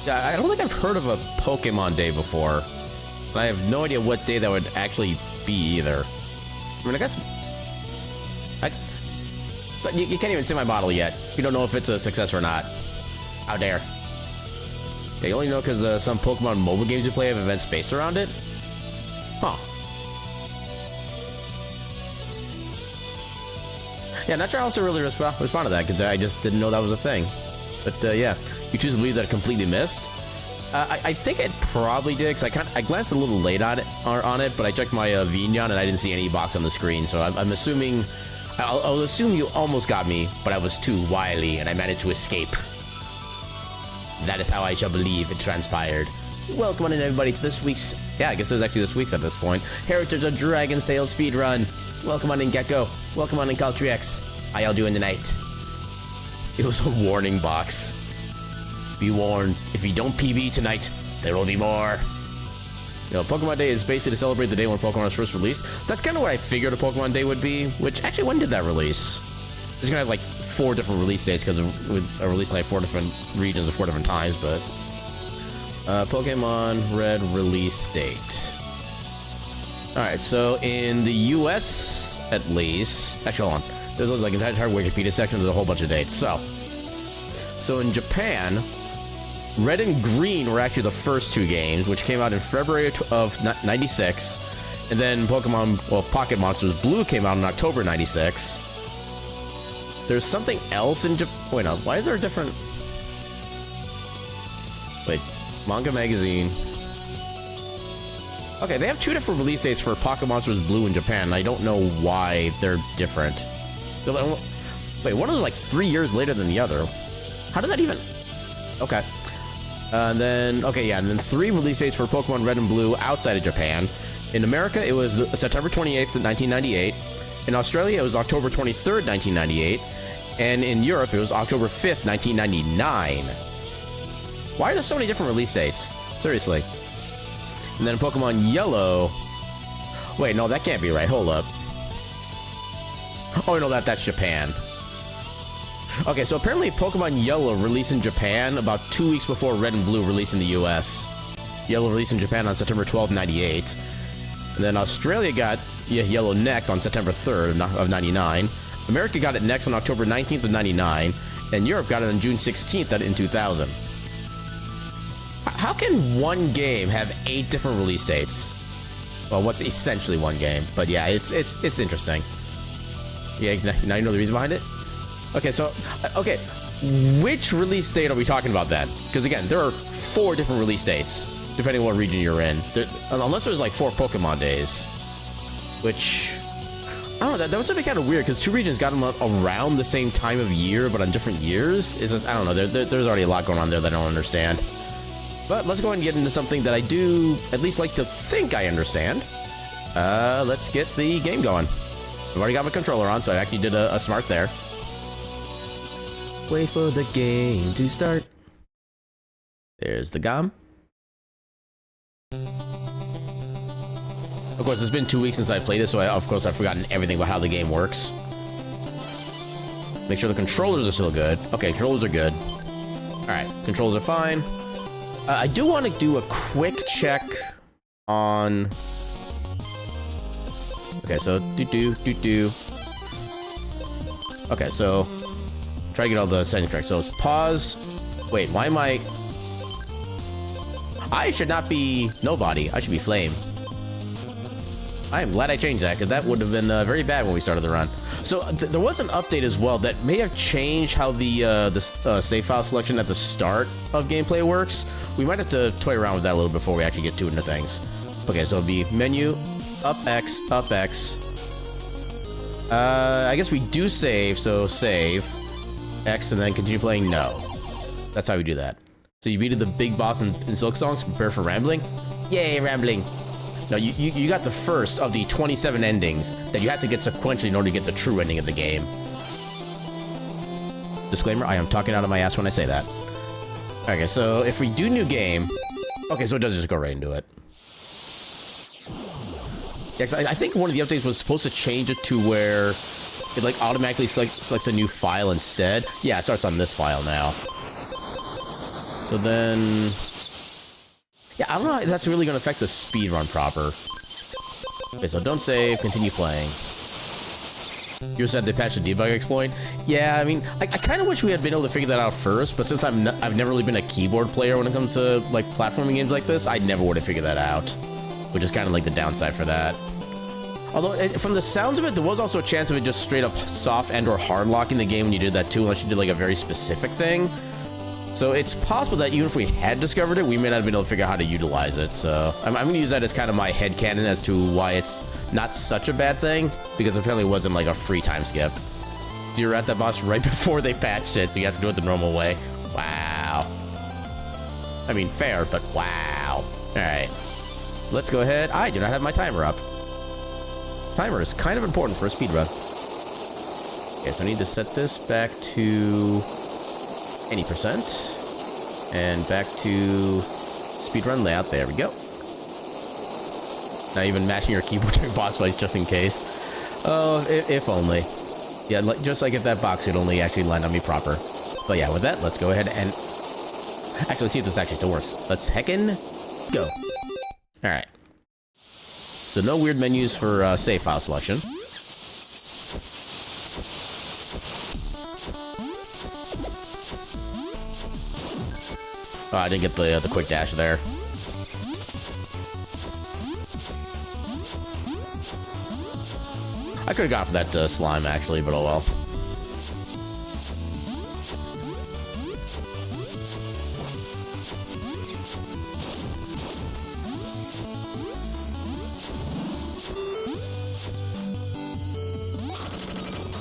Yeah, I don't think I've heard of a Pokemon Day before. And I have no idea what day that would actually be either. I mean, I guess... But you can't even see my model yet. You don't know if it's a success or not. How dare. Yeah, you only know because some Pokemon mobile games you play have events based around it. Huh. Yeah, not sure I also really respond to that because I just didn't know that was a thing. But yeah, you choose to believe that I completely missed. I think it probably did because I glanced a little late on it, but I checked my Vignon and I didn't see any box on the screen. So I'm assuming, I'll assume you almost got me, but I was too wily and I managed to escape. That is how I shall believe it transpired. Welcome on in, everybody, to this week's, yeah, I guess it was actually this week's at this point, Heritage of Dragon's Tale Speedrun. Welcome on in, Gecko. Welcome on in, Caltrix. How y'all doing tonight? It was a warning box. Be warned, if you don't PB tonight, there will be more. You know, Pokemon Day is basically to celebrate the day when Pokemon was first released. That's kind of what I figured a Pokemon Day would be, which actually, when did that release? It's gonna have like 4 different release dates because with a release in like 4 different regions at 4 different times, but Pokemon Red release date. Alright, so in the US at least, actually hold on, there's like an entire Wikipedia section, there's a whole bunch of dates. So in Japan, Red and Green were actually the first 2 games, which came out in February of 96, and then Pokemon, well, Pocket Monsters Blue came out in October 96. There's something else in Japan. Wait, no, why is there a different... Wait, Manga Magazine. Okay, they have 2 different release dates for Pocket Monsters Blue in Japan, and I don't know why they're different. Wait, one was like 3 years later than the other. How did that even... Okay. And then, okay, yeah, and then 3 release dates for Pokemon Red and Blue outside of Japan. In America, it was September 28th, 1998. In Australia, it was October 23rd, 1998. And in Europe, it was October 5th, 1999. Why are there so many different release dates? Seriously. And then Pokemon Yellow... Wait, no, that can't be right. Hold up. Oh, no, that's Japan. Okay, so apparently Pokemon Yellow released in Japan about 2 weeks before Red and Blue released in the US. Yellow released in Japan on September 12th, 98. And then Australia got Yellow next on September 3rd of 99. America got it next on October 19th of 99. And Europe got it on June 16th in 2000. How can one game have 8 different release dates? Well, what's essentially one game. But yeah, it's interesting. Yeah, now you know the reason behind it? Okay, so, okay, which release date are we talking about then? Because again, there are 4 different release dates, depending on what region you're in. Unless there's like 4 Pokemon days, which, I don't know, that was something kind of weird, because 2 regions got them around the same time of year, but on different years. It's just, I don't know, there's already a lot going on there that I don't understand. But let's go ahead and get into something that I do at least like to think I understand. Let's get the game going. I've already got my controller on, so I actually did a smart there. Wait for the game to start. There's the GOM. Of course, it's been 2 weeks since I played this, so of course I've forgotten everything about how the game works. Make sure the controllers are still good. Okay, controllers are good. Alright, controls are fine. I do want to do a quick check on... Okay, so do. Okay, so try to get all the settings correct. So it's pause. Wait, why am I should not be nobody. I should be flame. I am glad I changed that, because that would have been very bad when we started the run. So there was an update as well that may have changed how the save file selection at the start of gameplay works. We might have to toy around with that a little before we actually get into things. Okay, so it'll be menu, up X, up X. I guess we do save, so save X and then continue playing. No, that's how we do that. So you beat the big boss in Silk Songs. Prepare for rambling. Yay, rambling. No, you got the first of the 27 endings that you have to get sequentially in order to get the true ending of the game. Disclaimer, I am talking out of my ass when I say that. Okay, so if we do new game... Okay, so it does just go right into it. Yeah, 'cause I think one of the updates was supposed to change it to where it like automatically selects a new file instead. Yeah, it starts on this file now. So then... Yeah, I don't know if that's really going to affect the speedrun proper. Okay, so don't save, continue playing. You said they patched the debug exploit? Yeah, I mean, I kind of wish we had been able to figure that out first, but since I've never really been a keyboard player when it comes to, like, platforming games like this, I never would have figured that out. Which is kind of like the downside for that. Although, from the sounds of it, there was also a chance of it just straight up soft and or hard locking the game when you did that too, unless you did, like, a very specific thing. So it's possible that even if we had discovered it, we may not have been able to figure out how to utilize it. So I'm going to use that as kind of my headcanon as to why it's not such a bad thing, because apparently it wasn't like a free time skip. So you're at that boss right before they patched it, so you have to do it the normal way. Wow. I mean, fair, but wow. Alright. So let's go ahead. I do not have my timer up. Timer is kind of important for a speedrun. Okay, so I need to set this back to... any percent, and back to speedrun layout. There we go. Now even matching your keyboard during boss fights just in case. Oh, if only. Yeah, just like if that box would only actually land on me proper. But yeah, with that, let's go ahead and actually let's see if this actually still works. Let's heckin' go. All right. So no weird menus for save file selection. Oh, I didn't get the quick dash there. I could have gone for that slime, actually, but oh well.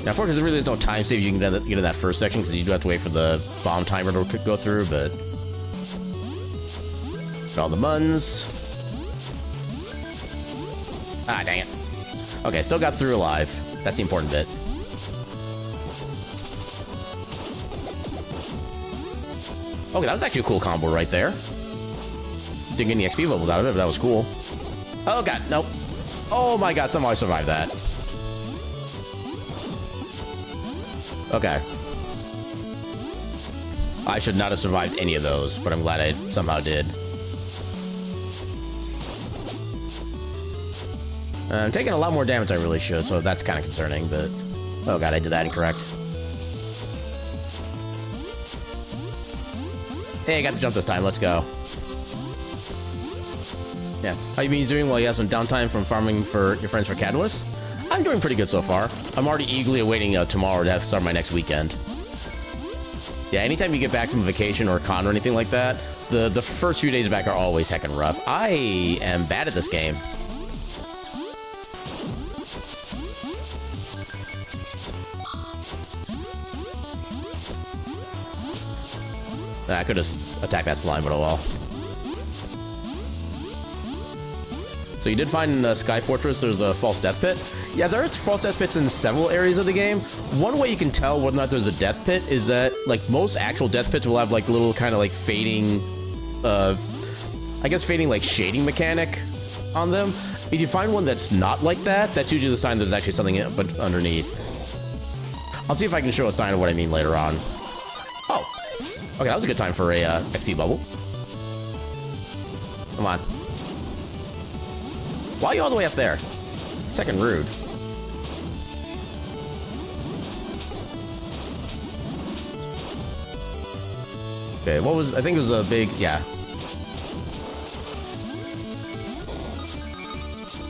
Now, unfortunately, there really is no time save you can get in that first section, because you do have to wait for the bomb timer to go through, but... all the muns. Ah, dang it. Okay, still got through alive. That's the important bit. Okay, that was actually a cool combo right there. Didn't get any XP levels out of it, but that was cool. Oh god, nope. Oh my god, somehow I survived that. Okay. I should not have survived any of those, but I'm glad I somehow did. I'm taking a lot more damage than I really should, so that's kind of concerning, but... oh god, I did that incorrect. Hey, I got the jump this time, let's go. Yeah, how you been doing while you have some downtime from farming for your friends for Catalyst? I'm doing pretty good so far. I'm already eagerly awaiting tomorrow to start my next weekend. Yeah, anytime you get back from vacation or a con or anything like that, the first few days back are always heckin' rough. I am bad at this game. I could have attacked that slime, but oh well. So you did find in the Sky Fortress there's a false death pit. Yeah, there are false death pits in several areas of the game. One way you can tell whether or not there's a death pit is that, like, most actual death pits will have, like, little kind of, like, fading, I guess fading, like, shading mechanic on them. If you find one that's not like that, that's usually the sign there's actually something underneath. I'll see if I can show a sign of what I mean later on. Oh. Okay, that was a good time for a XP bubble. Come on. Why are you all the way up there? Second rude. Okay, what was... I think it was a big... yeah.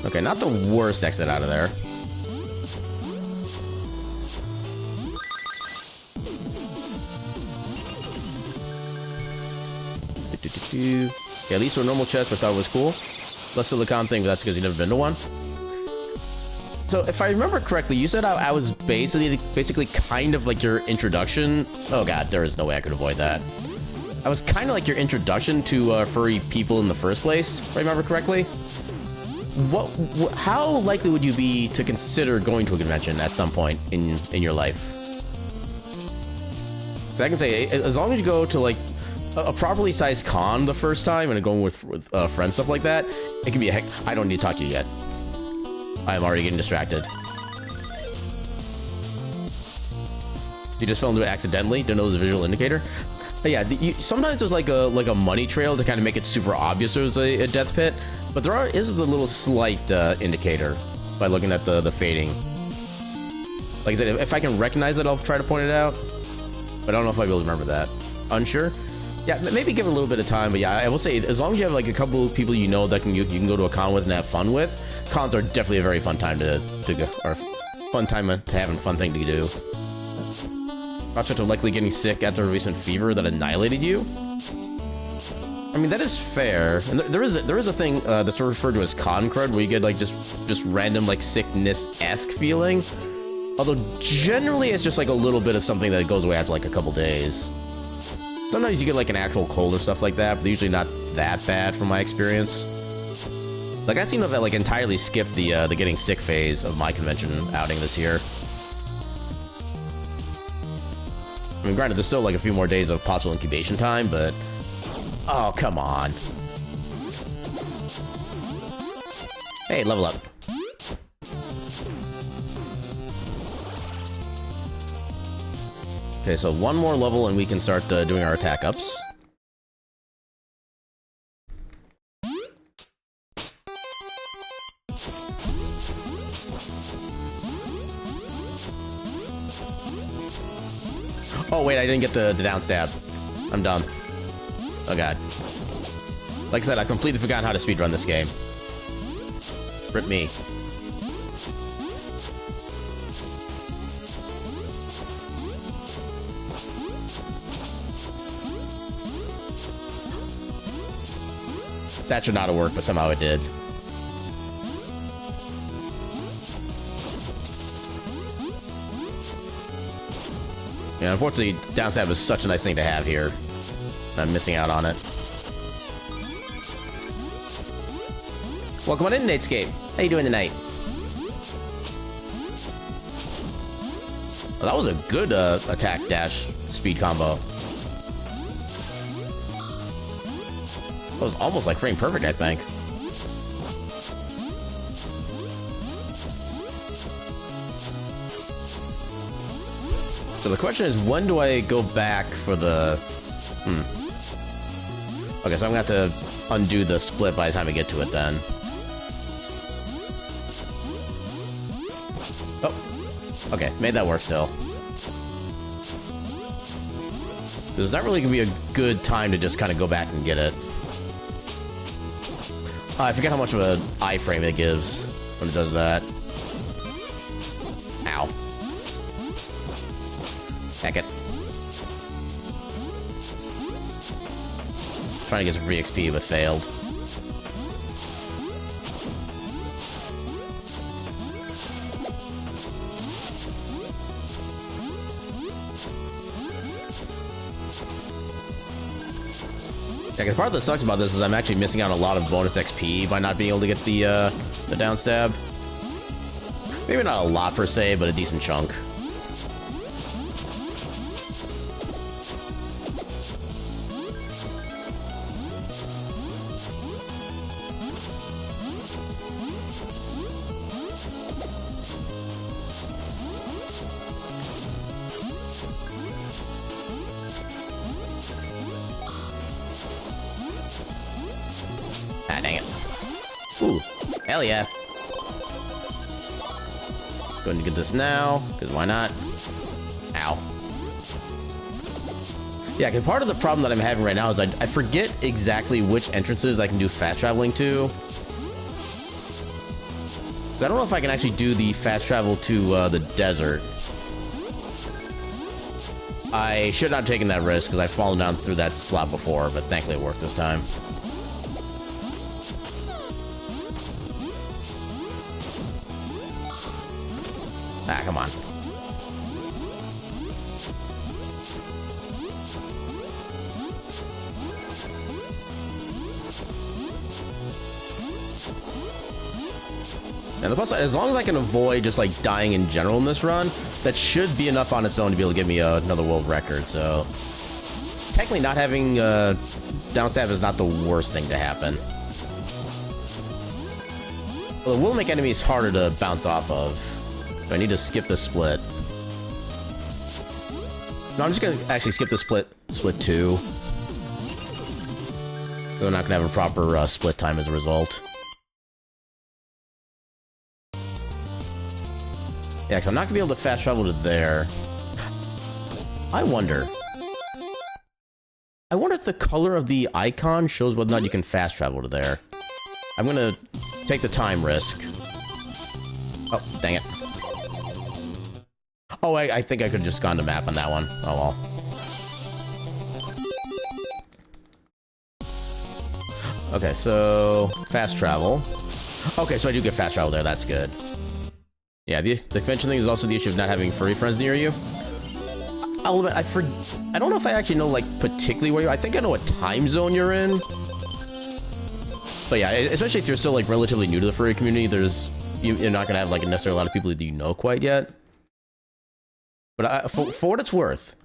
Okay, not the worst exit out of there. Yeah, at least a normal chest, but I thought it was cool. Less silicon thing, but that's because you've never been to one. So, if I remember correctly, you said I was basically kind of like your introduction. Oh god, there is no way I could avoid that. I was kind of like your introduction to furry people in the first place, if I remember correctly. How likely would you be to consider going to a convention at some point in your life? 'Cause I can say, as long as you go to like a properly sized con the first time and going with friends, stuff like that, it can be a heck. I don't need to talk to you yet. I am already getting distracted. You just fell into it accidentally? Didn't know it was a visual indicator? Yeah, sometimes there's like a money trail to kind of make it super obvious there's a death pit, but there is a little slight indicator by looking at the fading. Like I said, if I can recognize it, I'll try to point it out, but I don't know if I'll be able to remember that. Unsure? Yeah, maybe give it a little bit of time, but yeah, I will say, as long as you have like a couple of people you know that you can go to a con with and have fun with, cons are definitely a very fun time to go, or fun time to have and fun thing to do. Prospect of likely getting sick after a recent fever that annihilated you? I mean, that is fair. And there is a thing that's referred to as con crud, where you get like just random like sickness-esque feeling. Although generally it's just like a little bit of something that goes away after like a couple days. Sometimes you get like an actual cold or stuff like that, but they're usually not that bad from my experience. Like I seem to have like entirely skipped the getting sick phase of my convention outing this year. I mean, granted, there's still like a few more days of possible incubation time, but... Oh, come on. Hey, level up. Okay, so one more level and we can start doing our attack ups. Oh wait, I didn't get the down stab. I'm dumb. Oh god. Like I said, I completely forgot how to speedrun this game. Rip me. That should not have worked, but somehow it did. Yeah, unfortunately, down stab is such a nice thing to have here. I'm missing out on it. Welcome on in, Nightscape. How you doing tonight? Well, that was a good attack dash speed combo. That was almost like frame perfect, I think. So the question is, when do I go back for the... Okay, so I'm gonna have to undo the split by the time I get to it then. Oh. Okay, made that work still. There's not really gonna be a good time to just kind of go back and get it. I forget how much of an iframe it gives when it does that. Ow. Heck it. Trying to get some free XP, but failed. Yeah, 'cause part of the sucks about this is I'm actually missing out on a lot of bonus XP by not being able to get the down stab. Maybe not a lot per se, but a decent chunk. Ah, dang it. Ooh, hell yeah. Going to get this now, because why not? Ow. Yeah, because part of the problem that I'm having right now is I forget exactly which entrances I can do fast traveling to. I don't know if I can actually do the fast travel to the desert. I should not have taken that risk because I've fallen down through that slot before, but thankfully it worked this time. Ah, come on. And the plus side, as long as I can avoid just like dying in general in this run, that should be enough on its own to be able to give me another world record. So technically not having down stab is not the worst thing to happen. Well, it will make enemies harder to bounce off of. So I need to skip the split. No, I'm just gonna actually skip the split 2. We're not gonna have a proper split time as a result. Yeah, because I'm not gonna be able to fast travel to there. I wonder if the color of the icon shows whether or not you can fast travel to there. I'm gonna take the time risk. Oh, dang it. Oh, I think I could have just gone to map on that one. Oh, well. Okay, so... fast travel. Okay, so I do get fast travel there. That's good. Yeah, the convention thing is also the issue of not having furry friends near you. I'll admit, I don't know if I actually know, like, particularly where you are. I think I know what time zone you're in. But yeah, especially if you're still, like, relatively new to the furry community, you're not gonna have, like, necessarily a lot of people that you know quite yet. But for what it's worth,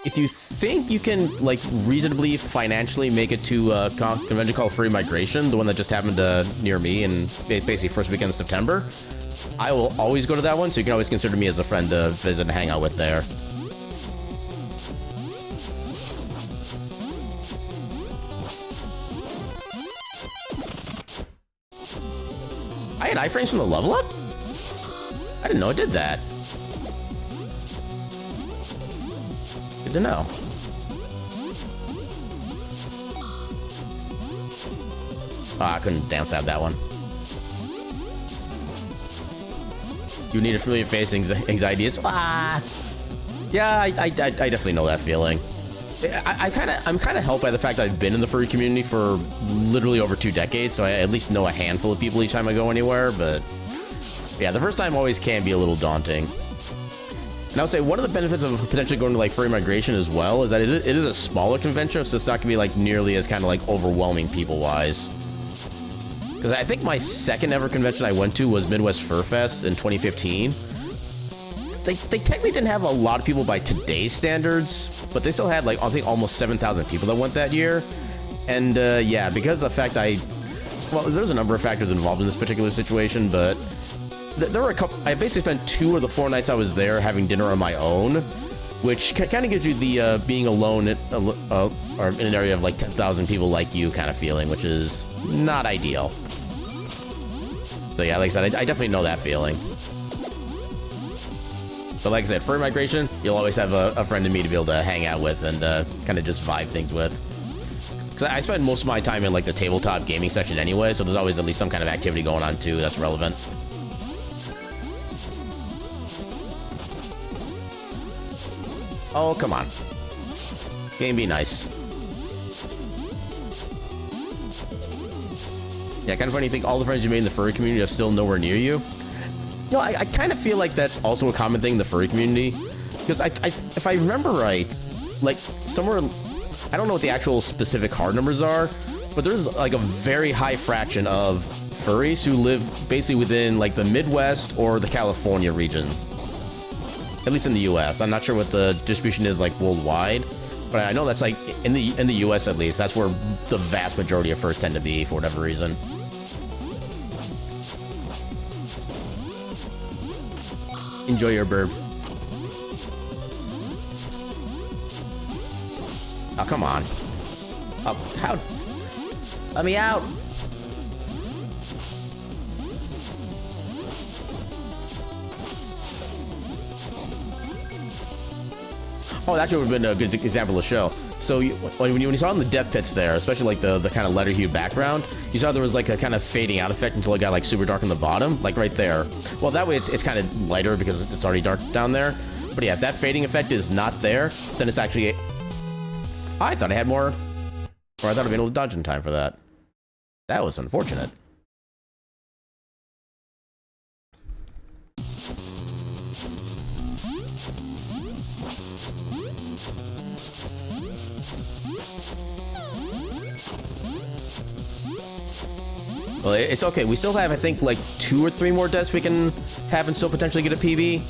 if you think you can, like, reasonably financially make it to a convention called Furry Migration, the one that just happened near me in basically first weekend of September, I will always go to that one, so you can always consider me as a friend to visit and hang out with there. I had iframes from the level up? I didn't know it did that. Good to know. Oh, I couldn't damn stab that one. You need a familiar face anxiety. Yeah, I definitely know that feeling. I'm kind of helped by the fact that I've been in the furry community for literally over 2 decades, so I at least know a handful of people each time I go anywhere, but yeah, the first time always can be a little daunting. And I would say one of the benefits of potentially going to like Furry Migration as well is that it is a smaller convention, so it's not gonna be like nearly as kind of like overwhelming people-wise. Because I think my second ever convention I went to was Midwest Fur Fest in 2015. They technically didn't have a lot of people by today's standards, but they still had like I think almost 7,000 people that went that year. And yeah, because of the fact well, there's a number of factors involved in this particular situation, but there were a couple. I basically spent 2 of the 4 nights I was there having dinner on my own, which kind of gives you the being alone or in an area of like 10,000 people like you kind of feeling, which is not ideal. So yeah, like I said, I definitely know that feeling. But like I said, Furry Migration, you'll always have a friend in me to be able to hang out with and kind of just vibe things with. Because I spend most of my time in like the tabletop gaming section anyway, so there's always at least some kind of activity going on too that's relevant. Oh, come on. Game be nice. Yeah, kind of funny. You think all the friends you made in the furry community are still nowhere near you? No, I kind of feel like that's also a common thing in the furry community. Because if I remember right, like somewhere, I don't know what the actual specific hard numbers are, but there's like a very high fraction of furries who live basically within like the Midwest or the California region. At least in the US. I'm not sure what the distribution is like worldwide, but I know that's like in the US at least, that's where the vast majority of furs tend to be for whatever reason. Enjoy your burb. Oh, come on. Oh, how? Let me out. Oh, that actually would have been a good example to show. So when you saw in the death pits there, especially like the kind of letter hue background, you saw there was like a kind of fading out effect until it got like super dark on the bottom, like right there. Well, that way it's kind of lighter because it's already dark down there. But yeah, if that fading effect is not there, then it's actually... I thought I had more... Or I thought I'd be able to dodge in time for that. That was unfortunate. Well, it's okay. We still have, I think, like 2 or 3 more deaths we can have and still potentially get a PB.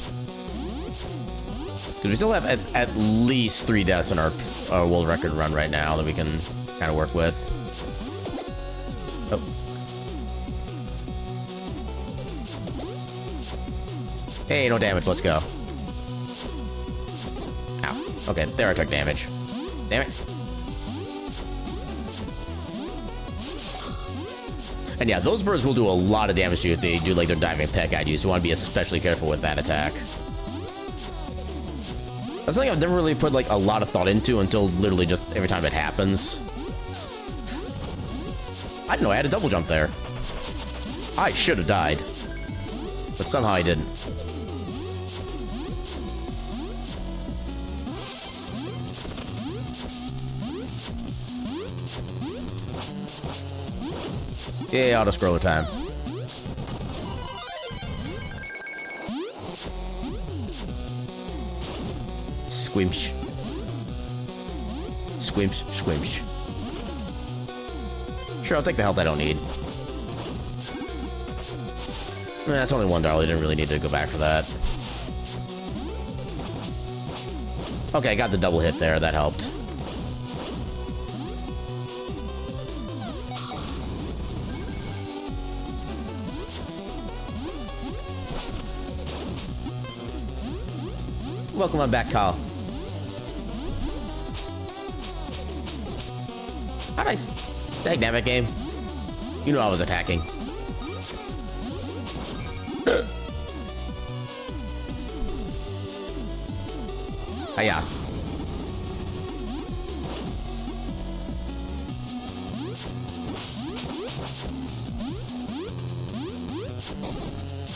Because we still have at least 3 deaths in our world record run right now that we can kind of work with. Oh. Hey, no damage. Let's go. Ow. Okay, there I took damage. Damn it. And yeah, those birds will do a lot of damage to you if they do like their diving peck at you, so you want to be especially careful with that attack. That's something I've never really put like a lot of thought into until literally just every time it happens. I didn't know I had a double jump there. I should have died, but somehow I didn't. Yeah, auto-scroller time. Squimsh. Squimsh, squimsh. Sure, I'll take the health I don't need. That's only $1. I didn't really need to go back for that. Okay, I got the double hit there. That helped. Welcome on back, Kyle. How'd I... Dynamic game. You know I was attacking. Hiya.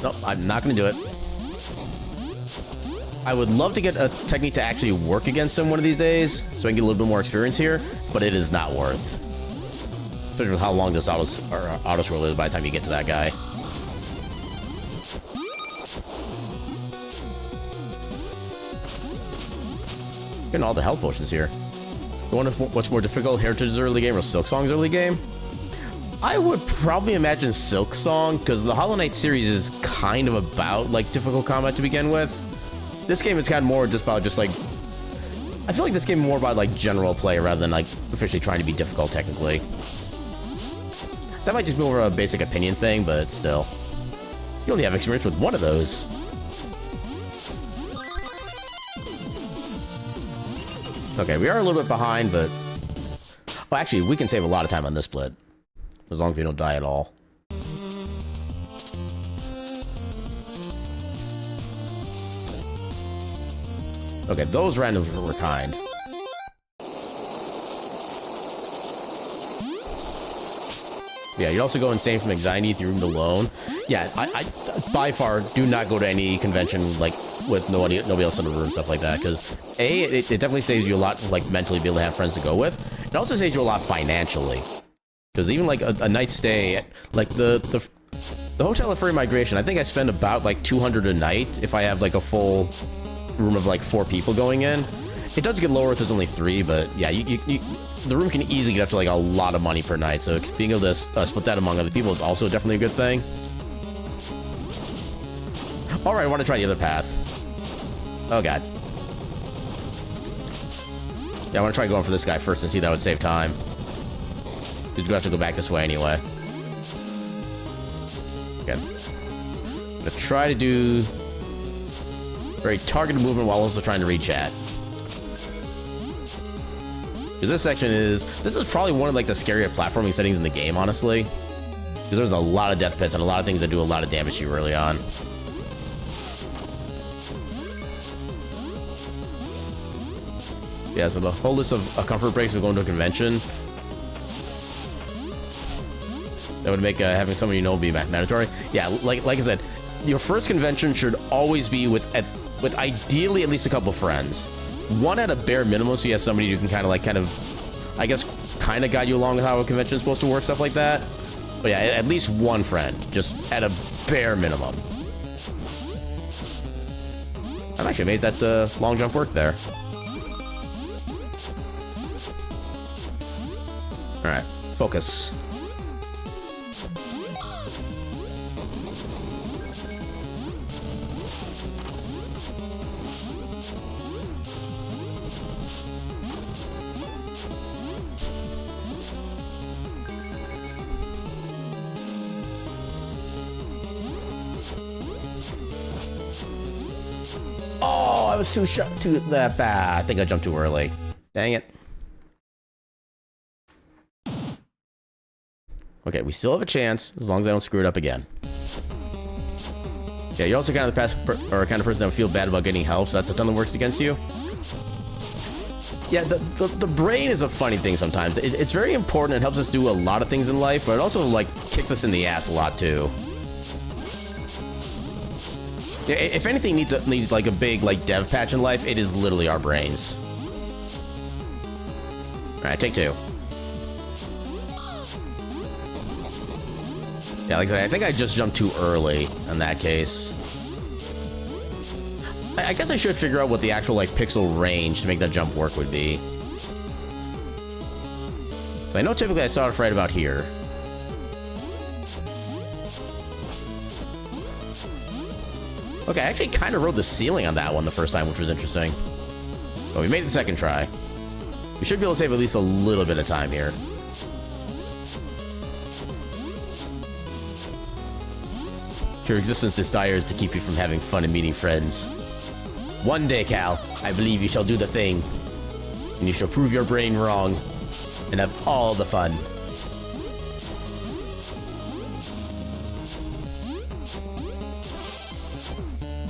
Nope, I'm not gonna do it. I would love to get a technique to actually work against him one of these days, so I can get a little bit more experience here, but it is not worth. Especially with how long this auto scroll is by the time you get to that guy. Getting all the health potions here. You wonder what's more difficult, Heritage's early game or Silksong's early game? I would probably imagine Silksong, because the Hollow Knight series is kind of about like difficult combat to begin with. This game is kind of more just about like... I feel like this game is more about like general play rather than like officially trying to be difficult technically. That might just be more of a basic opinion thing, but still. You only have experience with one of those. Okay, we are a little bit behind, but... Well, actually, we can save a lot of time on this split. As long as we don't die at all. Okay, those randoms were kind. Yeah, you also go insane from anxiety if you're roomed alone. Yeah, I by far do not go to any convention like with nobody else in the room, stuff like that, because it definitely saves you a lot, like mentally be able to have friends to go with. It also saves you a lot financially, because even like a night stay, like the hotel at Furry Migration, I think I spend about like $200 a night if I have like a full room of like 4 people going in. It does get lower if there's only 3, but yeah, the room can easily get up to like a lot of money per night, so being able to split that among other people is also definitely a good thing. Alright, I want to try the other path. Oh god. Yeah, I want to try going for this guy first and see if that would save time. Because we have to go back this way anyway. Okay. I'm going to try to do very targeted movement while also trying to read chat. Because this section is probably one of like the scarier platforming settings in the game, honestly. Because there's a lot of death pits and a lot of things that do a lot of damage to you early on. Yeah, so the whole list of comfort breaks of going to a convention, that would make having someone you know be mandatory. Yeah, like I said, your first convention should always be with ideally at least a couple friends. One at a bare minimum, so you have somebody who can kind of, I guess, kind of guide you along with how a convention is supposed to work, stuff like that. But yeah, at least one friend, just at a bare minimum. I'm actually amazed that long jump worked there. Alright, focus. I was too that bad. I think I jumped too early. Dang it. Okay, we still have a chance as long as I don't screw it up again. Yeah, you're also kind of the kind of person that would feel bad about getting help, so that's a ton that works against you. Yeah, the brain is a funny thing sometimes. It's very important. It helps us do a lot of things in life, but it also, like, kicks us in the ass a lot, too. Yeah, if anything needs like, a big, like, dev patch in life, it is literally our brains. Alright, take two. Yeah, like I said, I think I just jumped too early in that case. I guess I should figure out what the actual, like, pixel range to make that jump work would be. So I know typically I start right about here. Okay, I actually kind of rode the ceiling on that one the first time, which was interesting. But we made it the second try. We should be able to save at least a little bit of time here. Your existence desires to keep you from having fun and meeting friends. One day, Cal, I believe you shall do the thing, and you shall prove your brain wrong, and have all the fun.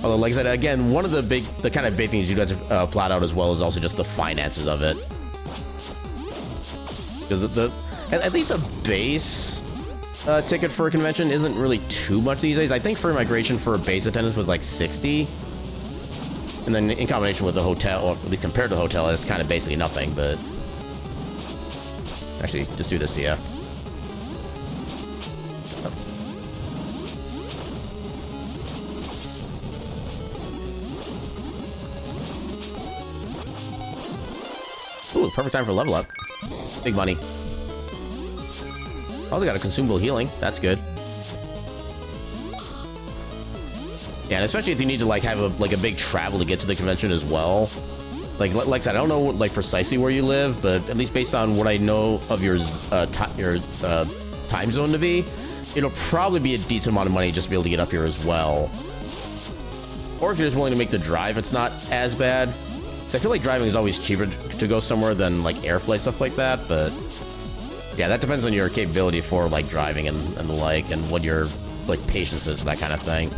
Although, like I said, again, one of the kind of big things you have to plot out as well is also just the finances of it. Because at least a base ticket for a convention isn't really too much these days. I think free migration for a base attendance was like 60. And then in combination with the hotel, or at least compared to the hotel, it's kind of basically nothing, but... Actually, just do this to you. Ooh, perfect time for level up. Big money. Also got a consumable healing. That's good. Yeah, and especially if you need to like have a big travel to get to the convention as well. Like I said, I don't know like precisely where you live, but at least based on what I know of your time zone to be, it'll probably be a decent amount of money just to be able to get up here as well. Or if you're just willing to make the drive, it's not as bad. So I feel like driving is always cheaper to go somewhere than like air flight, stuff like that, but yeah, that depends on your capability for like driving and the like, and what your like patience is for that kind of thing.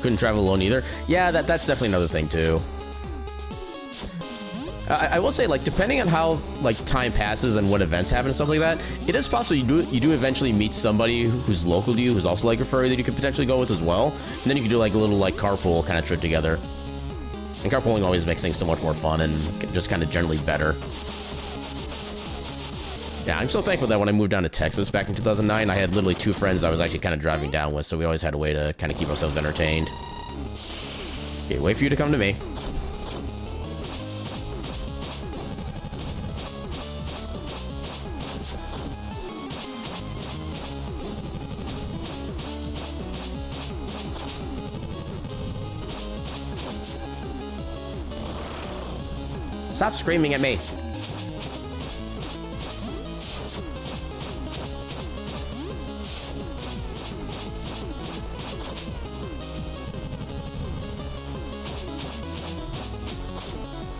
Couldn't travel alone either. Yeah, that's definitely another thing too. I will say, like, depending on how like time passes and what events happen and stuff like that, it is possible you do eventually meet somebody who's local to you, who's also like a furry that you could potentially go with as well. And then you can do like a little like carpool kind of trip together. And carpooling always makes things so much more fun and just kind of generally better. Yeah, I'm so thankful that when I moved down to Texas back in 2009, I had literally 2 friends I was actually kind of driving down with, so we always had a way to kind of keep ourselves entertained. Okay, wait for you to come to me. Stop screaming at me.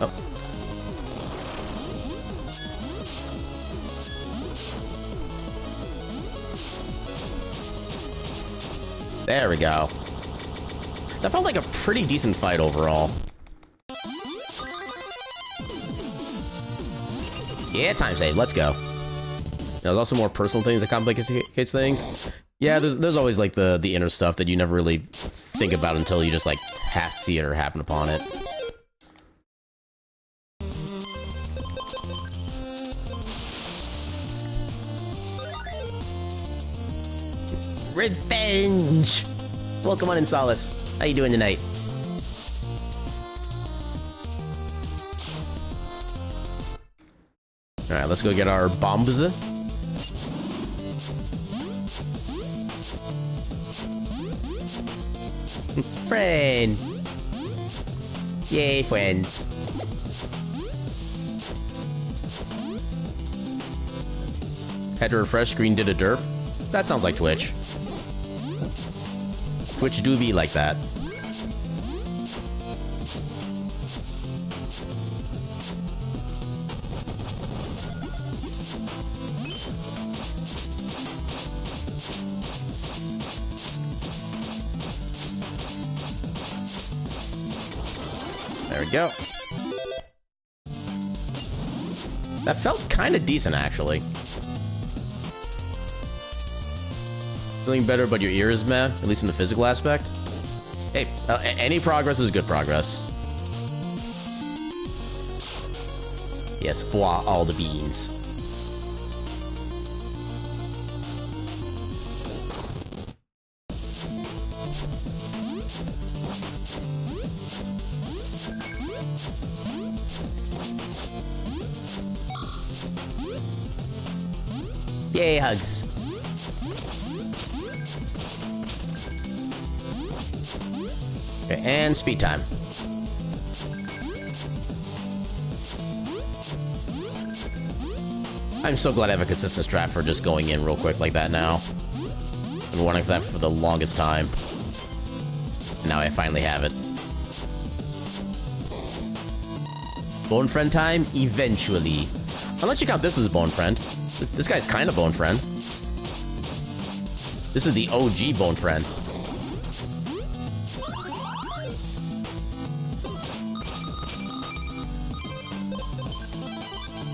Oh. There we go. That felt like a pretty decent fight overall. Yeah, time save. Let's go. There's also more personal things that complicate things. Yeah, there's always like the inner stuff that you never really think about until you just like have to see it or happen upon it. Revenge! Welcome on in, Solace. How you doing tonight? Alright, let's go get our bombs. Friend! Yay, friends. Had to refresh, screen did a derp. That sounds like Twitch. Twitch do be like that. There we go. That felt kind of decent, actually. Feeling better, but your ear is meh, at least in the physical aspect. Hey, any progress is good progress. Yes, bois all the beans. Yay, hugs. Okay, and speed time. I'm so glad I have a consistent strat for just going in real quick like that now. I've been wanting that for the longest time. Now I finally have it. Bone friend time? Eventually. Unless you count this as bone friend. This guy's kind of bone friend. This is the OG bone friend.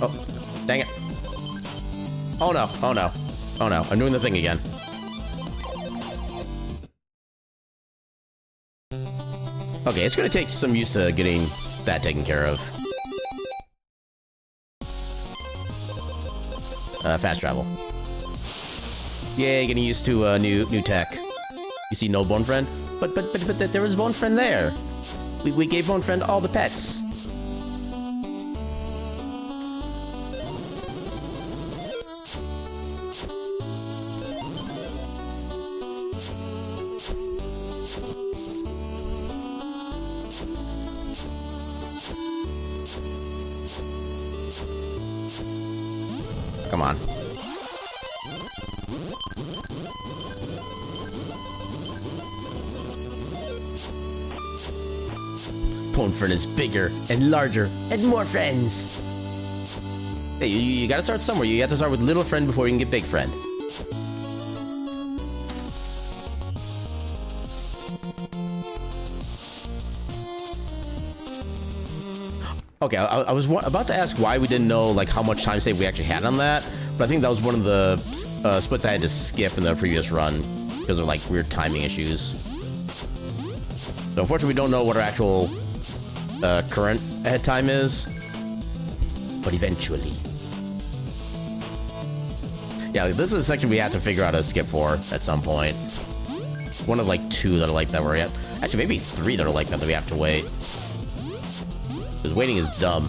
Oh, dang it. Oh no, oh no. Oh no, I'm doing the thing again. Okay, it's gonna take some use to getting that taken care of. Fast travel. Yay, getting used to new tech. You see no bone friend? But there was bone friend there. We gave bone friend all the pets. Come on. Bone friend is bigger and larger and more friends. Hey, you gotta start somewhere. You have to start with little friend before you can get big friend. Okay, I was about to ask why we didn't know like how much time save we actually had on that, but I think that was one of the splits I had to skip in the previous run because of like weird timing issues. So unfortunately, we don't know what our actual current ahead time is, but eventually. Yeah, this is a section we have to figure out how to skip for at some point. One of like 2 that are like that we're at. Actually, maybe 3 that are like that we have to wait. Because waiting is dumb.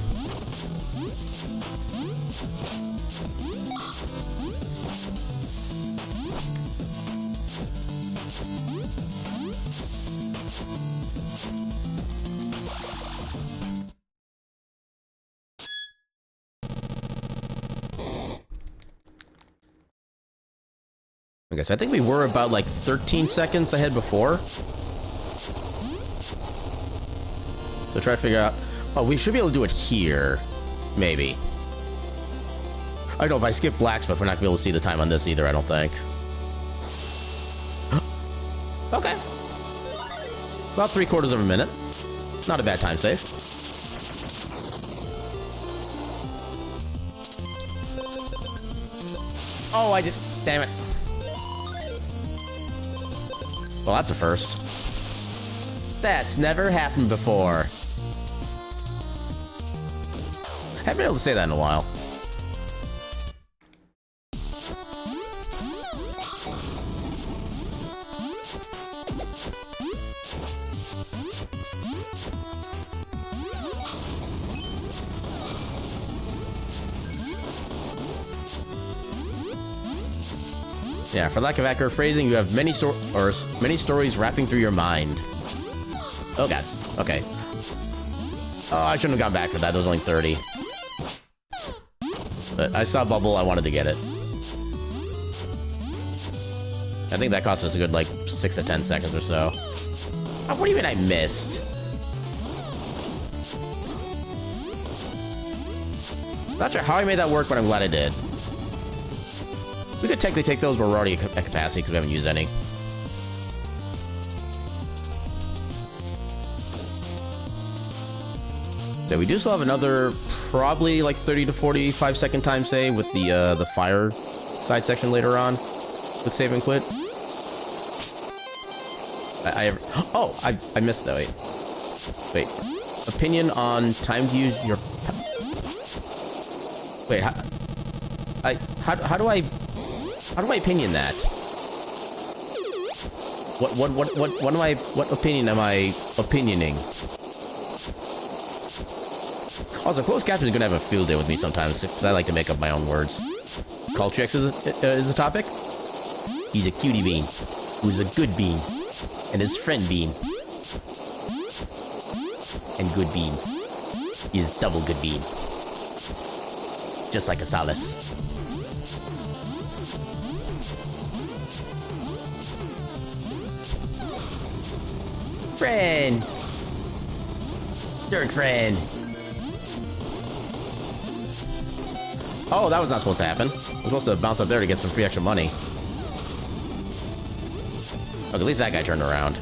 Okay, so I think we were about like 13 seconds ahead before. So try to figure out... Oh, we should be able to do it here. Maybe. I don't know, if I skip blacksmith, we're not going to be able to see the time on this either, I don't think. Okay. About 3/4 of a minute. Not a bad time save. Oh, I did... Damn it. Well, that's a first. That's never happened before. I haven't been able to say that in a while. Yeah, for lack of accurate phrasing, you have many stories wrapping through your mind. Oh god. Okay. Oh, I shouldn't have gone back for that. There was only 30. But I saw Bubble. I wanted to get it. I think that cost us a good, like, 6 to 10 seconds or so. Oh, what do you mean I missed? Not sure how I made that work, but I'm glad I did. We could technically take those, but we're already at capacity because we haven't used any. Yeah, we do still have another probably like 30 to 45 second time save with the fire side section later on with save and quit. I missed that. Wait. Opinion on time to use your. Wait, how do I opinion that? What opinion am I opinioning? Also, closed caption is gonna have a field day with me sometimes because I like to make up my own words. Culturex is the topic. He's a cutie bean, who's a good bean, and his friend bean, and good bean. He is double good bean, just like a Solace. Friend, dirt friend. Oh, that was not supposed to happen. I was supposed to bounce up there to get some free extra money. Okay, at least that guy turned around.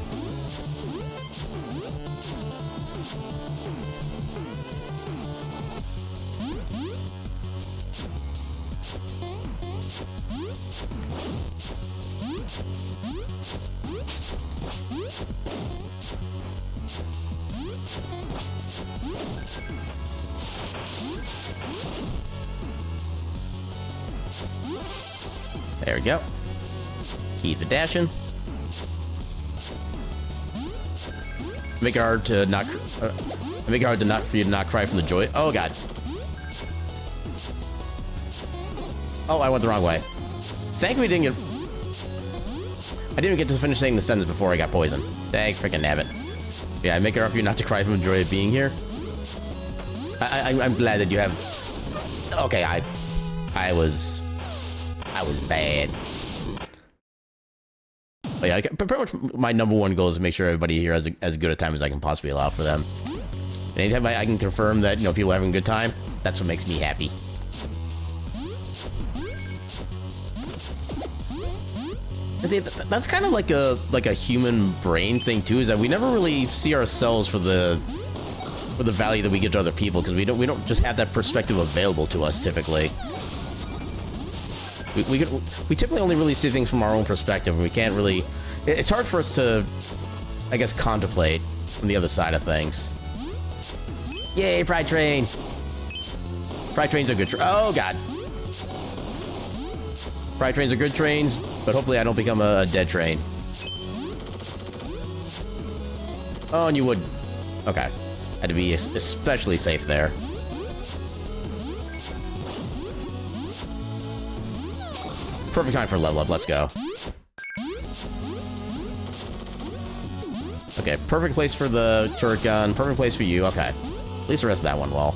There we go. Key for dashing. Make it hard to not. Make it hard to not for you to not cry from the joy. Oh god. Oh, I went the wrong way. Thankfully, I didn't even get to finish saying the sentence before I got poisoned. Dang, freaking nabbit. Yeah, I make it hard for you not to cry from the joy of being here. I'm glad that you have. Okay, I was bad. But yeah, pretty much my number one goal is to make sure everybody here has as good a time as I can possibly allow for them. And anytime I can confirm that, you know, people are having a good time, that's what makes me happy. And see, that's kind of like a human brain thing too, is that we never really see ourselves for the value that we give to other people, because we don't just have that perspective available to us typically. We typically only really see things from our own perspective, and we can't really. It's hard for us to, I guess, contemplate from the other side of things. Yay, Pride Train! Pride Trains are good. Oh god. Pride Trains are good trains, but hopefully I don't become a dead train. Oh, and you would. Okay, had to be especially safe there. Perfect time for level up, let's go. Okay, perfect place for the turret gun, perfect place for you, okay. At least the rest of that one well.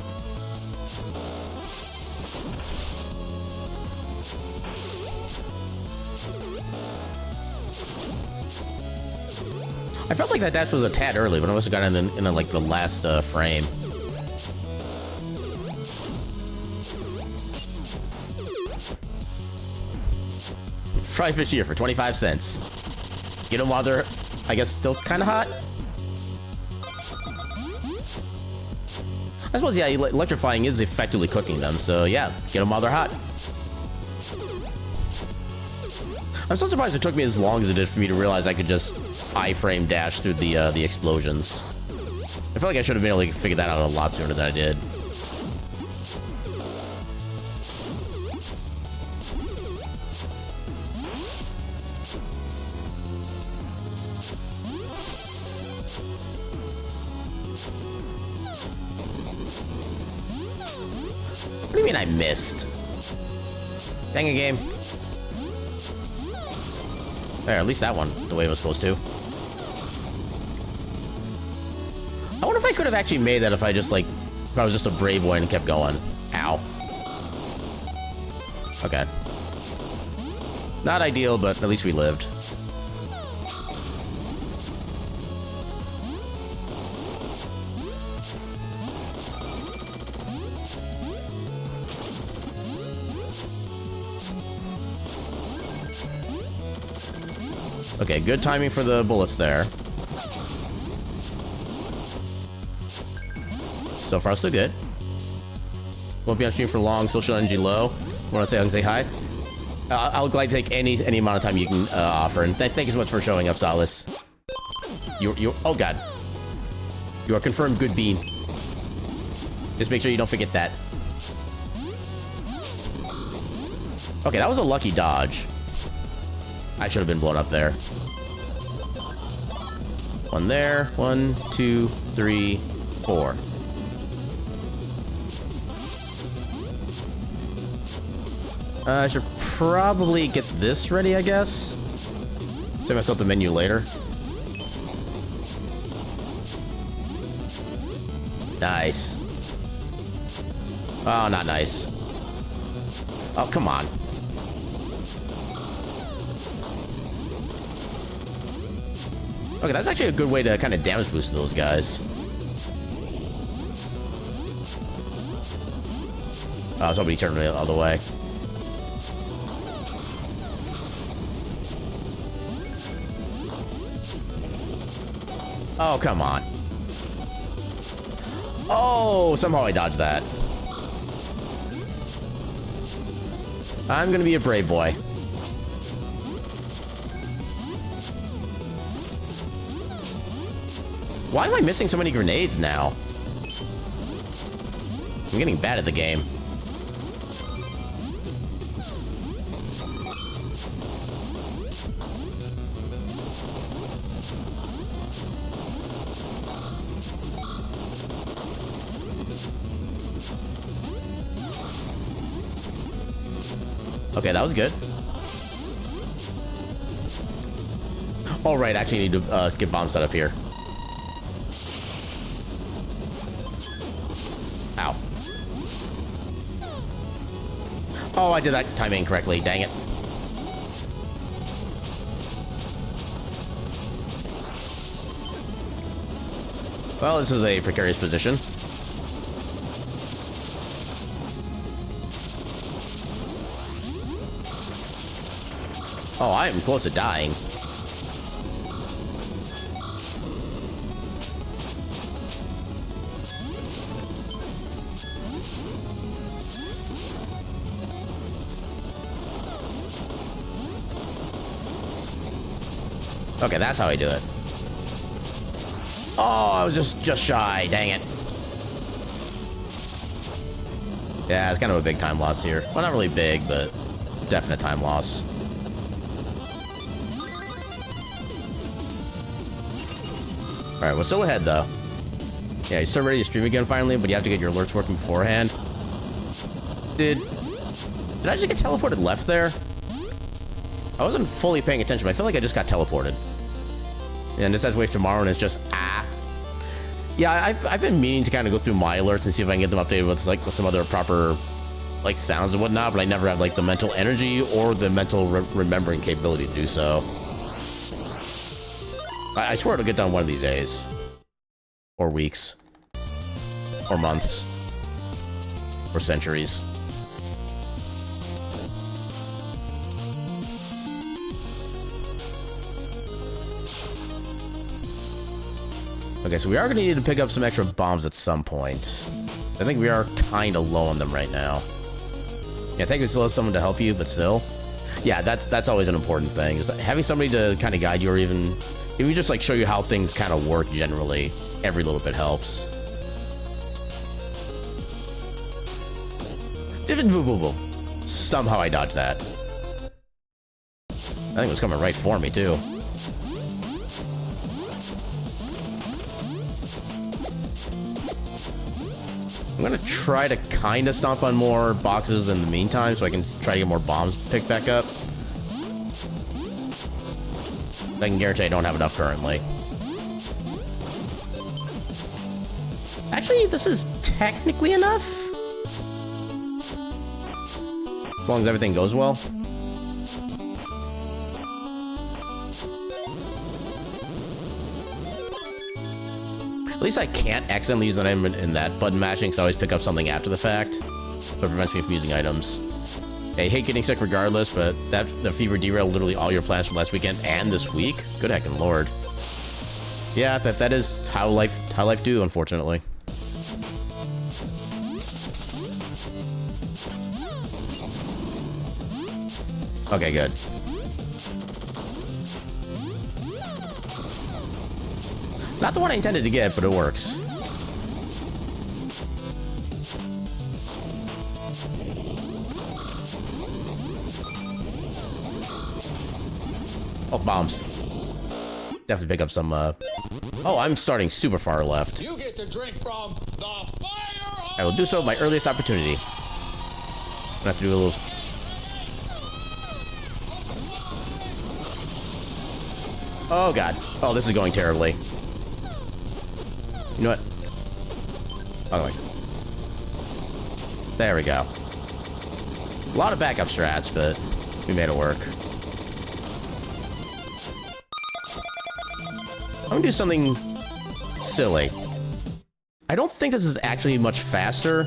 I felt like that dash was a tad early, but I must have gotten in like the last frame. Fried fish here for 25 cents. Get them while they're, I guess, still kind of hot. I suppose, yeah, electrifying is effectively cooking them, so yeah, get them while they're hot. I'm so surprised it took me as long as it did for me to realize I could just iframe dash through the explosions. I feel like I should have been able to figure that out a lot sooner than I did. What do you mean I missed? Dang it, game. There, at least that one, the way it was supposed to. I wonder if I could have actually made that if I just, like, if I was just a brave boy and kept going. Ow. Okay. Not ideal, but at least we lived. Okay, good timing for the bullets there. So far, so good. Won't be on stream for long. Social energy low. Want to say hi? I'll gladly take any amount of time you can offer. And thank you so much for showing up, Salas. You oh god. You are confirmed good bean. Just make sure you don't forget that. Okay, that was a lucky dodge. I should have been blown up there. One there. 1, 2, 3, 4. I should probably get this ready, I guess. Save myself the menu later. Nice. Oh, not nice. Oh, come on. Okay, that's actually a good way to kind of damage boost those guys. Oh, somebody turned me the other way. Oh, come on. Oh, somehow I dodged that. I'm gonna be a brave boy. Why am I missing so many grenades now? I'm getting bad at the game. Okay, that was good. All right, actually need to get bomb set up here. Ow. Oh, I did that timing incorrectly. Dang it. Well, this is a precarious position. Oh, I am close to dying. Okay, that's how I do it. Oh, I was just shy. Dang it. Yeah, it's kind of a big time loss here. Well, not really big, but definite time loss. Alright, we're still ahead, though. Yeah, you're still ready to stream again, finally, but you have to get your alerts working beforehand. Did I just get teleported left there? I wasn't fully paying attention, but I feel like I just got teleported. And this says wait tomorrow, and it's just, ah. Yeah, I've been meaning to kind of go through my alerts and see if I can get them updated with, like, some other proper, like, sounds and whatnot, but I never have, like, the mental energy or the mental remembering capability to do so. I swear it'll get done one of these days. Or weeks. Or months. Or centuries. Okay, so we are going to need to pick up some extra bombs at some point. I think we are kind of low on them right now. Yeah, I think we still have someone to help you, but still. Yeah, that's always an important thing. Just having somebody to kind of guide you, or even just like show you how things kind of work generally. Every little bit helps. Somehow I dodged that. I think it was coming right for me, too. I'm gonna try to kind of stomp on more boxes in the meantime, so I can try to get more bombs picked back up. I can guarantee I don't have enough currently. Actually, this is technically enough. As long as everything goes well. At least I can't accidentally use an item in that button mashing, so I always pick up something after the fact. So it prevents me from using items. I hate getting sick regardless, but the fever derailed literally all your plans for last weekend and this week. Good heckin' lord. Yeah, that is how life do, unfortunately. Okay, good. Not the one I intended to get, but it works. Oh, bombs. Definitely pick up some, Oh, I'm starting super far left. You get to drink from the fire. I will do so at my earliest opportunity. I'm gonna have to do a little... Oh, God. Oh, this is going terribly. You know what? Oh, wait. There we go. A lot of backup strats, but we made it work. I'm gonna do something silly. I don't think this is actually much faster.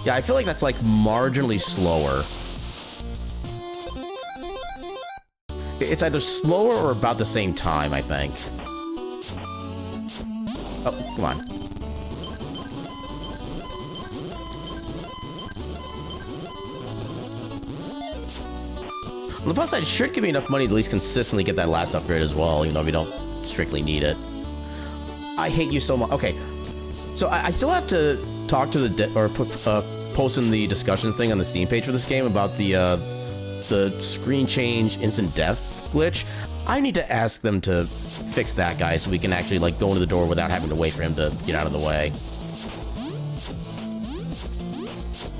Yeah, I feel like that's like marginally slower. It's either slower or about the same time, I think. Oh, come on. On the plus side, it should give me enough money to at least consistently get that last upgrade as well, even though we don't strictly need it. I hate you so much. Okay, so I still have to talk to the post in the discussion thing on the Steam page for this game about the screen change instant death glitch. I need to ask them to fix that guy so we can actually like go into the door without having to wait for him to get out of the way.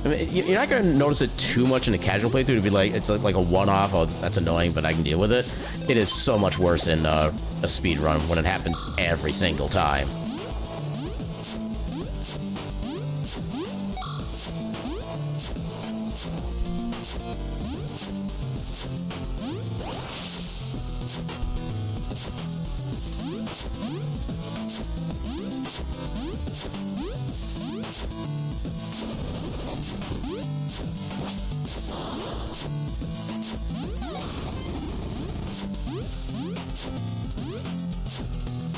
I mean, you're not going to notice it too much in a casual playthrough to be like, it's like a one-off, oh, that's annoying, but I can deal with it. It is so much worse in a speedrun when it happens every single time.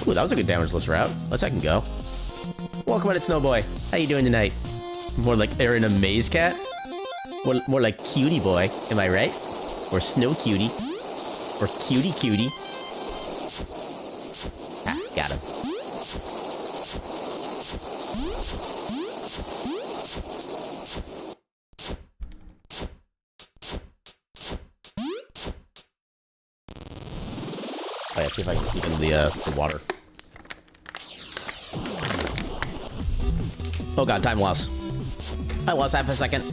Ooh, that was a good damageless route. Let's I can go. Welcome on it, Snowboy. How you doing tonight? More like they're in a maze cat? More like cutie boy, am I right? Or snow cutie. Or cutie cutie. Ah, got him. Oh yeah, see if I can keep in the water. Oh god, time loss. I lost half a second.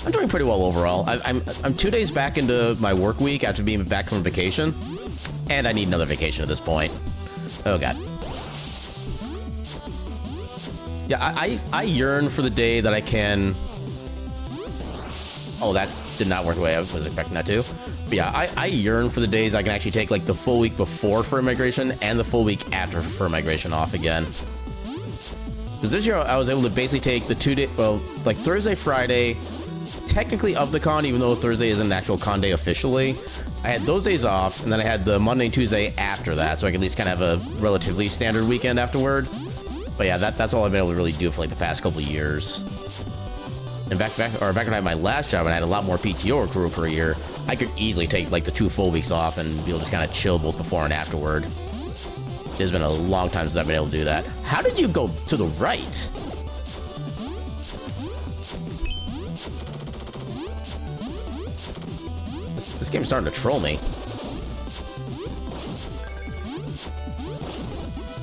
I'm doing pretty well overall. I'm 2 days back into my work week after being back from vacation, and I need another vacation at this point. Oh god. Yeah, I yearn for the day that I can... Oh, that did not work the way I was expecting that to. But yeah, I yearn for the days I can actually take like the full week before for migration and the full week after for migration off again. Because this year I was able to basically take the 2 day, well, like Thursday, Friday, technically of the con, even though Thursday isn't an actual con day officially. I had those days off, and then I had the Monday and Tuesday after that, so I could at least kind of have a relatively standard weekend afterward. But yeah, that's all I've been able to really do for like the past couple of years. And back when I had my last job and I had a lot more PTO accrual per year, I could easily take like the 2 full weeks off and be able to just kind of chill both before and afterward. It's been a long time since I've been able to do that. How did you go to the right? This game's starting to troll me.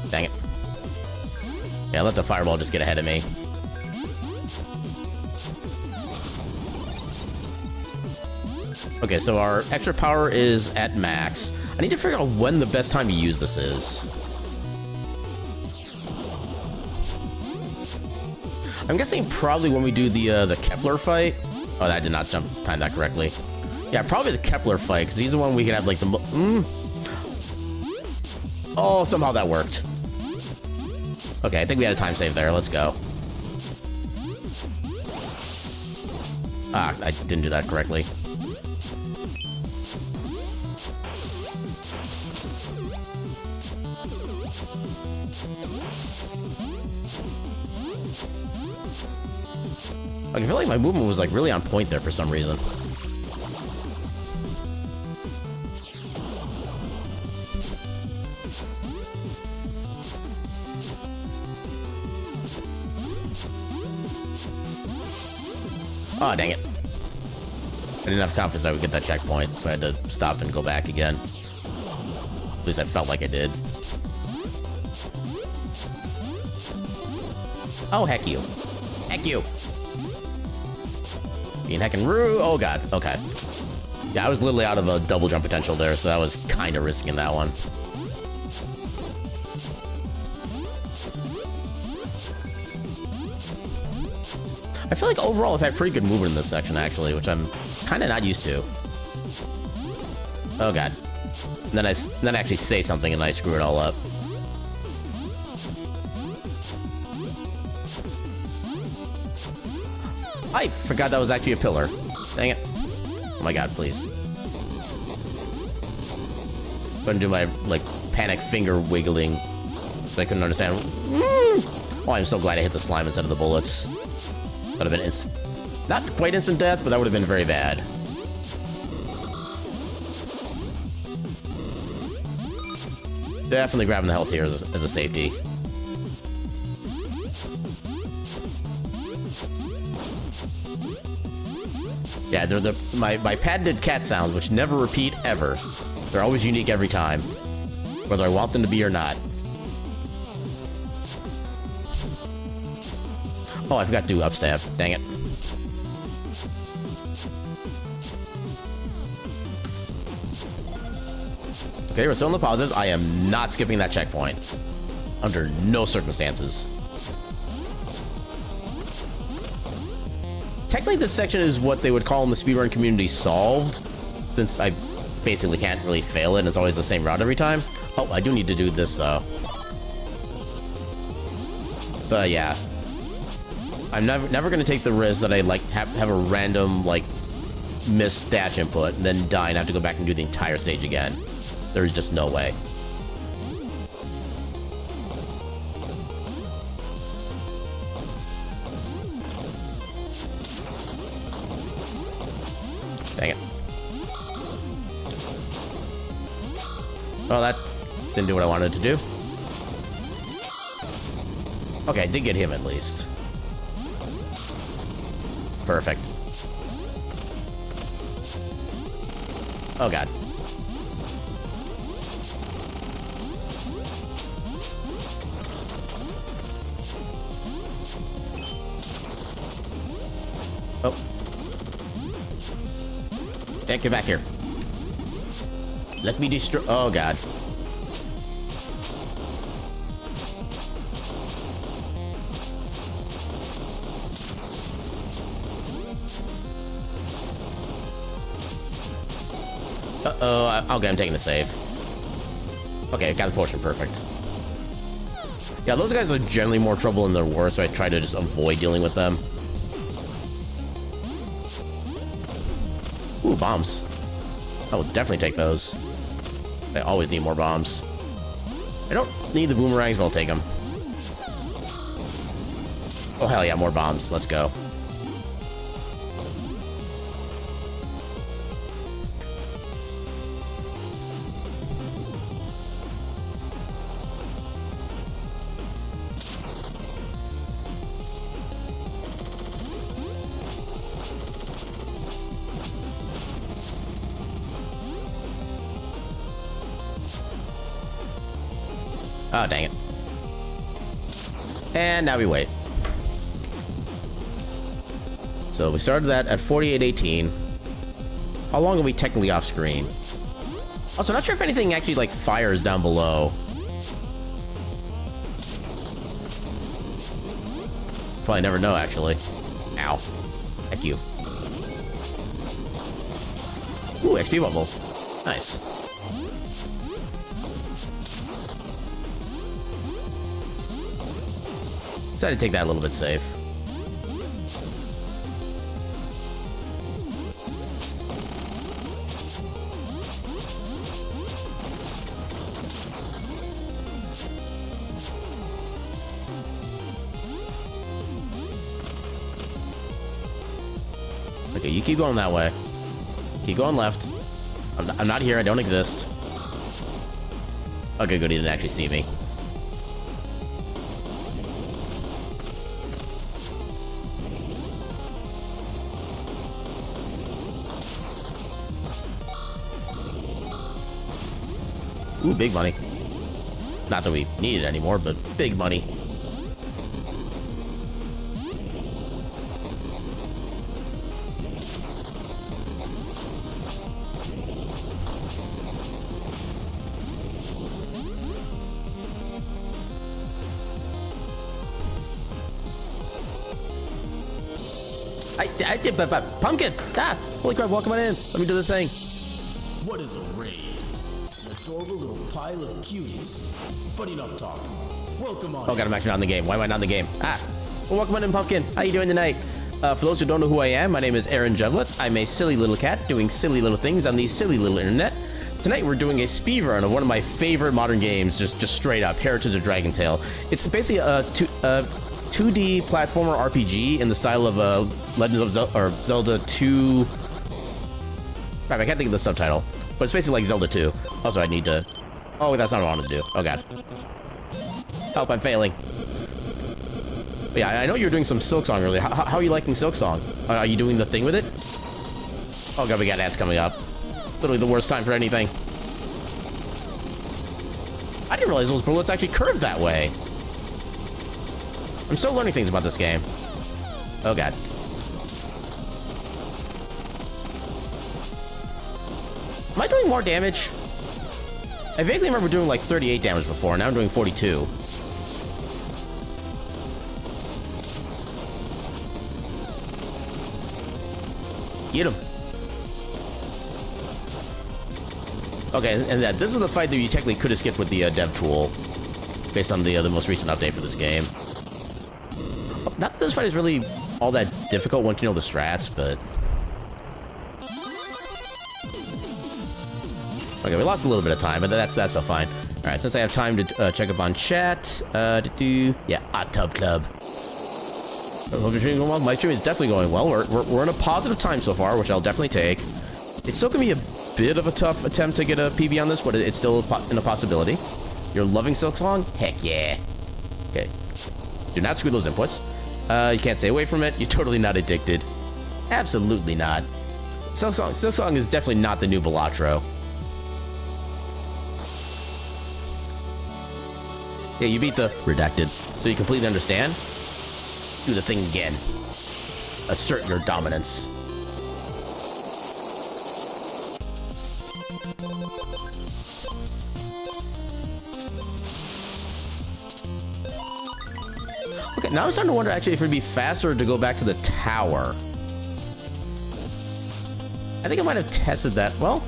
Dang it. Yeah, let the fireball just get ahead of me. Okay, so our extra power is at max. I need to figure out when the best time to use this is. I'm guessing probably when we do the Kepler fight. Oh, that did not time that correctly. Yeah, probably the Kepler fight, because he's the one we can have like the... Oh, somehow that worked. Okay, I think we had a time save there. Let's go. Ah, I didn't do that correctly. Like, I feel like my movement was, like, really on point there for some reason. Oh, dang it. I didn't have confidence I would get that checkpoint, so I had to stop and go back again. At least I felt like I did. Oh, heck you. Heck you. Being heckin' rude. Oh, God. Okay. Yeah, I was literally out of a double jump potential there, so I was kind of risking that one. I feel like overall I've had pretty good movement in this section, actually, which I'm kind of not used to. Oh, God. And then I actually say something and I screw it all up. I forgot that was actually a pillar. Dang it. Oh my God, please. Couldn't do my, like, panic finger wiggling. So I couldn't understand. Oh, I'm so glad I hit the slime instead of the bullets. Would have been not quite instant death, but that would have been very bad. Definitely grabbing the health here as a safety. Yeah, they're my patented cat sounds, which never repeat ever. They're always unique every time, whether I want them to be or not. Oh, I forgot to do upstab. Dang it. Okay, we're still in the positive. I am not skipping that checkpoint. Under no circumstances. Technically, this section is what they would call in the speedrun community solved, since I basically can't really fail it, and it's always the same route every time. Oh, I do need to do this, though. But, yeah. I'm never going to take the risk that I, like, have a random, like, missed dash input, and then die and have to go back and do the entire stage again. There's just no way. Dang it. Well, that didn't do what I wanted to do. Okay, I did get him at least. Perfect. Oh, God. Oh. Yeah, get back here. Let me destroy. Oh, God. Uh-oh. Okay, I'm taking the save. Okay, got the portion. Perfect. Yeah, those guys are generally more trouble than they're worth, so I try to just avoid dealing with them. Ooh, bombs. I will definitely take those. I always need more bombs. I don't need the boomerangs, but I'll take them. Oh, hell yeah, more bombs. Let's go. Oh, dang it. And now we wait. So we started that at 48:18. How long are we technically off screen? Also, not sure if anything actually, like, fires down below. Probably never know, actually. Ow. Heck you. Ooh, XP bubble. Nice. Decided to take that a little bit safe. Okay, you keep going that way. Keep going left. I'm not here. I don't exist. Okay, good. He didn't actually see me. Ooh, big money. Not that we need it anymore, but big money. I did, but pumpkin! Ah! Holy crap, welcome on in. Let me do the thing. What is a raid? An adorable little pile of cuties. But enough talk. Welcome on. Oh god, I'm actually not in the game. Why am I not in the game? Ah! Well, welcome on in, Pumpkin. How you doing tonight? For those who don't know who I am, my name is Aaron Jevlith. I'm a silly little cat doing silly little things on the silly little internet. Tonight we're doing a speedrun of one of my favorite modern games, just straight up, Heritage of Dragon's Tale. It's basically a 2D platformer RPG in the style of Legend of Zelda, or Zelda 2. Crap, I can't think of the subtitle, but it's basically like Zelda 2. Also, I need to. Oh, that's not what I wanted to do. Oh god. Help! I'm failing. But yeah, I know you were doing some Silksong earlier. How are you liking Silksong? Are you doing the thing with it? Oh god, we got ads coming up. Literally the worst time for anything. I didn't realize those bullets actually curved that way. I'm still learning things about this game. Oh god. Am I doing more damage? I vaguely remember doing like 38 damage before, now I'm doing 42. Get him. Okay, and this is the fight that you technically could have skipped with the dev tool, based on the most recent update for this game. Not that this fight is really all that difficult once you know the strats, but... Okay, we lost a little bit of time, but that's so fine. Alright, since I have time to check up on chat, yeah, Hot Tub Club. Hope your stream going well. My stream is definitely going well. We're in a positive time so far, which I'll definitely take. It's still gonna be a bit of a tough attempt to get a PB on this, but it's still a possibility. You're loving Silksong? Heck yeah. Okay. Do not screw those inputs. You can't stay away from it. You're totally not addicted. Absolutely not. Silksong is definitely not the new Balatro. Yeah, you beat the redacted, so you completely understand. Do the thing again. Assert your dominance. Okay, now I'm starting to wonder actually if it'd be faster to go back to the tower. I think I might have tested that. Well,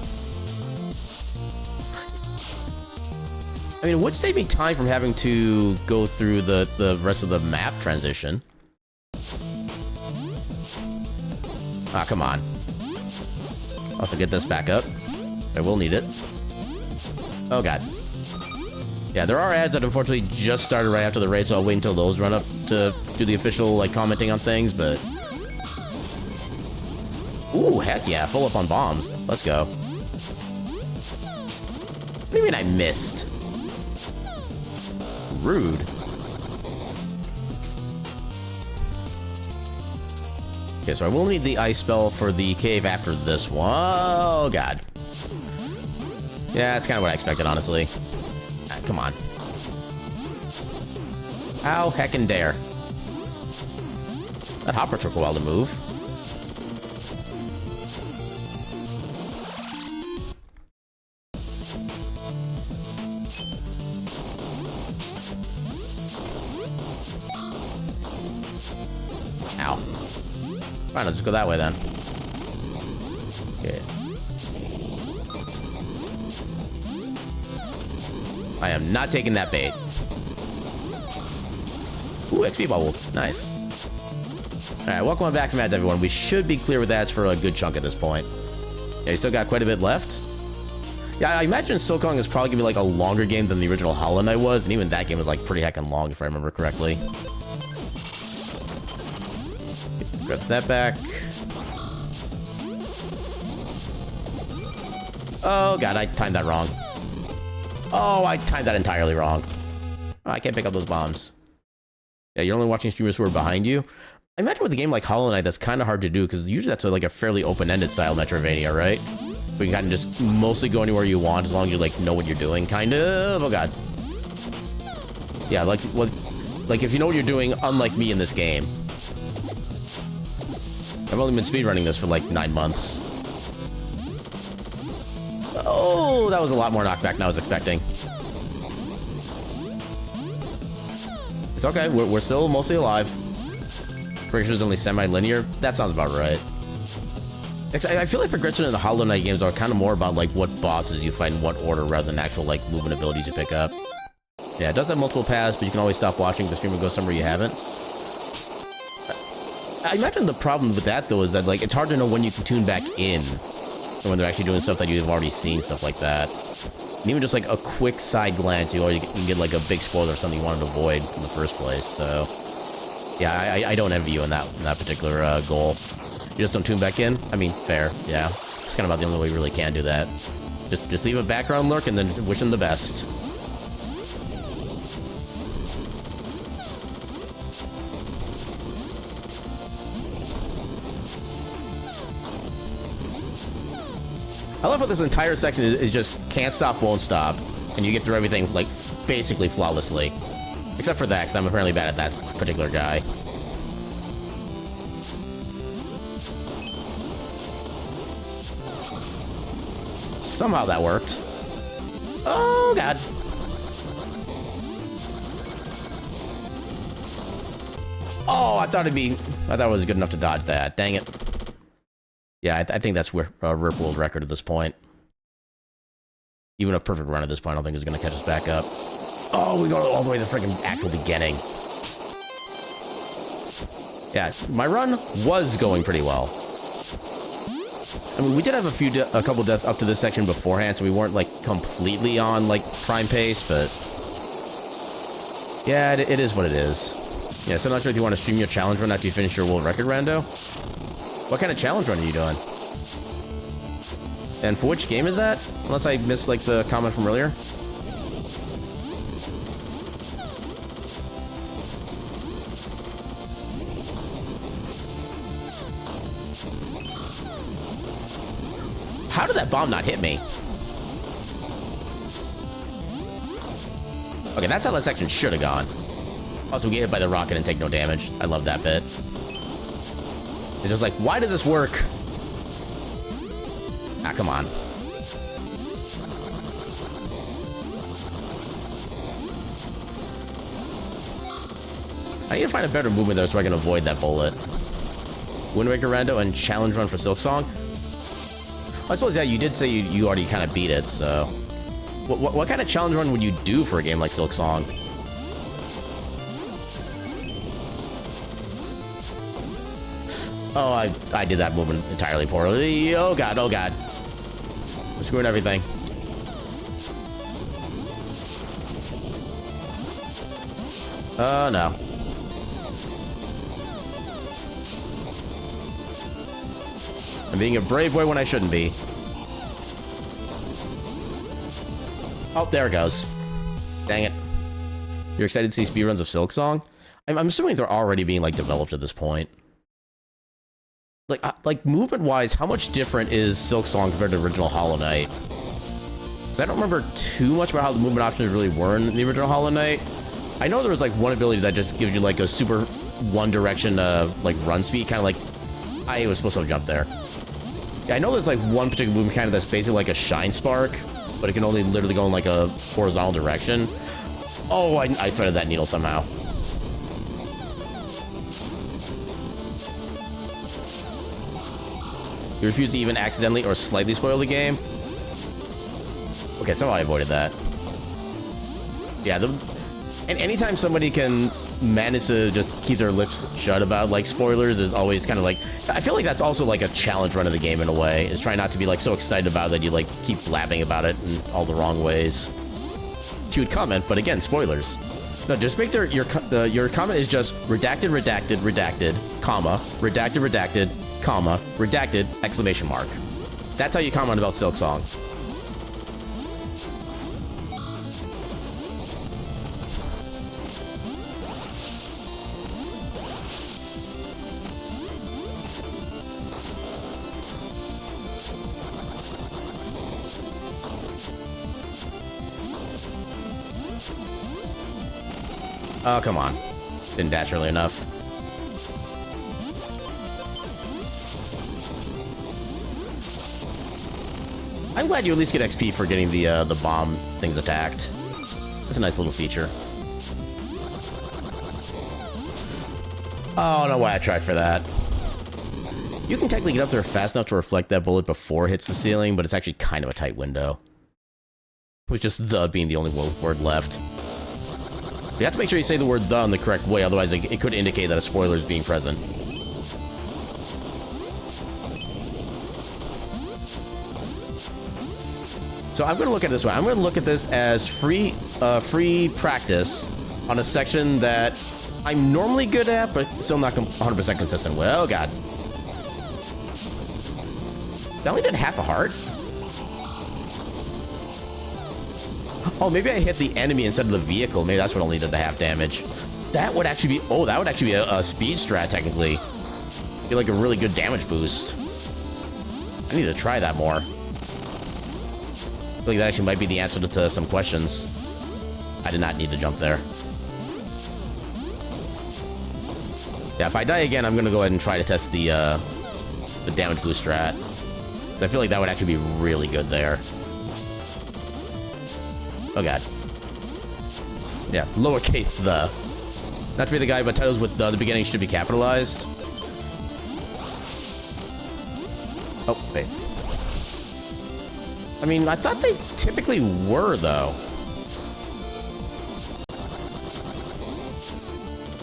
I mean, it would save me time from having to go through the rest of the map transition. Ah, come on. Also, get this back up. I will need it. Oh, God. Yeah, there are ads that unfortunately just started right after the raid, so I'll wait until those run up to do the official, like, commenting on things, but... Ooh, heck yeah, full up on bombs. Let's go. What do you mean I missed? Rude. Okay, so I will need the ice spell for the cave after this one. Oh, God. Yeah, that's kind of what I expected, honestly. Ah, come on. How heckin' dare. That hopper took a while to move. Ow. Fine, let's just go that way then. Okay. I am not taking that bait. Ooh, XP bubble. Nice. Alright, welcome back from ads, everyone. We should be clear with ads for a good chunk at this point. Yeah, you still got quite a bit left. Yeah, I imagine Silksong is probably gonna be like a longer game than the original Hollow Knight was, and even that game was like pretty heckin' long, if I remember correctly. Grab that back. Oh god, I timed that wrong. Oh, I timed that entirely wrong. Oh, I can't pick up those bombs. Yeah, you're only watching streamers who are behind you. I imagine with a game like Hollow Knight, that's kind of hard to do, because usually that's like a fairly open-ended style Metroidvania, right? Where you can kind of just mostly go anywhere you want, as long as you like know what you're doing, kind of. Oh god. Yeah, like if you know what you're doing, unlike me in this game. I've only been speedrunning this for like 9 months. Oh, that was a lot more knockback than I was expecting. It's okay, we're still mostly alive. Progression is only semi-linear. That sounds about right. I feel like progression in the Hollow Knight games are kind of more about like what bosses you fight in what order rather than actual like movement abilities you pick up. Yeah, it does have multiple paths, but you can always stop watching if the streamer goes somewhere you haven't. I imagine the problem with that though is that like it's hard to know when you can tune back in and when they're actually doing stuff that you've already seen, stuff like that. And even just like a quick side glance, you can get like a big spoiler of something you wanted to avoid in the first place. So yeah, I don't envy you in that particular goal. You just don't tune back in? I mean, fair, yeah. It's kind of about the only way you really can do that. Just leave a background lurk and then wish them the best. I love how this entire section is just can't stop, won't stop, and you get through everything, like, basically flawlessly. Except for that, because I'm apparently bad at that particular guy. Somehow that worked. Oh, God. Oh, I thought it was good enough to dodge that. Dang it. Yeah, I think that's where Rip World record at this point. Even a perfect run at this point, I don't think is going to catch us back up. Oh, we go all the way to the freaking actual beginning. Yeah, my run was going pretty well. I mean, we did have a couple deaths up to this section beforehand, so we weren't like completely on like prime pace, but yeah, it is what it is. Yeah, so I'm not sure if you want to stream your challenge run after you finish your world record, Rando. What kind of challenge run are you doing? And for which game is that? Unless I missed like the comment from earlier. How did that bomb not hit me? Okay, that's how that section should have gone. Also, we get hit by the rocket and take no damage. I love that bit. It's just like, why does this work? Ah, come on. I need to find a better movement there so I can avoid that bullet. Wind Waker Rando and challenge run for Silksong. I suppose, yeah, you did say you already kind of beat it, so... What kind of challenge run would you do for a game like Silksong? Oh, I did that movement entirely poorly. Oh god, oh god. I'm screwing everything. Oh no. I'm being a brave boy when I shouldn't be. Oh, there it goes. Dang it. You're excited to see speedruns of Silksong? I'm assuming they're already being like developed at this point. Like movement-wise, how much different is Silksong compared to the original Hollow Knight? Because I don't remember too much about how the movement options really were in the original Hollow Knight. I know there was like one ability that just gives you like a super one direction like run speed, kind of like I was supposed to have jumped there. Yeah, I know there's like one particular movement kind of that's basically like a shine spark, but it can only literally go in like a horizontal direction. Oh, I threaded that needle somehow. You refuse to even accidentally or slightly spoil the game? Okay, somehow I avoided that. Yeah, and anytime somebody can manage to just keep their lips shut about like spoilers is always kind of like, I feel like that's also like a challenge run of the game in a way, is trying not to be like so excited about it that you like keep blabbing about it in all the wrong ways. She would comment, but again, spoilers. No, just make your comment is just redacted, redacted, redacted, comma, redacted, redacted, comma, redacted, exclamation mark. That's how you comment about Silk Song. Oh, come on. Didn't dash early enough. I'm glad you at least get XP for getting the bomb things attacked. That's a nice little feature. Oh, I don't know why I tried for that. You can technically get up there fast enough to reflect that bullet before it hits the ceiling, but it's actually kind of a tight window. With just the being the only word left. You have to make sure you say the word the in the correct way, otherwise it could indicate that a spoiler is being present. So I'm going to look at it this way. I'm going to look at this as free practice on a section that I'm normally good at, but still not 100% consistent with. Oh, God. That only did half a heart? Oh, maybe I hit the enemy instead of the vehicle. Maybe that's what only did the half damage. That would actually be... Oh, that would actually be a speed strat, technically. Be like a really good damage boost. I need to try that more. I feel like that actually might be the answer to some questions. I did not need to jump there. Yeah, if I die again, I'm going to go ahead and try to test the damage boost strat. So I feel like that would actually be really good there. Oh, God. Yeah, lowercase the. Not to be the guy, but titles with the beginning should be capitalized. Oh, wait. I mean, I thought they typically were, though.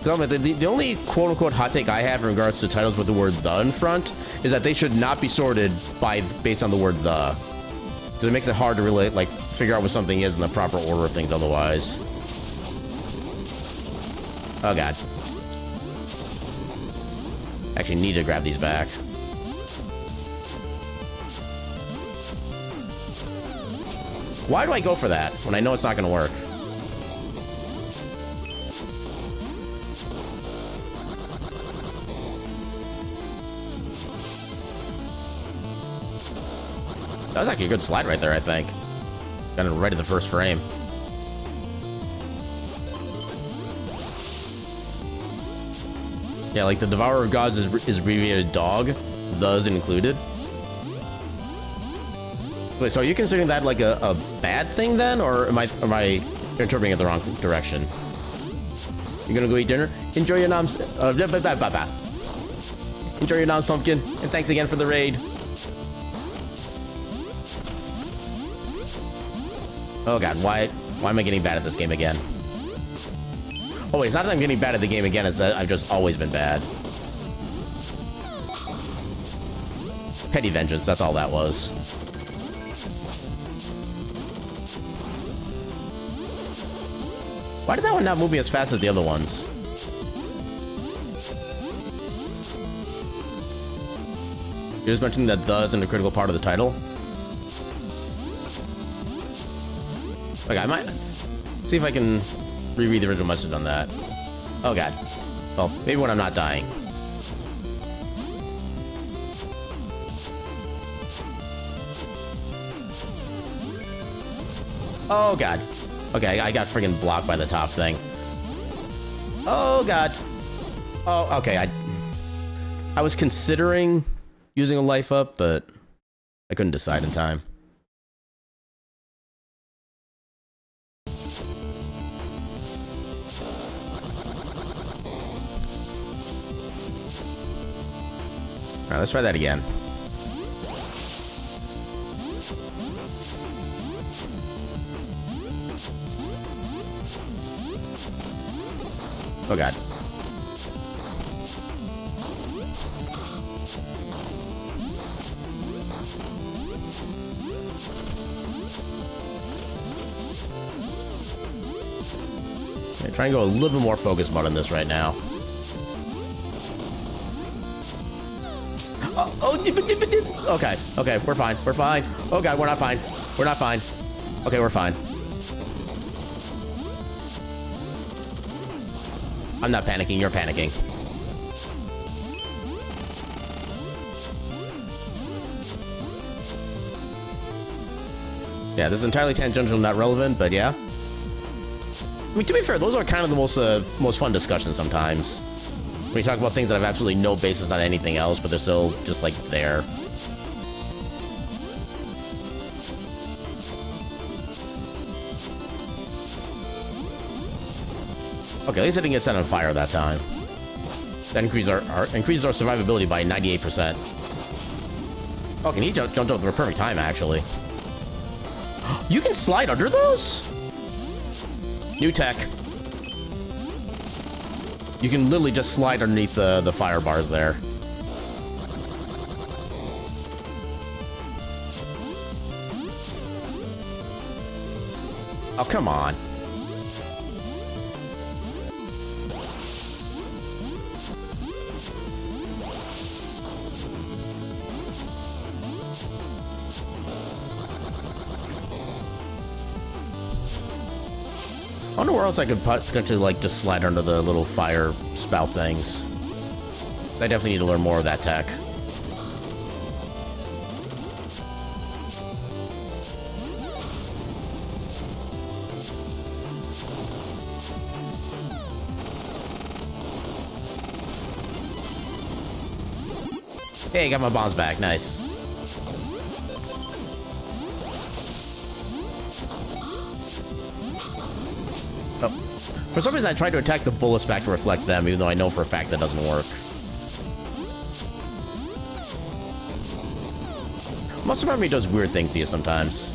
So, the only quote-unquote hot take I have in regards to titles with the word the in front is that they should not be sorted based on the word the. Because it makes it hard to really, like, figure out what something is in the proper order of things otherwise. Oh, God. Actually need to grab these back. Why do I go for that when I know it's not going to work? That was actually a good slide right there, I think. Got it right at the first frame. Yeah, like the Devourer of Gods is abbreviated dog. The isn't included. Wait, so are you considering that like a bad thing then? Or am I interpreting it the wrong direction? You're gonna go eat dinner? Enjoy your mom's... Enjoy your mom's pumpkin. And thanks again for the raid. Oh, God, why am I getting bad at this game again? Oh, wait, it's not that I'm getting bad at the game again, it's that I've just always been bad. Petty vengeance, that's all that was. Why did that one not move me as fast as the other ones? You just mentioned that the isn't a critical part of the title? Okay, I might see if I can reread the original message on that. Oh, God. Well, maybe when I'm not dying. Oh, God. Okay, I got friggin' blocked by the top thing. Oh, God. Oh, okay, I was considering using a life up, but I couldn't decide in time. All right, let's try that again. Oh god. Okay, try and go a little bit more focused mode on this right now. Okay, okay, we're fine, we're fine. Oh god, we're not fine. We're not fine. Okay, we're fine. I'm not panicking, you're panicking. Yeah, this is entirely tangential, not relevant, but yeah. I mean, to be fair, those are kind of the most fun discussions sometimes. When you talk about things that have absolutely no basis on anything else, but they're still just, like, there. Okay, at least I didn't get set on fire that time. That increases our survivability by 98%. Okay, he jumped over the perfect time, actually. You can slide under those? New tech. You can literally just slide underneath the fire bars there. Oh, come on. I wonder where else I could potentially, like, just slide under the little fire spout things. I definitely need to learn more of that tech. Hey, got my bombs back. Nice. Oh. For some reason, I tried to attack the bullets back to reflect them, even though I know for a fact that doesn't work. Monster Memory does weird things to you sometimes.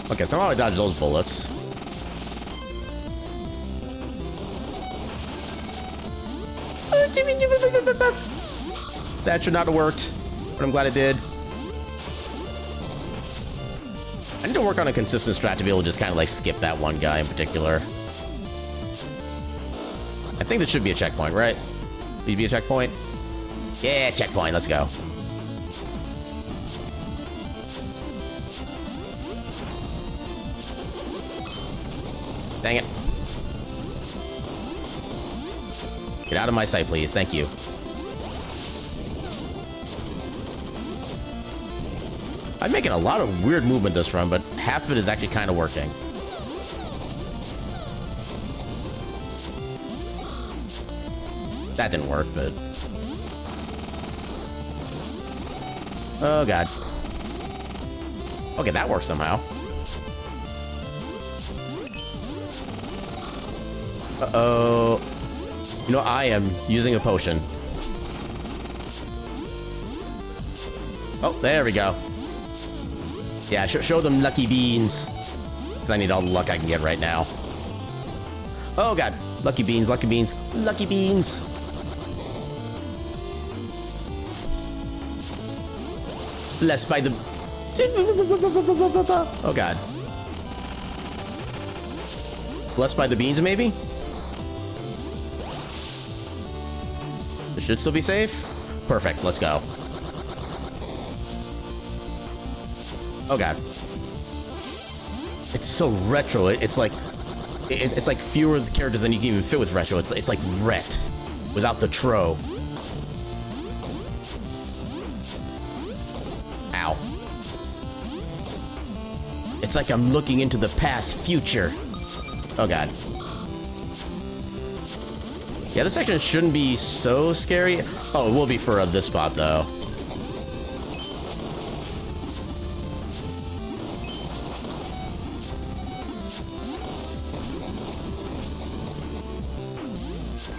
Okay, somehow I dodged those bullets. That should not have worked, but I'm glad it did. I need to work on a consistent strat to be able to just kind of like skip that one guy in particular. I think this should be a checkpoint, right? Need to be a checkpoint? Yeah, checkpoint, let's go. Dang it. Get out of my sight, please. Thank you. I'm making a lot of weird movement this run, but half of it is actually kind of working. That didn't work, but... Oh, God. Okay, that works somehow. Uh-oh. You know, I am using a potion. Oh, there we go. Yeah, show them lucky beans. Because I need all the luck I can get right now. Oh, God. Lucky beans, lucky beans, lucky beans. Blessed by the... Oh, God. Blessed by the beans, maybe? This should still be safe. Perfect, let's go. Oh, God. It's so retro. It's like... It's like fewer characters than you can even fit with retro. It's like ret. Without the tro. Ow. It's like I'm looking into the past future. Oh, God. Yeah, this section shouldn't be so scary. Oh, it will be for this spot, though.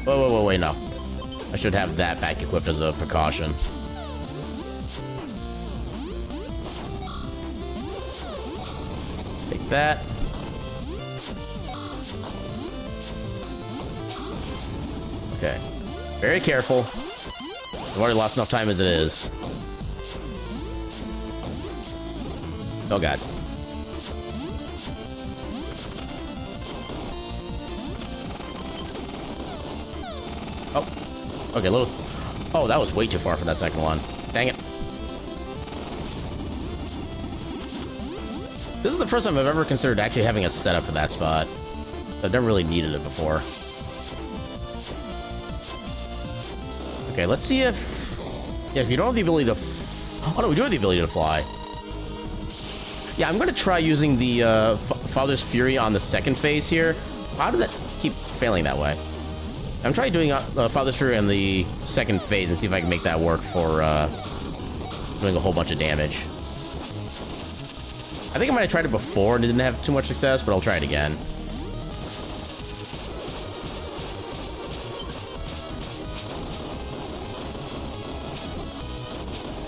Wait, no. I should have that back equipped as a precaution. Take that. Okay. Very careful. I've already lost enough time as it is. Oh god. Oh. Okay, a little... Oh, that was way too far for that second one. Dang it. This is the first time I've ever considered actually having a setup for that spot. I've never really needed it before. Okay, let's see if... Yeah, if you don't have the ability to... Oh no, we do have the ability to fly. Yeah, I'm gonna try using the Father's Fury on the second phase here. How did that keep failing that way? I'm trying doing Father's Fury on the second phase and see if I can make that work for doing a whole bunch of damage. I think I might have tried it before and it didn't have too much success, but I'll try it again.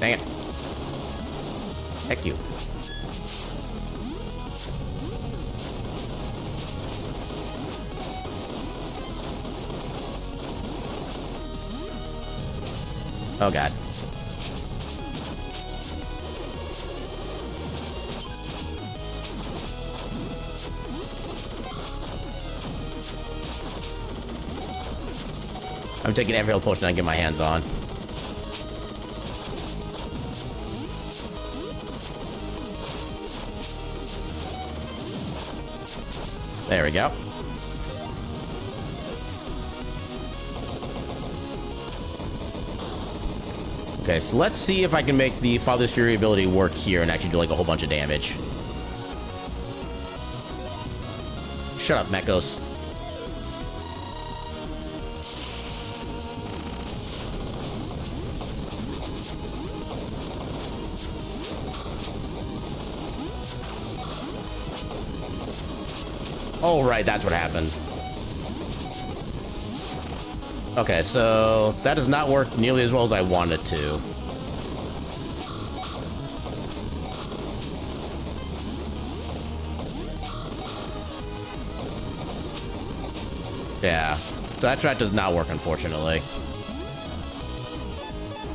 Dang it. Heck you. Oh god. I'm taking every health potion I can get my hands on. There we go. Okay, so let's see if I can make the Father's Fury ability work here and actually do like a whole bunch of damage. Shut up, Mechos. Oh, right, that's what happened. Okay, so that does not work nearly as well as I want it to. Yeah, so that strat does not work, unfortunately.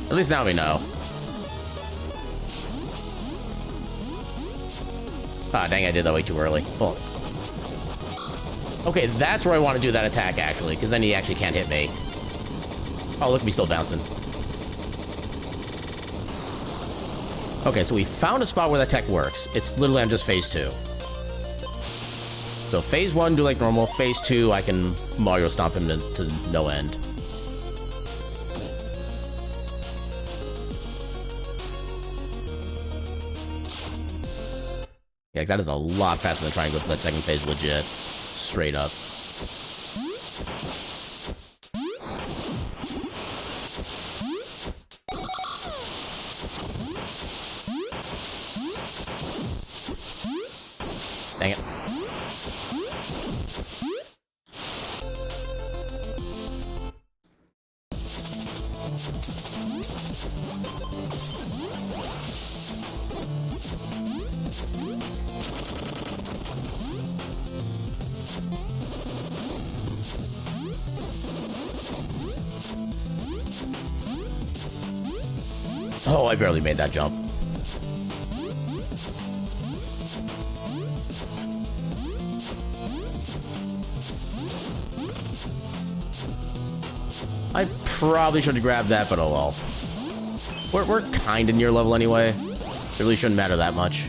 At least now we know. Ah, dang, I did that way too early. Hold on. Okay, that's where I want to do that attack, actually, because then he actually can't hit me. Oh, look at me still bouncing. Okay, so we found a spot where that tech works. It's literally on just phase 2. So phase 1, do like normal. Phase 2, I can Mario stomp him to no end. Yeah, that is a lot faster than trying to go through that second phase legit. Straight up. Dang it. Oh, I barely made that jump. I probably should have grabbed that, but oh well. We're kind of near level anyway. It really shouldn't matter that much.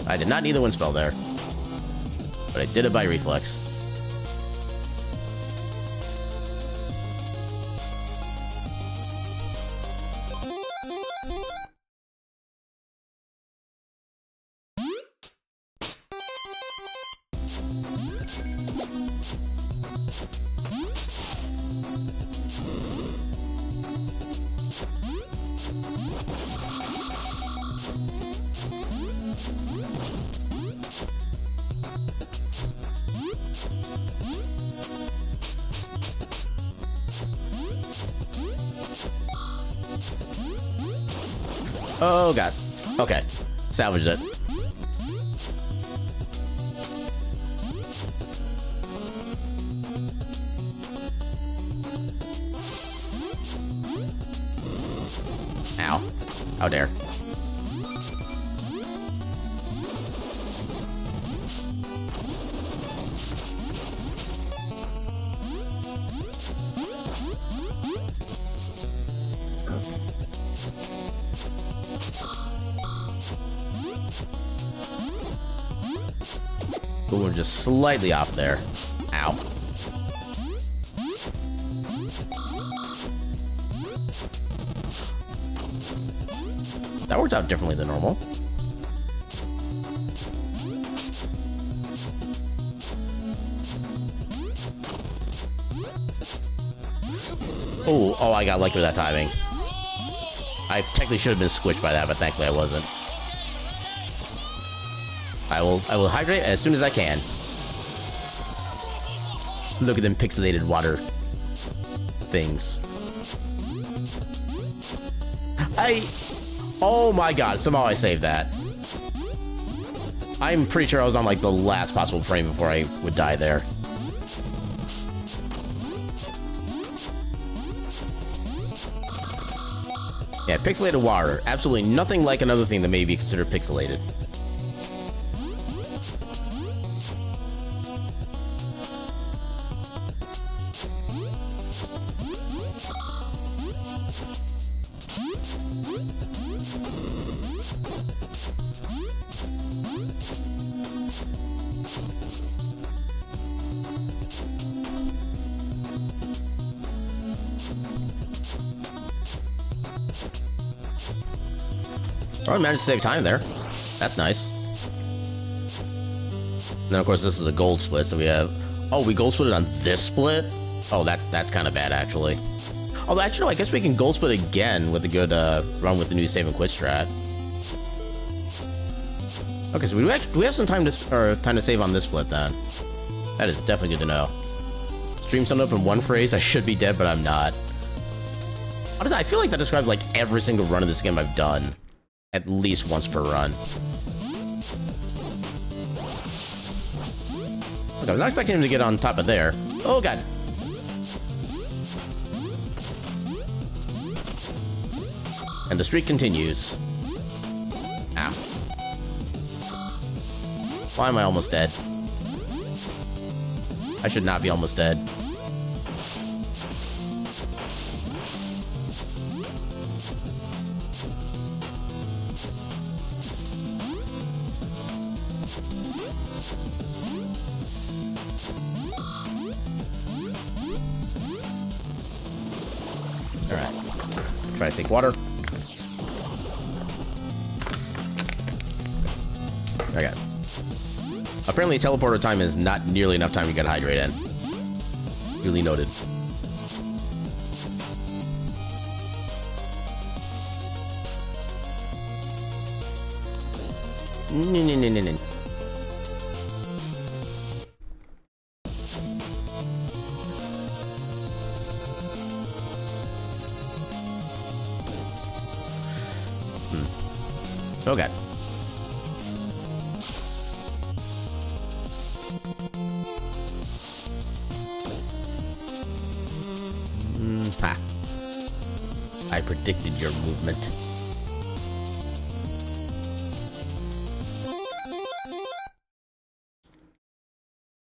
I did not need the wind spell there, but I did it by reflex. Oh, God. Okay. Salvaged it. Ow. How dare. Ooh, we're just slightly off there. Ow. That worked out differently than normal. Oh, I got lucky with that timing. I technically should have been squished by that, but thankfully I wasn't. I will hydrate as soon as I can. Look at them pixelated water things. Oh my god, somehow I saved that. I'm pretty sure I was on like the last possible frame before I would die there. Yeah, pixelated water. Absolutely nothing like another thing that may be considered pixelated. Oh, I managed to save time there. That's nice. And then, of course, this is a gold split, so we have... Oh, we gold split it on this split? Oh, that's kind of bad, actually. Although, actually, no, I guess we can gold split again with a good run with the new save and quit strat. Okay, so do we have some time to save on this split, then? That is definitely good to know. Stream summed up in one phrase, I should be dead, but I'm not. I feel like that describes, like, every single run of this game I've done. At least once per run. Okay, I was not expecting him to get on top of there. Oh, God. And the streak continues. Ow. Why am I almost dead? I should not be almost dead. Try to take water. Okay. Apparently, teleporter time is not nearly enough time to get hydrate in. Duly noted. No. Oh, God. Ha. I predicted your movement.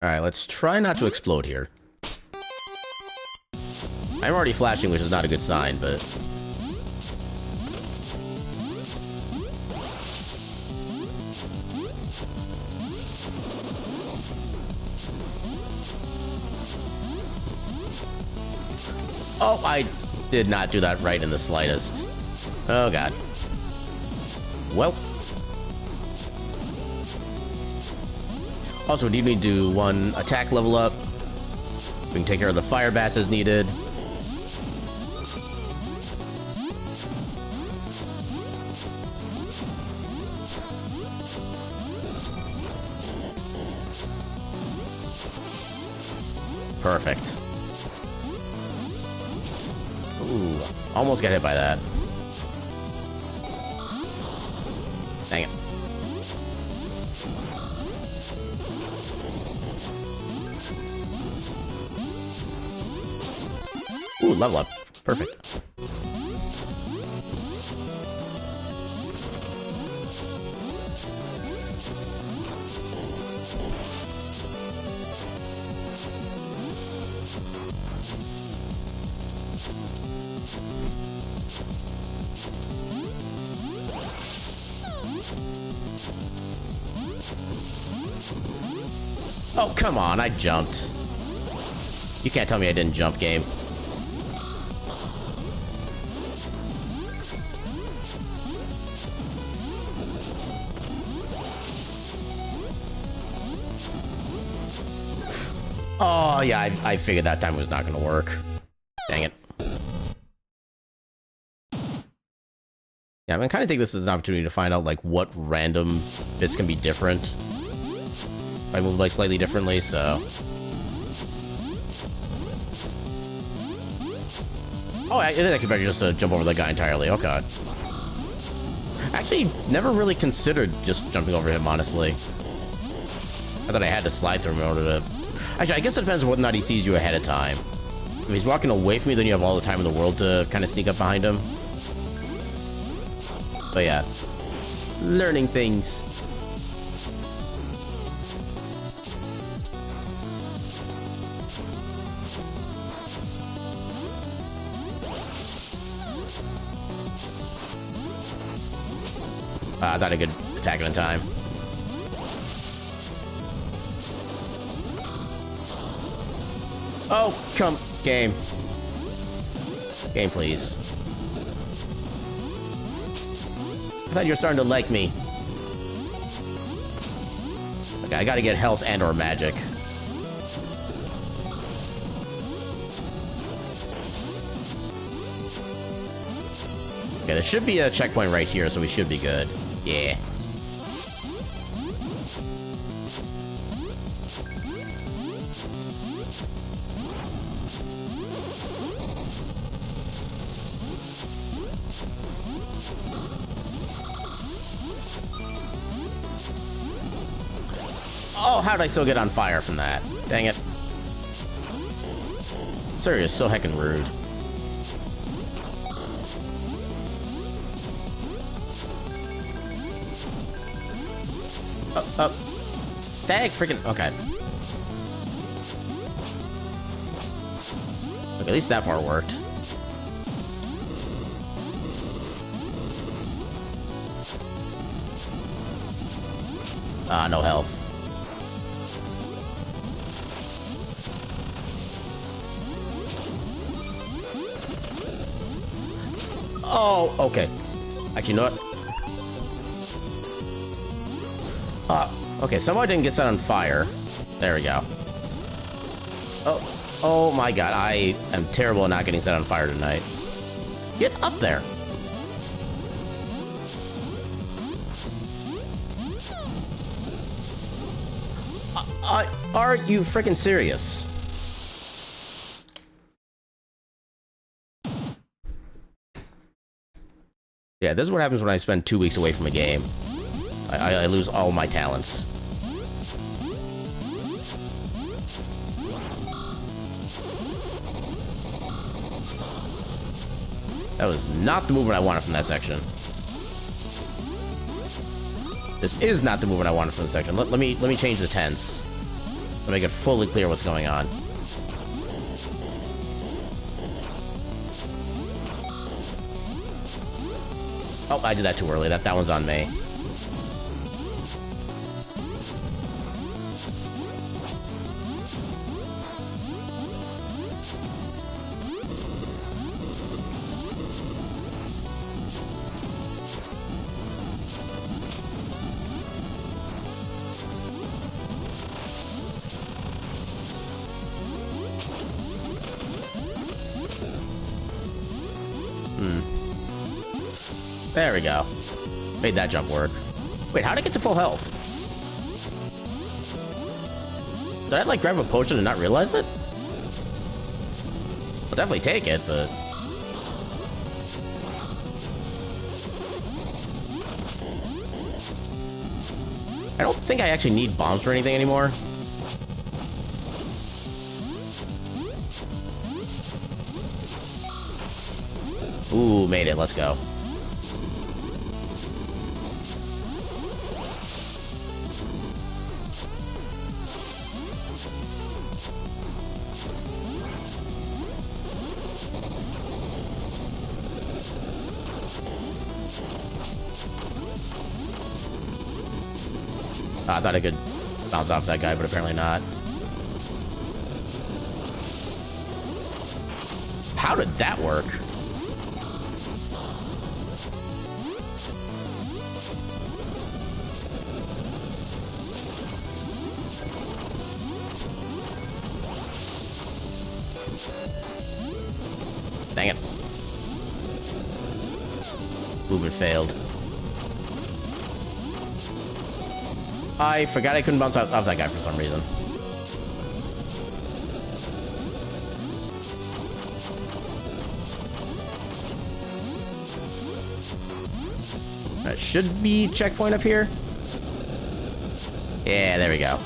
Alright, let's try not to explode here. I'm already flashing, which is not a good sign, but... Oh, I did not do that right in the slightest. Oh, God. Well. Also, we need to do one attack level up. We can take care of the fire bats as needed. Perfect. Ooh, almost got hit by that. Dang it. Ooh, level up. Perfect. Oh, come on, I jumped. You can't tell me I didn't jump, game. Oh, yeah, I figured that time was not gonna work. Dang it. Yeah, I'm gonna kind of take this as an opportunity to find out, like, what random bits can be different. I move, like, slightly differently, so... Oh, it is actually better just to jump over the guy entirely. Oh, God. Actually, never really considered just jumping over him, honestly. I thought I had to slide through him in order to... Actually, I guess it depends on whether or not he sees you ahead of time. If he's walking away from you, then you have all the time in the world to kind of sneak up behind him. But yeah. Learning things. I thought I could attack it in time. Oh, come, game. Game, please. I thought you were starting to like me. Okay, I gotta get health and or magic. Okay, there should be a checkpoint right here, so we should be good. Yeah. Oh, how did I still get on fire from that? Dang it. Sir, you're so heckin' rude. Dang, freaking... Okay. Okay, at least that part worked. No health. Oh, okay. Actually, you know what? Okay, somehow I didn't get set on fire. There we go. Oh my god, I am terrible at not getting set on fire tonight. Get up there! Are you freaking serious? Yeah, this is what happens when I spend 2 weeks away from a game. I lose all my talents. That was not the movement I wanted from that section. This is not the movement I wanted from the section. Let me change the tense to make it fully clear what's going on. Oh, I did that too early. That one's on me. There we go. Made that jump work. Wait, how'd I get to full health? Did I, like, grab a potion and not realize it? I'll definitely take it, but... I don't think I actually need bombs for anything anymore. Ooh, made it. Let's go. I thought I could bounce off that guy, but apparently not. How did that work? Dang it. Movement failed. I forgot I couldn't bounce off that guy for some reason. That should be checkpoint up here. Yeah, there we go.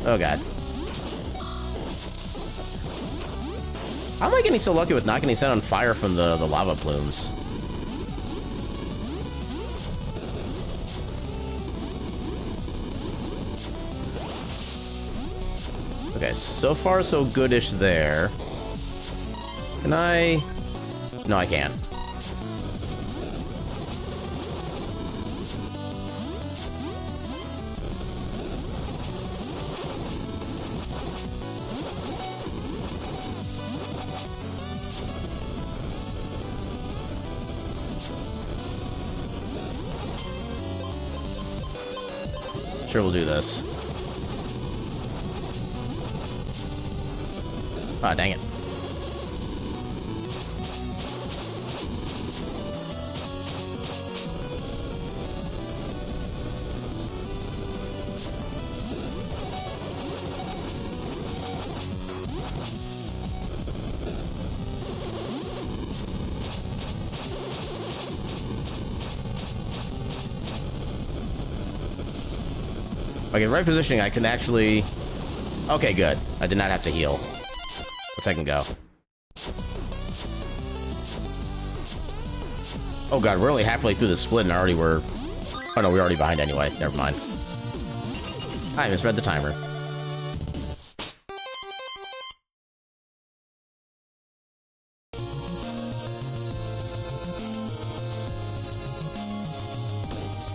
Oh god. How am I getting so lucky with not getting set on fire from the lava plumes? Okay, so far so goodish there. Can I? No, I can't. Sure, we'll do this. Ah, dang it. Okay, right positioning, I can actually... Okay, good. I did not have to heal. Let's I can go. Oh god, we're only halfway through the split and already we're... Oh no, we're already behind anyway. Never mind. I misread the timer.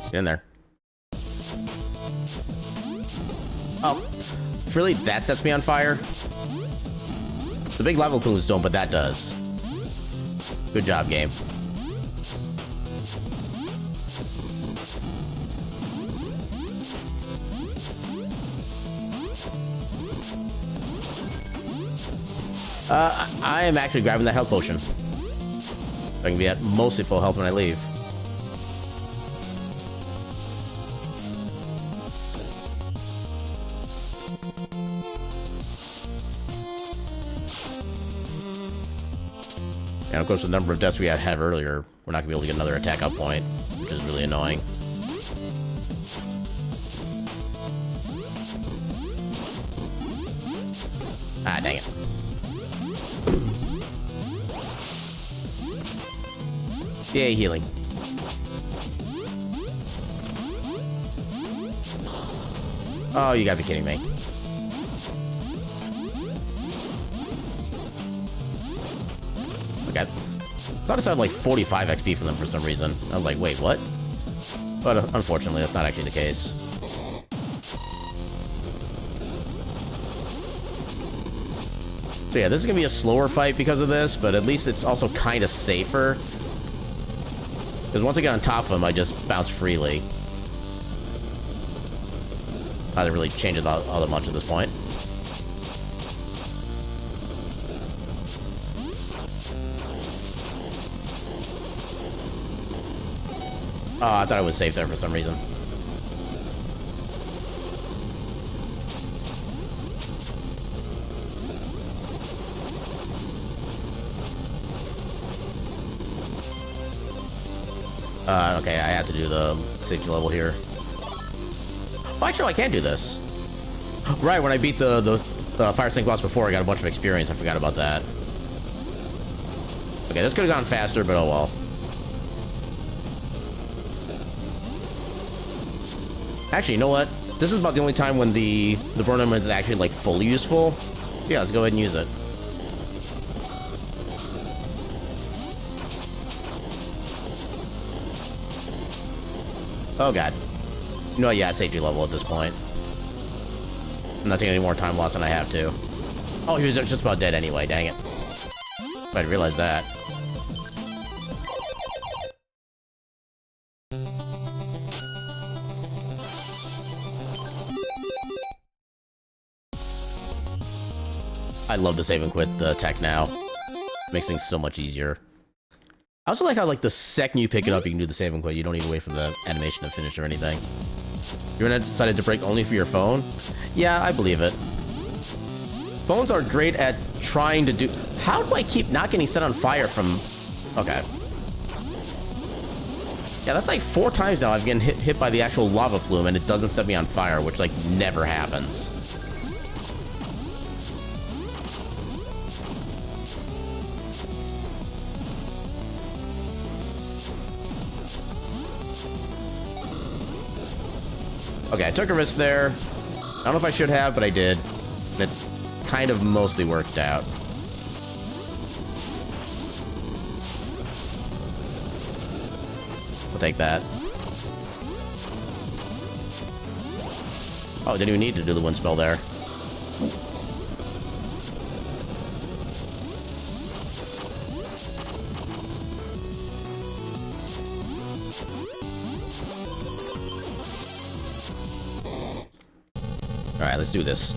Get in there. Oh, really? That sets me on fire? The big lava plumes don't, but that does. Good job, game. I am actually grabbing that health potion. So I can be at mostly full health when I leave. And of course, the number of deaths we had earlier, we're not going to be able to get another attack out point, which is really annoying. Ah, dang it. Yay, healing. Oh, you gotta be kidding me. Okay. I thought it sounded like 45 XP from them for some reason. I was like, wait, what? But unfortunately, that's not actually the case. So yeah, this is gonna be a slower fight because of this, but at least it's also kind of safer. Because once I get on top of them, I just bounce freely. Not really changes all that much at this point. Oh, I thought I was safe there for some reason. Okay, I have to do the safety level here. Oh, actually, I can't do this. Right, when I beat the fire stink boss before, I got a bunch of experience. I forgot about that. Okay, this could have gone faster, but oh well. Actually, you know what? This is about the only time when the burn element is actually, like, fully useful. So yeah, let's go ahead and use it. Oh god. No, yeah, safety level at this point. I'm not taking any more time loss than I have to. Oh, he was just about dead anyway, dang it. I didn't realize that. I love the save and quit tech now. Makes things so much easier. I also like how, like, the second you pick it up, you can do the save and quit. You don't need to wait for the animation to finish or anything. Your internet decided to break only for your phone? Yeah, I believe it. Phones are great at trying to do... How do I keep not getting set on fire from... Okay. Yeah, that's like 4 times now I've been hit by the actual lava plume and it doesn't set me on fire, which, like, never happens. Okay, I took a risk there. I don't know if I should have, but I did. And it's kind of mostly worked out. I'll take that. Oh, didn't even need to do the wind spell there. Alright, let's do this.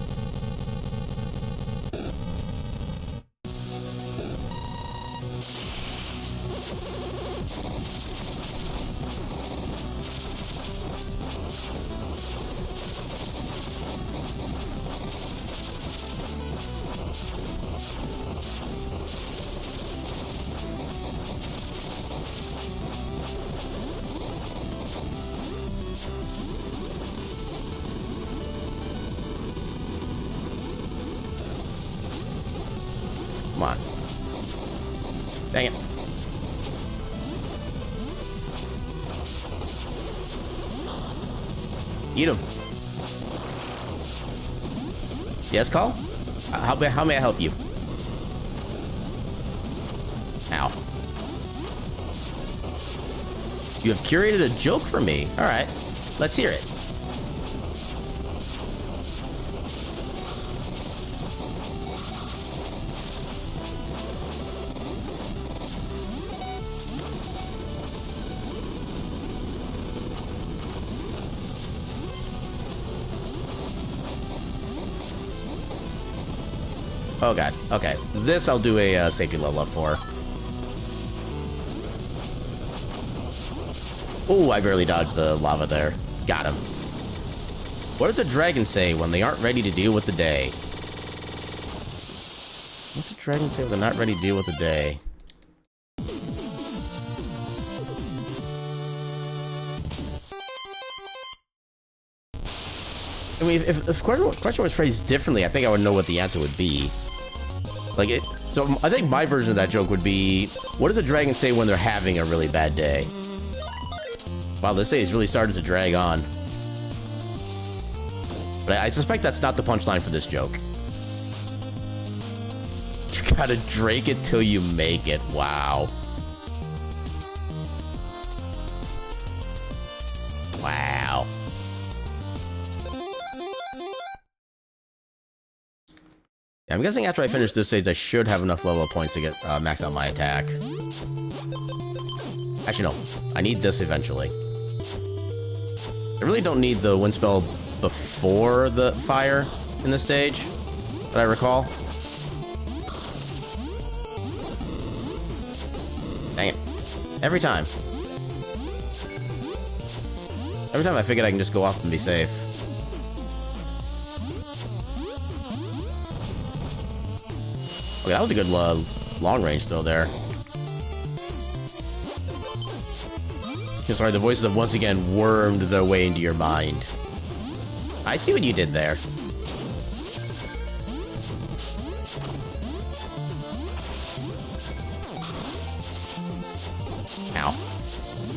Come on. Dang it. Eat him. Yes, call? How may I help you? Ow. You have curated a joke for me. All right. Let's hear it. Oh god, okay. This I'll do a safety level up for. Oh, I barely dodged the lava there. Got him. What does a dragon say when they aren't ready to deal with the day? What's a dragon say when they're not ready to deal with the day? I mean, if the question was phrased differently, I think I would know what the answer would be. Like it. So I think my version of that joke would be, what does a dragon say when they're having a really bad day? Wow, this day has really started to drag on. But I suspect that's not the punchline for this joke. You gotta drink it till you make it. Wow. Wow. Yeah, I'm guessing after I finish this stage, I should have enough level of points to get max out my attack. Actually, no. I need this eventually. I really don't need the wind spell before the fire in this stage, that I recall. Dang it. Every time. Every time I figured I can just go off and be safe. Okay, that was a good long range throw there. Sorry, the voices have once again wormed their way into your mind. I see what you did there. Ow.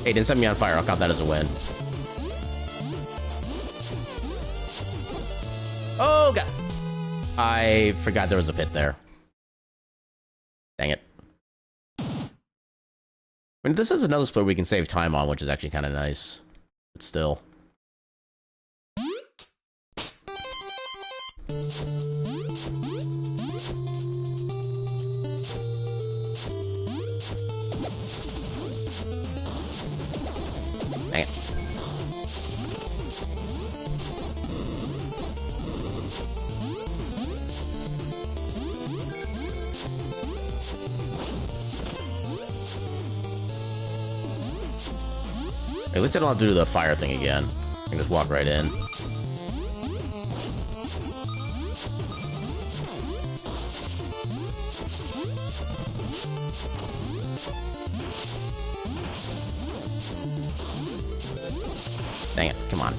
Hey, didn't set me on fire. I'll count that as a win. Oh, God. I forgot there was a pit there. Dang it. I mean, this is another split we can save time on, which is actually kind of nice. But still. Dang it. At least I don't have to do the fire thing again. I can just walk right in. Dang it, come on.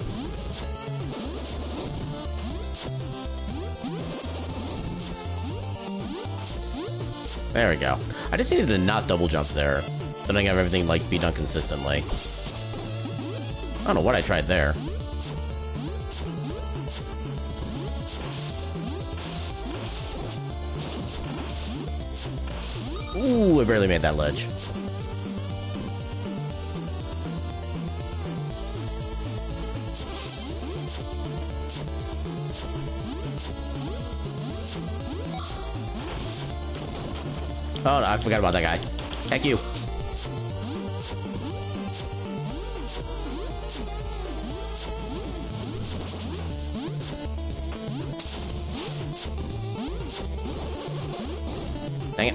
There we go. I just needed to not double jump there. Then I have everything like be done consistently. I don't know what I tried there. Ooh, I barely made that ledge. Oh, no, I forgot about that guy. Heck you. Dang it.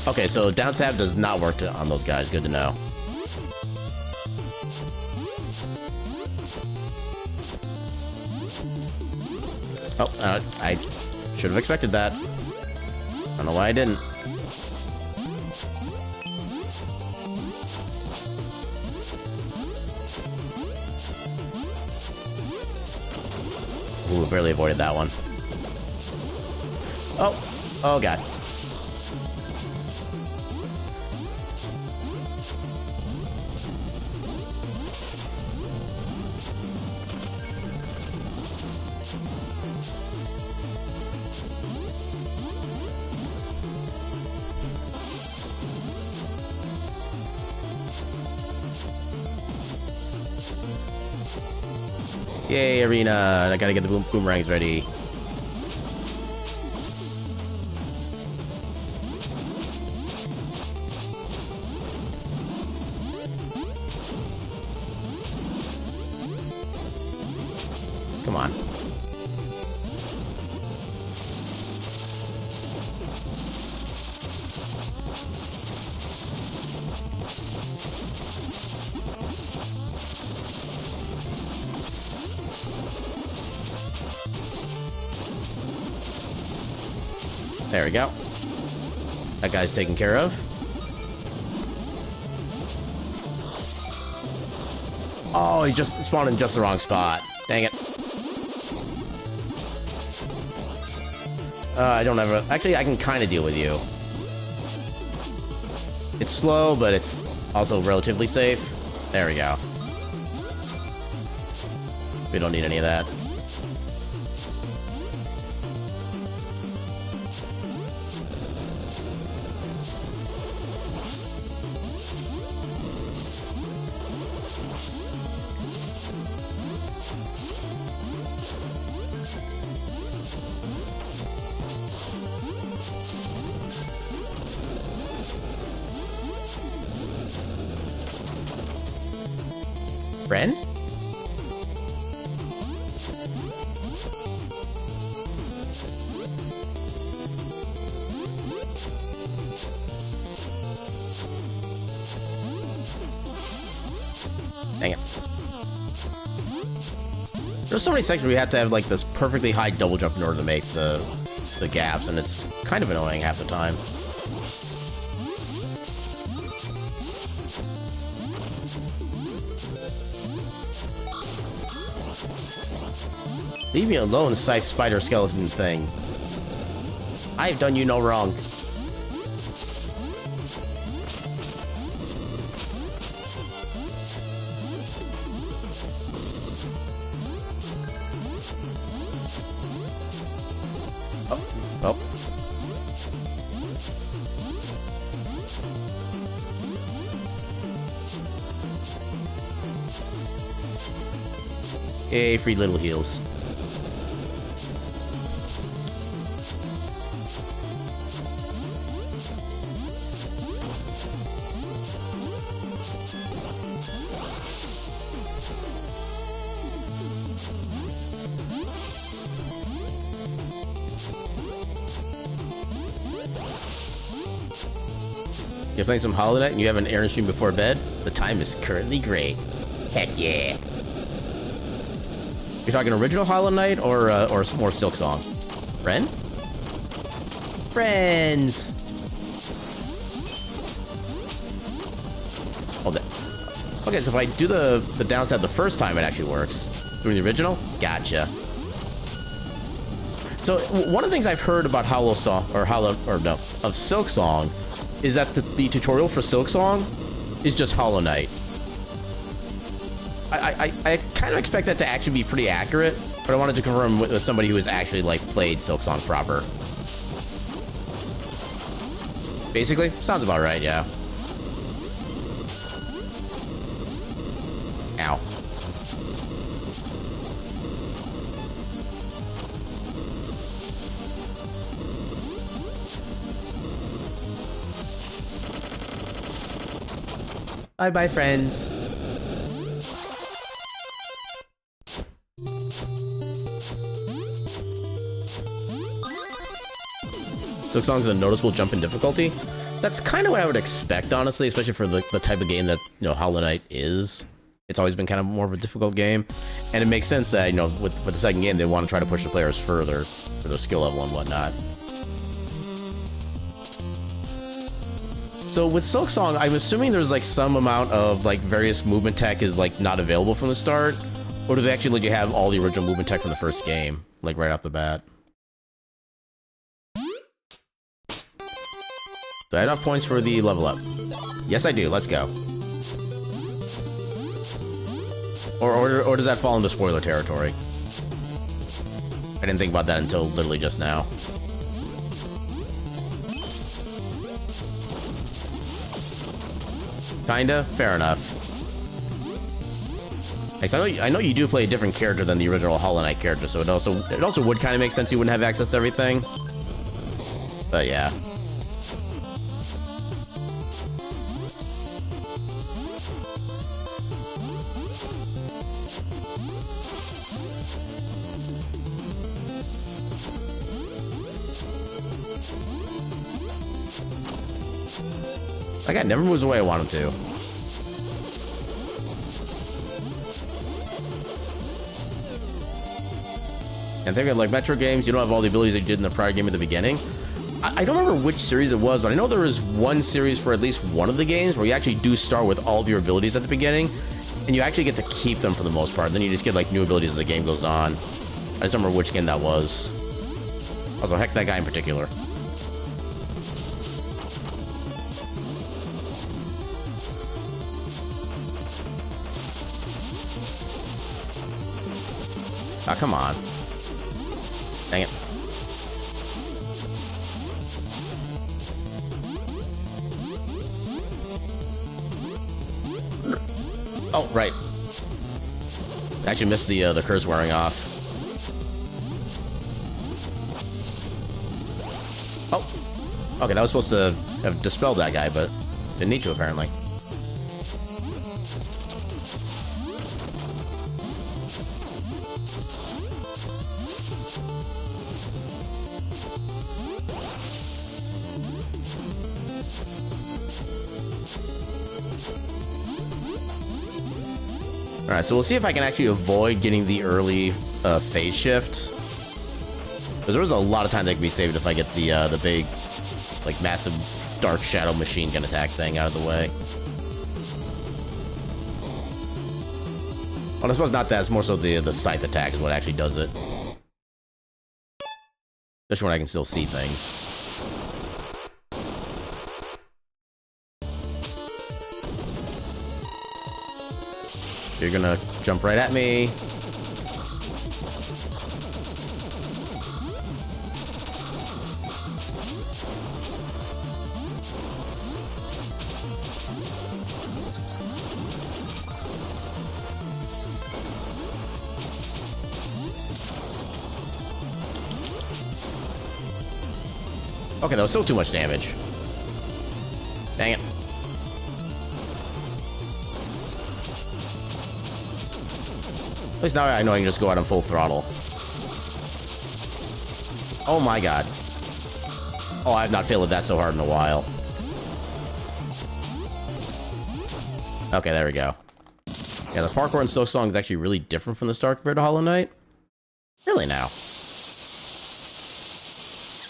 Okay, so down stab does not work on those guys. Good to know. Oh, I should have expected that. I don't know why I didn't. Ooh, barely avoided that one. Oh God. Yay, arena! I gotta get the boomerangs ready. Come on. There we go. That guy's taken care of. Oh, he just spawned in just the wrong spot. Dang it. I don't ever... Actually, I can kind of deal with you. It's slow, but it's also relatively safe. There we go. We don't need any of that. Ren? There's so many sections where you have to have like this perfectly high double jump in order to make the gaps, and it's kind of annoying half the time. Leave me alone, scythe spider skeleton thing. I have done you no wrong. Oh. Hey, free little heals. You're playing some Hollow Knight and you have an errand stream before bed? The time is currently great. Heck yeah. You're talking original Hollow Knight or more Silk Song? Friend? Friends! Oh, okay, so if I do the downside the first time, it actually works. Doing the original? Gotcha. So, one of the things I've heard about of Silk Song is that the tutorial for Silk Song is just Hollow Knight. I kind of expect that to actually be pretty accurate, but I wanted to confirm with somebody who has actually like played Silk Song proper. Basically, sounds about right, yeah. Ow. Bye-bye, friends. Silk Song's a noticeable jump in difficulty. That's kind of what I would expect, honestly, especially for the type of game that, you know, Hollow Knight is. It's always been kind of more of a difficult game, and it makes sense that, you know, with the second game, they want to try to push the players further for their skill level and whatnot. So with Silk Song, I'm assuming there's like some amount of like various movement tech is like not available from the start, or do they actually let you have all the original movement tech from the first game, like right off the bat? Do I have enough points for the level up? Yes, I do. Let's go. Or does that fall into spoiler territory? I didn't think about that until literally just now. Kinda? Fair enough. I know you do play a different character than the original Hollow Knight character, so it also would kind of make sense you wouldn't have access to everything. But yeah. That guy never moves away I want him to. And thinking of like Metroid games, you don't have all the abilities that you did in the prior game at the beginning. I don't remember which series it was, but I know there was one series for at least one of the games where you actually do start with all of your abilities at the beginning, and you actually get to keep them for the most part. Then you just get like new abilities as the game goes on. I just don't remember which game that was. Also, heck, that guy in particular. Ah, come on. Dang it. Oh, right. I actually missed the curse wearing off. Oh. Okay, that was supposed to have dispelled that guy, but didn't need to, apparently. Alright, so we'll see if I can actually avoid getting the early phase shift. Because there was a lot of time that can be saved if I get the big, like, massive dark shadow machine gun attack thing out of the way. Well, I suppose not that. It's more so the scythe attack is what actually does it. Especially when I can still see things. You're gonna jump right at me. Okay, that was still too much damage. Dang it. At least now I know I can just go out on full throttle. Oh my god. Oh, I have not failed that so hard in a while. Okay, there we go. Yeah, the parkour in Silk Song is actually really different from the start compared to Hollow Knight. Really now.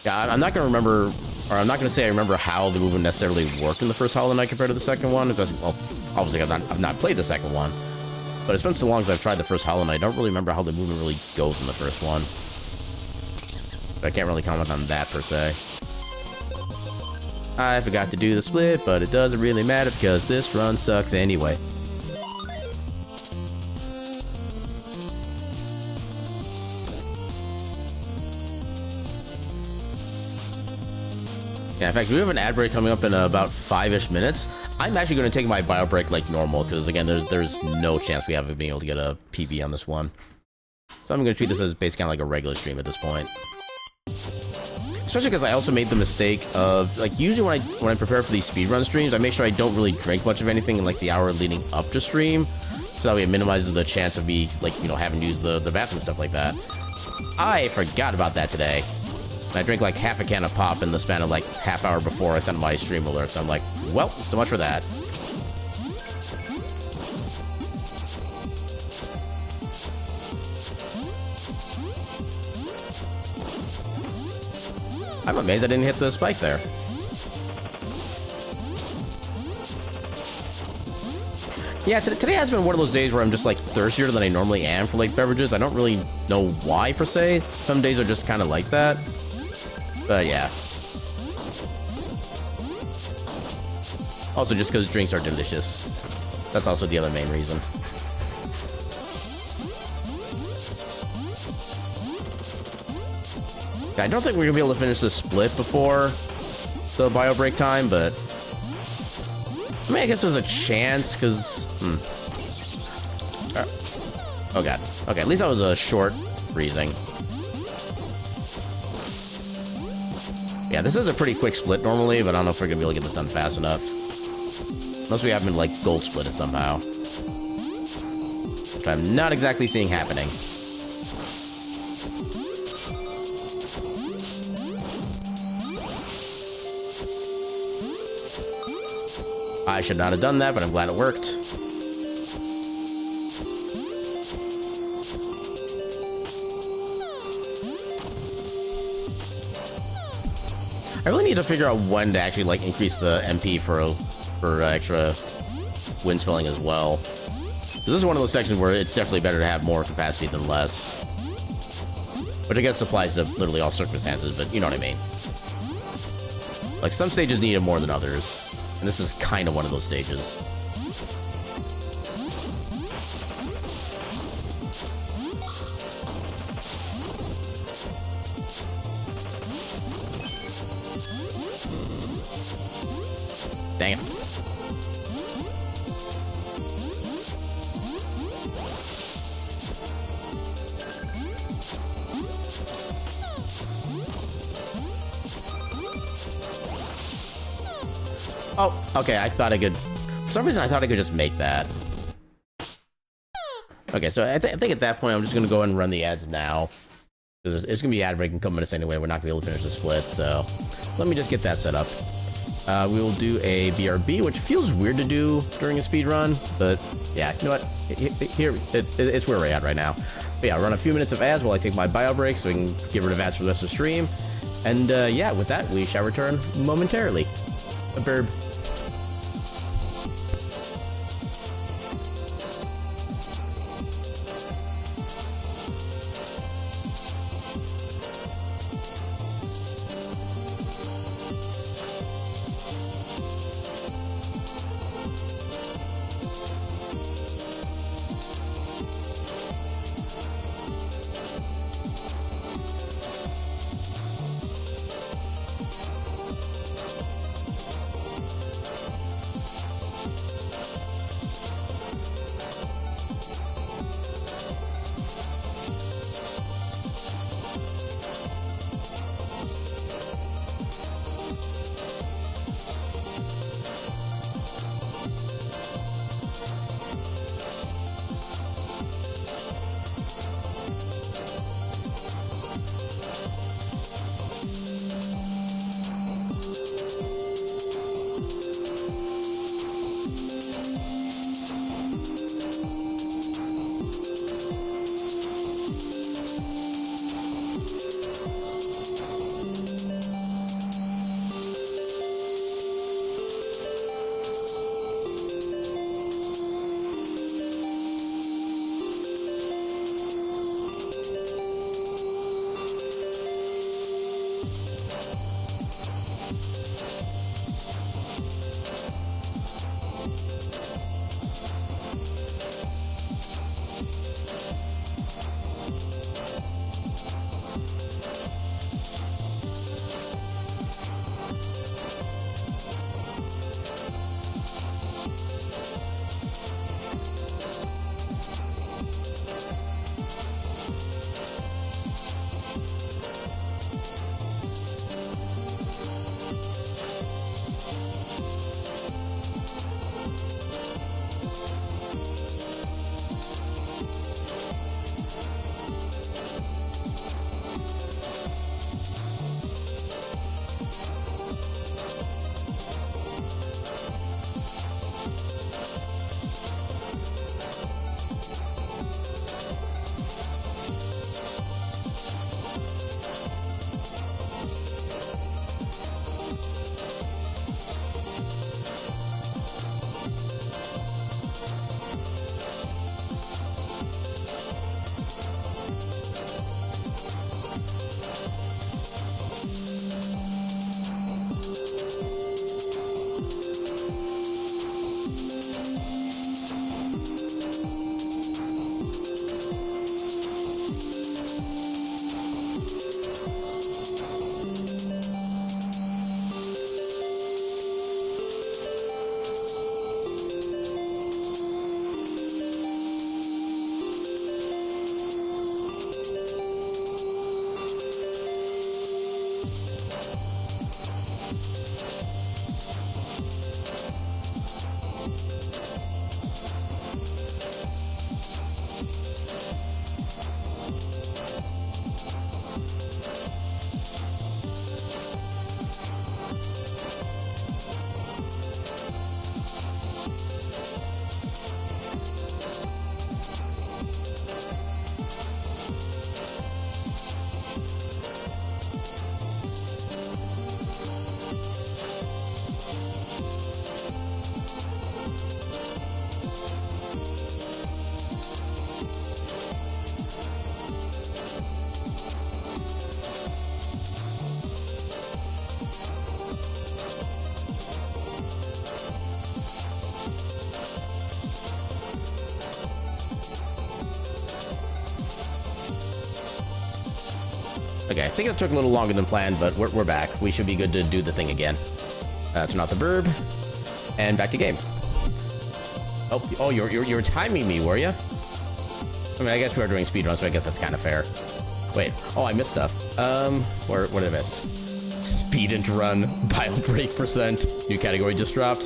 Yeah, I'm not gonna remember, or I'm not gonna say I remember how the movement necessarily worked in the first Hollow Knight compared to the second one, because, well, obviously I've not played the second one, but it's been so long since I've tried the first Hollow Knight, I don't really remember how the movement really goes in the first one. So I can't really comment on that per se. I forgot to do the split, but it doesn't really matter because this run sucks anyway. Yeah, in fact, we have an ad break coming up in about 5-ish minutes. I'm actually going to take my bio break like normal, because again, there's no chance we have being able to get a PB on this one. So I'm going to treat this as basically kind of like a regular stream at this point. Especially because I also made the mistake of, like, usually when I prepare for these speedrun streams, I make sure I don't really drink much of anything in like the hour leading up to stream, so that way it minimizes the chance of me, like, you know, having to use the bathroom and stuff like that. I forgot about that today. I drank like half a can of pop in the span of like half hour before I sent my stream alert. So I'm like, well, so much for that. I'm amazed I didn't hit the spike there. Yeah, today has been one of those days where I'm just like thirstier than I normally am for like beverages. I don't really know why per se. Some days are just kind of like that. But yeah. Also just because drinks are delicious. That's also the other main reason. Yeah, I don't think we're gonna be able to finish this split before the bio break time, but I mean, I guess there's a chance, because oh god. Okay, at least that was a short freezing. Yeah, this is a pretty quick split normally, but I don't know if we're gonna be able to get this done fast enough. Unless we happen to, like, gold split it somehow. Which I'm not exactly seeing happening. I should not have done that, but I'm glad it worked. I really need to figure out when to actually like increase the MP for extra wind spelling as well. This is one of those sections where it's definitely better to have more capacity than less. Which I guess applies to literally all circumstances, but you know what I mean. Like, some stages need it more than others. And this is kind of one of those stages. Dang it. Oh, okay, I thought I could... For some reason, I thought I could just make that. Okay, so I think at that point, I'm just going to go ahead and run the ads now. It's going to be ad break in a couple minutes anyway. We're not going to be able to finish the split, so... Let me just get that set up. We will do a BRB, which feels weird to do during a speed run, but yeah, you know what? It's where we're at right now. But yeah, run a few minutes of ads while I take my bio break so we can get rid of ads for the rest of the stream. And yeah, with that, we shall return momentarily. A burb. Okay, I think it took a little longer than planned, but we're back. We should be good to do the thing again. Turn off the burb, and back to game. Oh, you're timing me, were you? I mean, I guess we were doing speedrun, so I guess that's kind of fair. Wait, oh, I missed stuff. What did I miss? Speed and run, bio break percent. New category just dropped.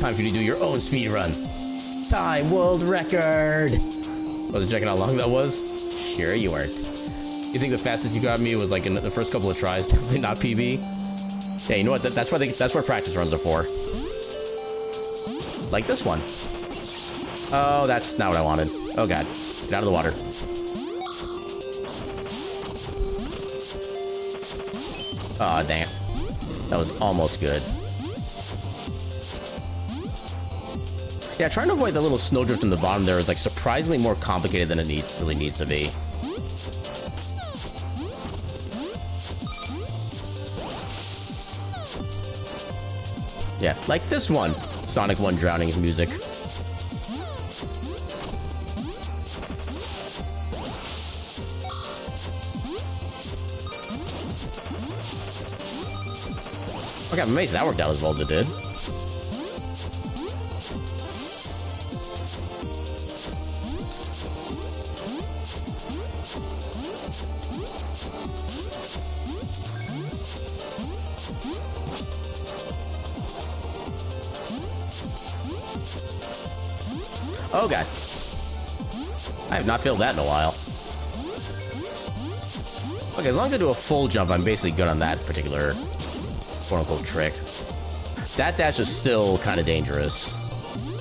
Time for you to do your own speed run. Time world record. Wasn't checking how long that was. Sure you weren't. You think the fastest you got me was like in the first couple of tries? Definitely not PB. Yeah, you know what? That's what practice runs are for. Like this one. Oh, that's not what I wanted. Oh god. Get out of the water. Aw, dang it. That was almost good. Yeah, trying to avoid the little snowdrift in the bottom there is like surprisingly more complicated than it really needs to be. Yeah, like this one. Sonic 1 drowning music. Okay, I'm amazed that worked out as well as it did. Oh god. I have not failed that in a while. Okay, as long as I do a full jump, I'm basically good on that particular quote-unquote trick. That dash is still kind of dangerous.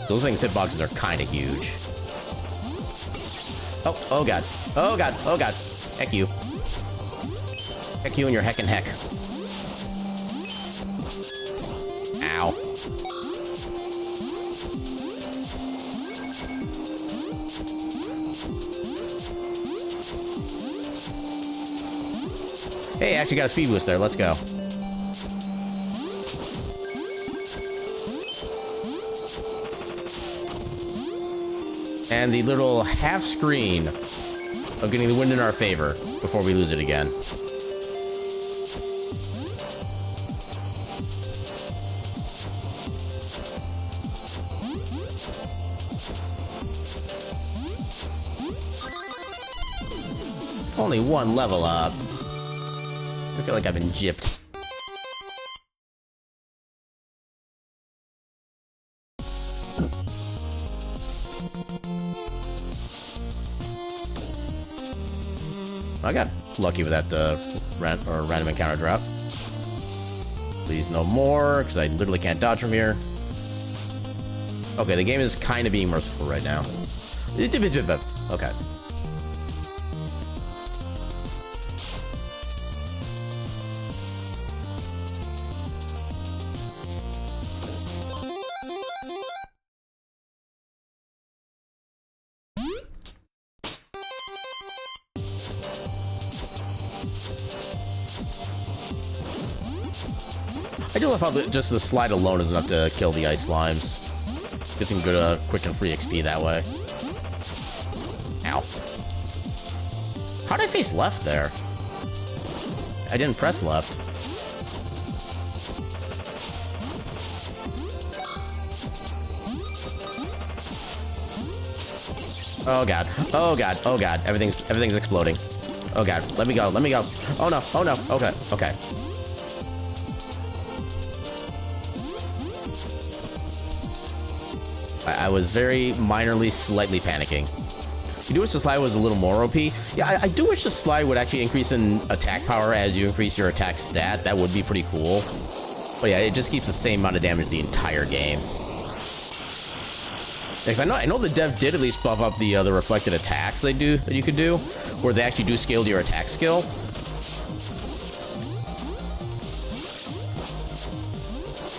Those things hitboxes are kind of huge. Oh god. Oh god. Oh god. Heck you. Heck you and your heckin' heck. Ow. Hey, actually got a speed boost there. Let's go. And the little half screen of getting the wind in our favor before we lose it again. Only one level up. I feel like I've been gypped. I got lucky with that random encounter drop. Please no more, because I literally can't dodge from here. Okay, the game is kind of being merciful right now. Okay. I do love how just the slide alone is enough to kill the ice slimes. Get some good, quick and free XP that way. Ow. How did I face left there? I didn't press left. Oh god. Oh god. Oh god. Everything's exploding. Oh god. Let me go. Let me go. Oh no. Oh no. Okay. Okay. I was very minorly, slightly panicking. You do wish the slide was a little more OP. Yeah, I do wish the slide would actually increase in attack power as you increase your attack stat. That would be pretty cool. But yeah, it just keeps the same amount of damage the entire game. Because I know the dev did at least buff up the reflected attacks that you could do, where they actually do scale to your attack skill.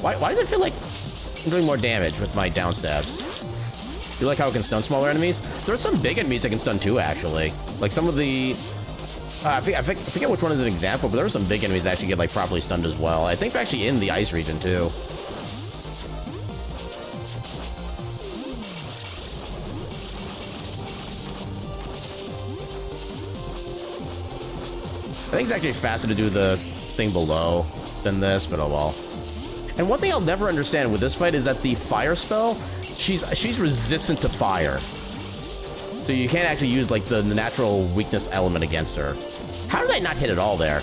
Why does it feel like I'm doing more damage with my down stabs? You like how it can stun smaller enemies? There are some big enemies that can stun too, actually. Like some of the... I forget which one is an example, but there are some big enemies that actually get like properly stunned as well. I think they're actually in the ice region too. I think it's actually faster to do the thing below than this, but oh well. And one thing I'll never understand with this fight is that the fire spell, she's resistant to fire. So you can't actually use like the natural weakness element against her. How did I not hit it all there?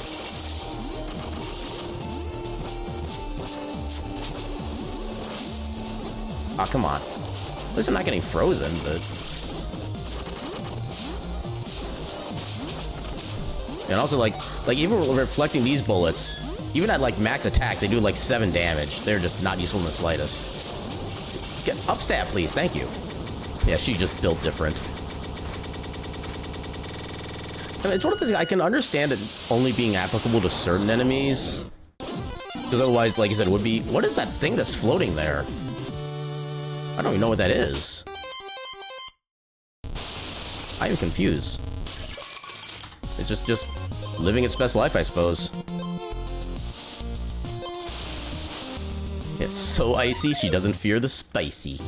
Oh, come on. At least I'm not getting frozen, but... And also, like even reflecting these bullets, Even at like max attack, they do like 7 damage. They're just not useful in the slightest. Get up stab, please. Thank you. Yeah, she just built different. I mean, it's one of the things I can understand it only being applicable to certain enemies. Because otherwise, like you said, it would be... What is that thing that's floating there? I don't even know what that is. I'm confused. It's just living its best life, I suppose. It's so icy, she doesn't fear the spicy.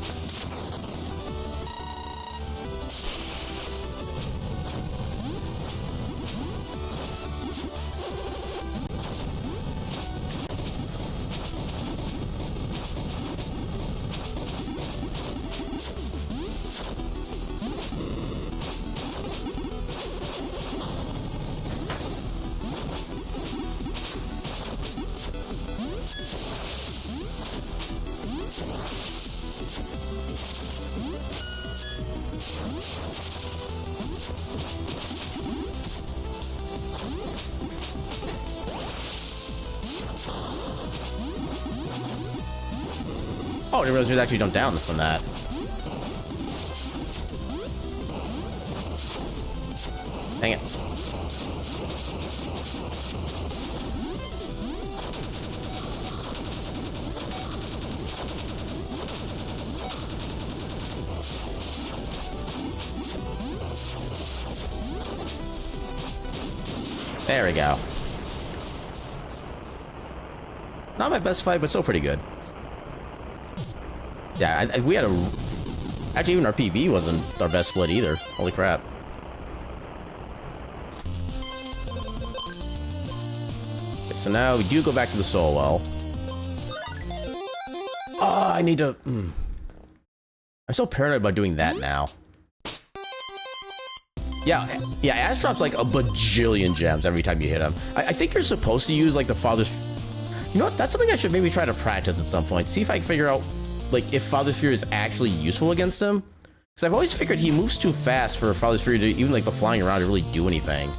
Oh, I didn't realize we actually jumped down from that. Dang it. There we go. Not my best fight, but still pretty good. Yeah, we had a... Actually, even our PV wasn't our best split either. Holy crap. Okay, so now we do go back to the soul well. Oh, I need to... I'm so paranoid about doing that now. Yeah, Ash drops like a bajillion gems every time you hit him. I think you're supposed to use like the Father's... You know what? That's something I should maybe try to practice at some point. See if I can figure out like if Father's Fury is actually useful against him. Because I've always figured he moves too fast for Father's Fury to even like the flying around to really do anything.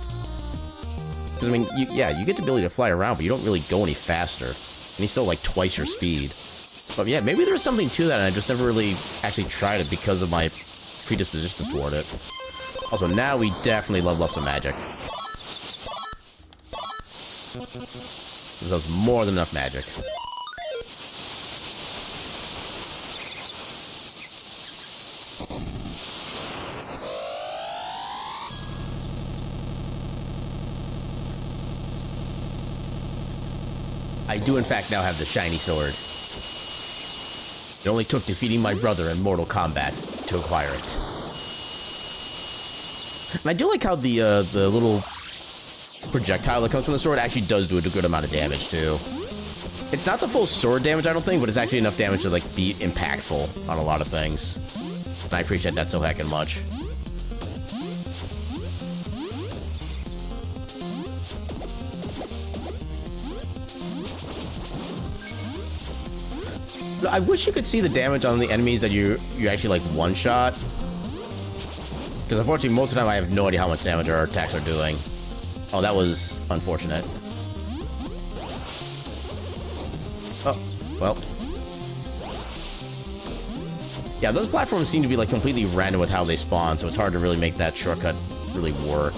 Because I mean, you get the ability to fly around, but you don't really go any faster. And he's still like twice your speed. But yeah, maybe there's something to that, and I just never really actually tried it because of my predispositions toward it. Also, now we definitely level up some magic. This has more than enough magic. I do in fact now have the shiny sword. It only took defeating my brother in Mortal Kombat to acquire it. And I do like how the little projectile that comes from the sword actually does do a good amount of damage too. It's not the full sword damage, I don't think, but it's actually enough damage to like be impactful on a lot of things. And I appreciate that so heckin' much. I wish you could see the damage on the enemies that you actually like one-shot. Because unfortunately, most of the time I have no idea how much damage our attacks are doing. Oh, that was unfortunate. Oh, well. Yeah, those platforms seem to be like completely random with how they spawn, so it's hard to really make that shortcut really work.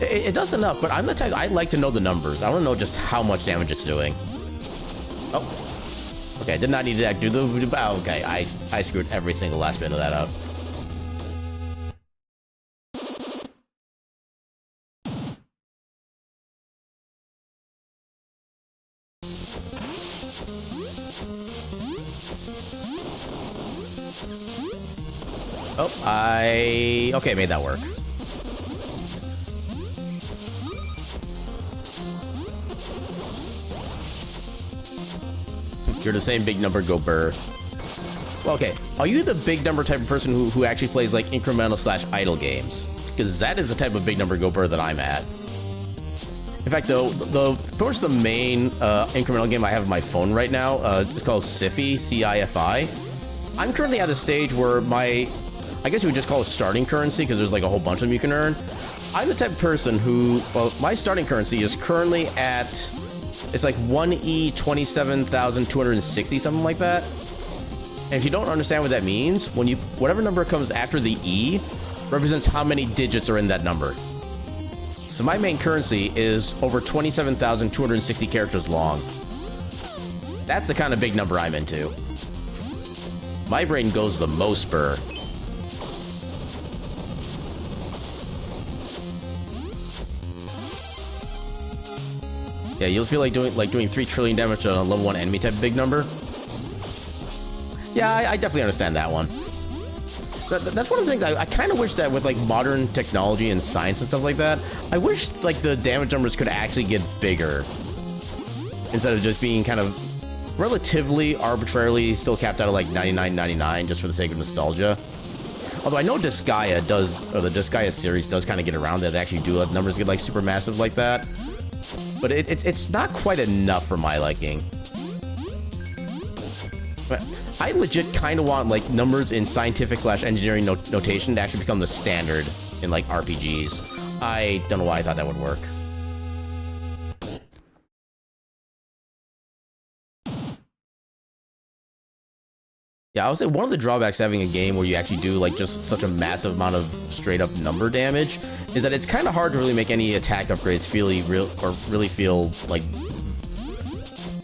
It does enough, but I'm the type, I like to know the numbers. I want to know just how much damage it's doing. Oh. Okay, I did not need to do the... Oh, okay, I screwed every single last bit of that up. Oh, okay, made that work. You're the same big number, go burr. Well, okay, are you the big number type of person who actually plays like incremental / idle games? Because that is the type of big number go burr that I'm at. In fact, though, pretty much the main incremental game I have on my phone right now, it's called Symphony, C-I-F-I. I'm currently at the stage where I guess you would just call it starting currency because there's like a whole bunch of them you can earn. I'm the type of person who, well, my starting currency is currently at, it's like 1E 27,260, something like that. And if you don't understand what that means, whatever number comes after the E represents how many digits are in that number. So my main currency is over 27,260 characters long. That's the kind of big number I'm into. My brain goes the most spur. Yeah, you'll feel like doing 3 trillion damage on a level 1 enemy type big number. Yeah, I definitely understand that one. That's one of the things I kind of wish that with like modern technology and science and stuff like that, I wish like the damage numbers could actually get bigger instead of just being kind of relatively arbitrarily still capped out at like 99.99 just for the sake of nostalgia. Although I know Disgaea does, or the Disgaea series does kind of get around that. They actually do let numbers get like super massive like that. But it's not quite enough for my liking. But I legit kind of want like numbers in scientific / engineering notation to actually become the standard in like RPGs. I don't know why I thought that would work. Yeah, I would say one of the drawbacks to having a game where you actually do like just such a massive amount of straight up number damage is that it's kind of hard to really make any attack upgrades really feel like,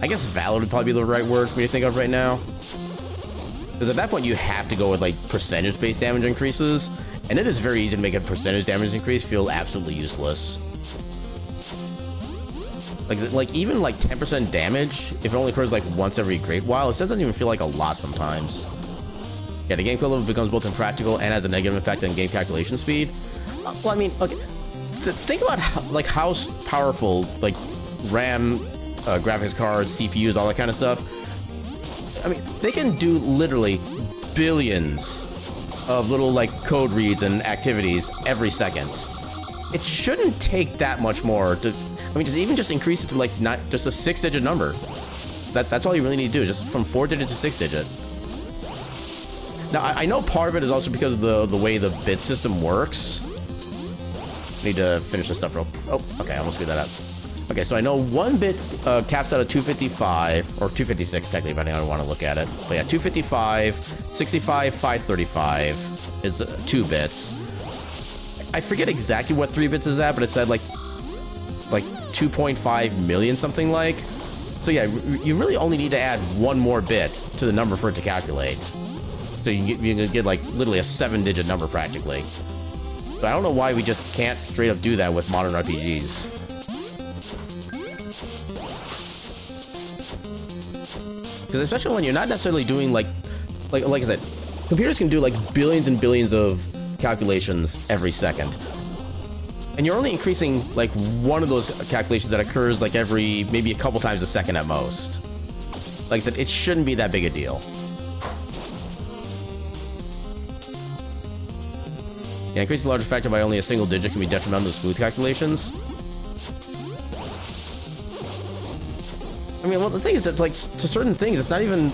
I guess valid would probably be the right word for me to think of right now. Because at that point you have to go with like percentage based damage increases, and it is very easy to make a percentage damage increase feel absolutely useless. Like even like 10% damage, if it only occurs like once every great while, it doesn't even feel like a lot sometimes. Yeah, the game level becomes both impractical and has a negative effect on game calculation speed. Well, I mean, okay, think about how powerful like RAM, graphics cards, CPUs, all that kind of stuff. I mean, they can do literally billions of little like code reads and activities every second. It shouldn't take that much more to, I mean, just increase it to like not just a 6-digit number. That's all you really need to do, just from 4-digit to 6-digit. Now, I know part of it is also because of the way the bit system works. Need to finish this stuff real. Oh, okay, I almost screwed that up. Okay, so I know 1 bit caps out at 255 or 256 technically, depending on how I want to look at it. But yeah, 255, 65, 535 is 2 bits. I forget exactly what 3 bits is at, but it said like 2.5 million something like. So yeah, you really only need to add 1 more bit to the number for it to calculate. So you can get like literally a 7-digit number practically. So I don't know why we just can't straight up do that with modern RPGs. Because especially when you're not necessarily doing like I said, computers can do like billions and billions of calculations every second. And you're only increasing like one of those calculations that occurs like maybe a couple times a second at most. Like I said, it shouldn't be that big a deal. Yeah, increasing larger factor by only a single digit can be detrimental to smooth calculations. I mean, well, the thing is that, like, to certain things, it's not even...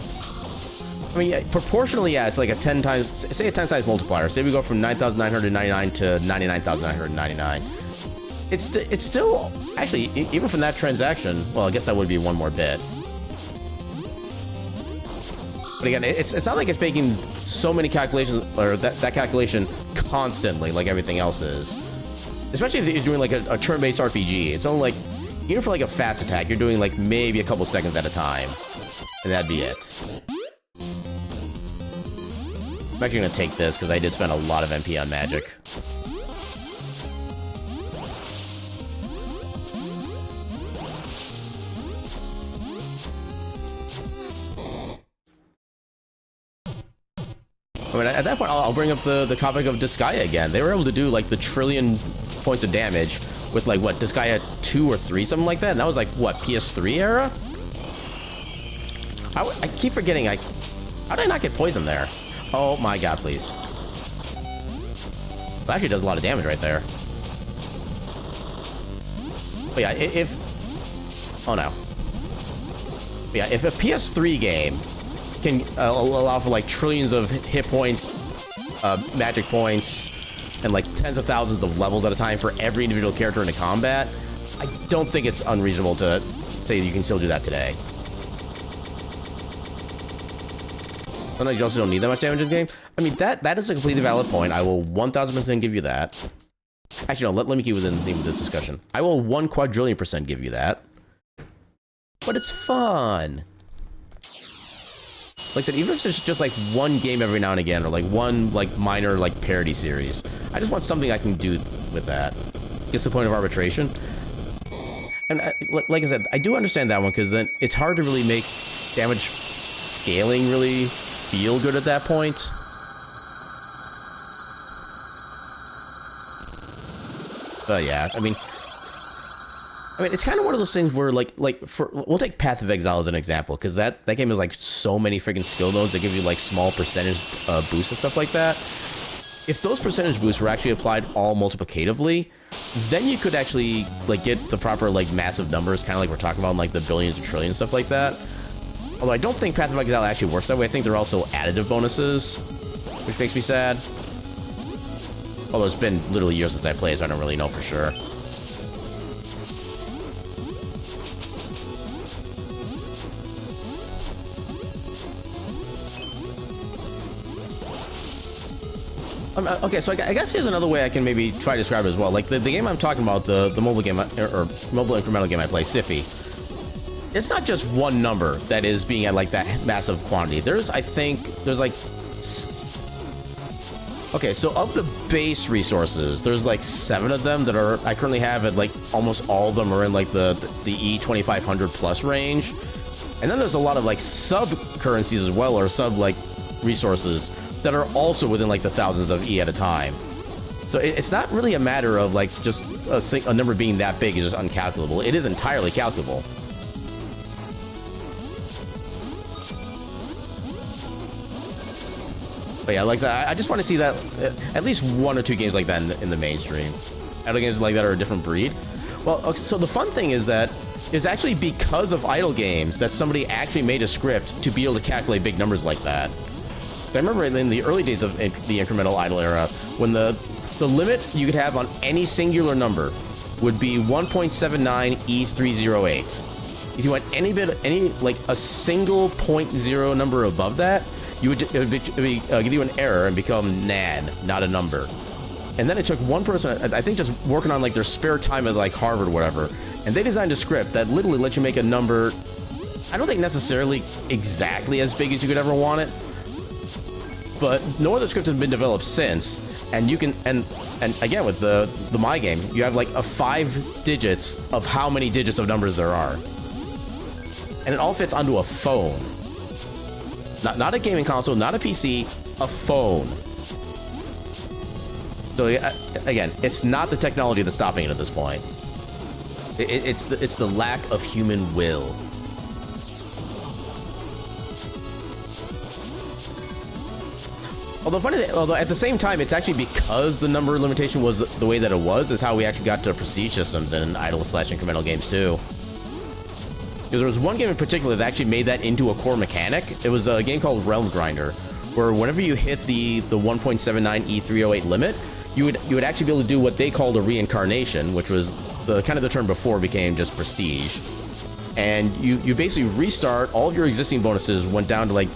I mean, yeah, proportionally, yeah, it's like a 10 times... Say a 10 times multiplier. Say we go from 9,999 to 99,999. It's still... Actually, even from that transaction... Well, I guess that would be 1 more bit. But again, it's not like it's making so many calculations... Or that calculation constantly, like everything else is. Especially if you're doing, like, a turn-based RPG. It's only, like... Even for like a fast attack, you're doing like maybe a couple seconds at a time. And that'd be it. I'm actually gonna take this because I did spend a lot of MP on magic. I mean, at that point, I'll bring up the topic of Disgaea again. They were able to do like the 1 trillion points of damage with like what, Disgaea 2 or 3, something like that, and that was like what, PS3 era? I keep forgetting. How did I not get poisoned there? Oh my god, please! Well, actually, does a lot of damage right there. But yeah, oh no. But yeah, if a PS3 game can allow for like trillions of hit points, magic points, and like tens of thousands of levels at a time for every individual character in a combat, I don't think it's unreasonable to say you can still do that today. Sometimes you also don't need that much damage in the game. I mean, that is a completely valid point. I will 1000% give you that. Actually, no, let me keep within the theme of this discussion. I will 1,000,000,000% give you that. But it's fun. Like I said, even if it's just like one game every now and again, or like one like minor like parody series, I just want something I can do with that. Gets to the point of arbitration. And like I said, I do understand that one, because then it's hard to really make damage scaling really feel good at that point. But yeah, I mean, it's kind of one of those things where, we'll take Path of Exile as an example, because that game has, like, so many freaking skill nodes that give you, like, small percentage boosts and stuff like that. If those percentage boosts were actually applied all multiplicatively, then you could actually, like, get the proper, like, massive numbers, kind of like we're talking about in, like, the billions or trillions, stuff like that. Although I don't think Path of Exile actually works that way. I think they're also additive bonuses, which makes me sad. Although it's been literally years since I played, so I don't really know for sure. Okay, so I guess here's another way I can maybe try to describe it as well. Like, the game I'm talking about, the mobile game, or mobile incremental game I play, Symphony, it's not just one number that is being at, like, that massive quantity. There's, I think, there's, like... Okay, so of the base resources, there's, like, 7 of them that I currently have at, like, almost all of them are in, like, the E2500 plus range. And then there's a lot of, like, sub-currencies as well, or sub, resources that are also within, like, the thousands of E at a time. So it's not really a matter of, like, just a number being that big is just uncalculable. It is entirely calculable. But yeah, like I just want to see that at least 1 or 2 games like that in the mainstream. Other games like that are a different breed. Well, okay, so the fun thing is that it's actually because of idle games that somebody actually made a script to be able to calculate big numbers like that. So I remember in the early days of the incremental idle era, when the limit you could have on any singular number would be 1.79 E308. If you went a single 0.0 number above that, it would give you an error and become NaN, not a number. And then it took one person, I think, just working on, like, their spare time at, like, Harvard or whatever, and they designed a script that literally lets you make a number, I don't think necessarily exactly as big as you could ever want it, but no other script has been developed since. And you can, and again, with the My Game, you have, like, a 5 digits of how many digits of numbers there are. And it all fits onto a phone. Not a gaming console, not a PC, a phone. So again, it's not the technology that's stopping it at this point. It's the lack of human will. Although at the same time, it's actually because the number limitation was the way that it was, is how we actually got to prestige systems in idle/incremental games too. Because there was one game in particular that actually made that into a core mechanic. It was a game called Realm Grinder, where whenever you hit the 1.79 E308 limit, you would actually be able to do what they called a reincarnation, which was the kind of the term before became just prestige. And you basically restart all of your existing bonuses, went down to, like,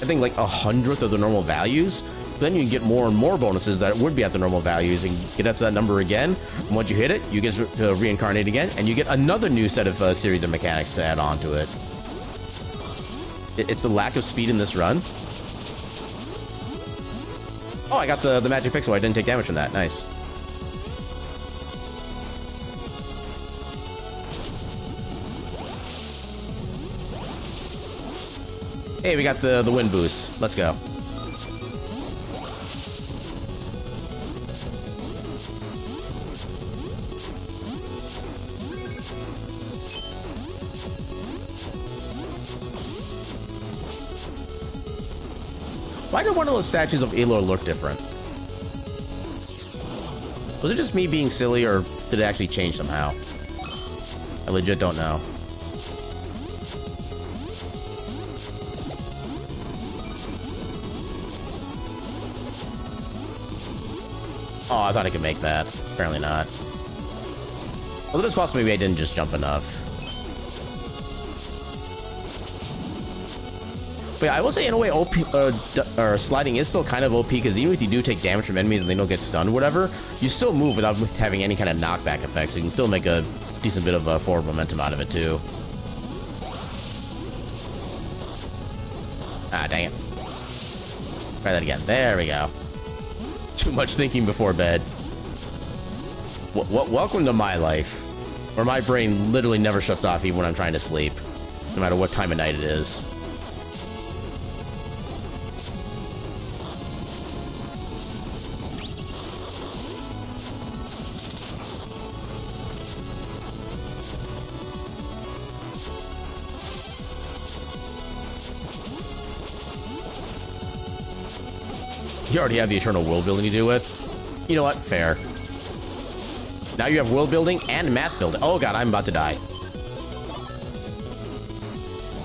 I think, like 100th of the normal values. Then you can get more and more bonuses that would be at the normal values, and get up to that number again. And once you hit it, you get to reincarnate again, and you get another new set of series of mechanics to add on to it. It's the lack of speed in this run. Oh, I got the magic pixel. I didn't take damage from that. Nice. Hey, we got the wind boost. Let's go. Why did one of those statues of Elor look different? Was it just me being silly, or did it actually change somehow? I legit don't know. Oh, I thought I could make that. Apparently not. Although it's possible maybe I didn't just jump enough. But yeah, I will say in a way, OP, or sliding is still kind of OP, because even if you do take damage from enemies and they don't get stunned or whatever, you still move without having any kind of knockback effect, so you can still make a decent bit of forward momentum out of it, too. Ah, dang it. Try that again. There we go. Too much thinking before bed. Welcome to my life, where my brain literally never shuts off even when I'm trying to sleep, no matter what time of night it is. You already have the eternal world building to do with. You know what? Fair. Now you have world building and math building. Oh god, I'm about to die.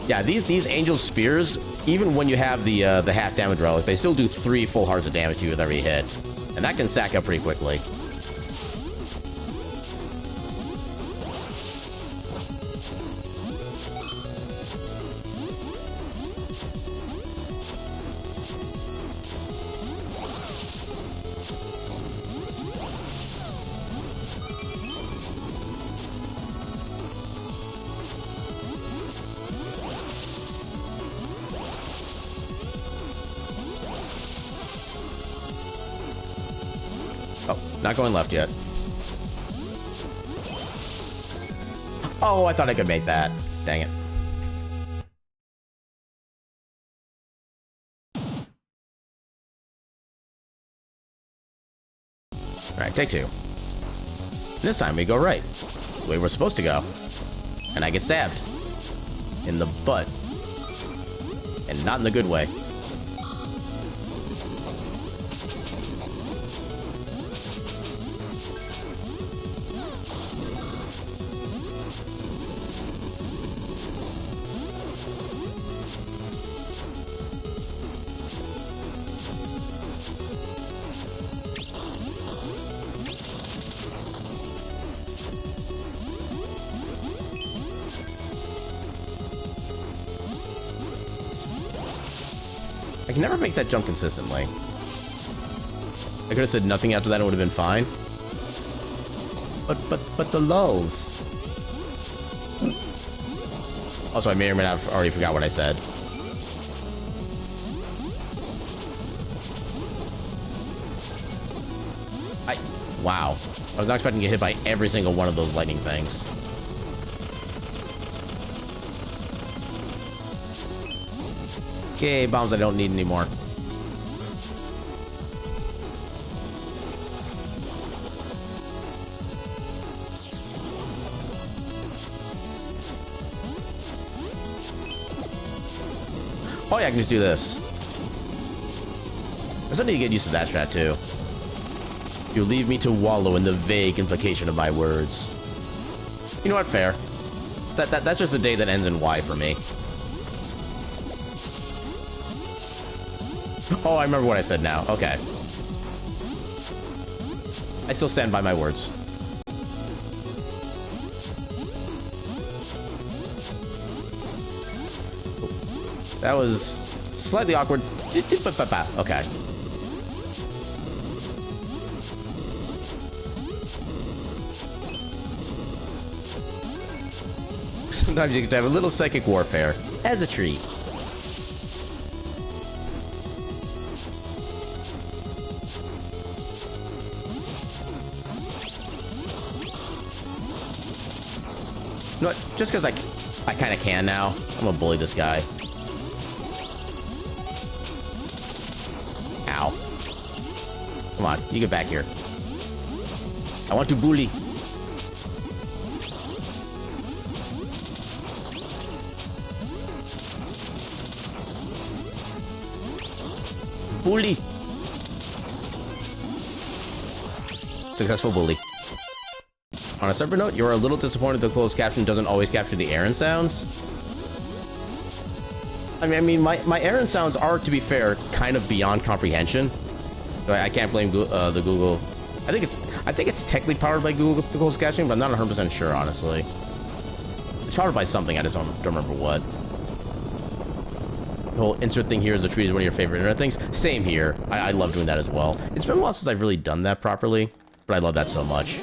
Yeah, these angel spears, even when you have the half damage relic, they still do 3 full hearts of damage to you with every hit, and that can stack up pretty quickly. Not going left yet. Oh, I thought I could make that. Dang it. Alright, take 2. This time we go right. The way we're supposed to go. And I get stabbed. In the butt. And not in the good way. I can never make that jump consistently. I could have said nothing after that and it would have been fine. But the lulls. Also, I may or may not have already forgot what I said. Wow. I was not expecting to get hit by every single one of those lightning things. Okay, bombs I don't need anymore. Oh yeah, I can just do this. I still need to get used to that strat too. You leave me to wallow in the vague implication of my words. You know what? Fair. That's just a day that ends in Y for me. Oh, I remember what I said now. Okay. I still stand by my words. That was slightly awkward. Okay. Sometimes you get to have a little psychic warfare as a treat. You know what? Just because I kind of can now, I'm gonna bully this guy. Ow. Come on, you get back here. I want to bully. Bully. Successful bully. On a separate note, you're a little disappointed the closed caption doesn't always capture the errand sounds. I mean, my errand sounds are, to be fair, kind of beyond comprehension. So I can't blame the Google I think it's technically powered by Google closed captioning, but I'm not 100% sure, honestly. It's powered by something, I just don't remember what. The whole insert thing here is a treat is one of your favorite internet things. Same here. I love doing that as well. It's been a while since I've really done that properly, but I love that so much.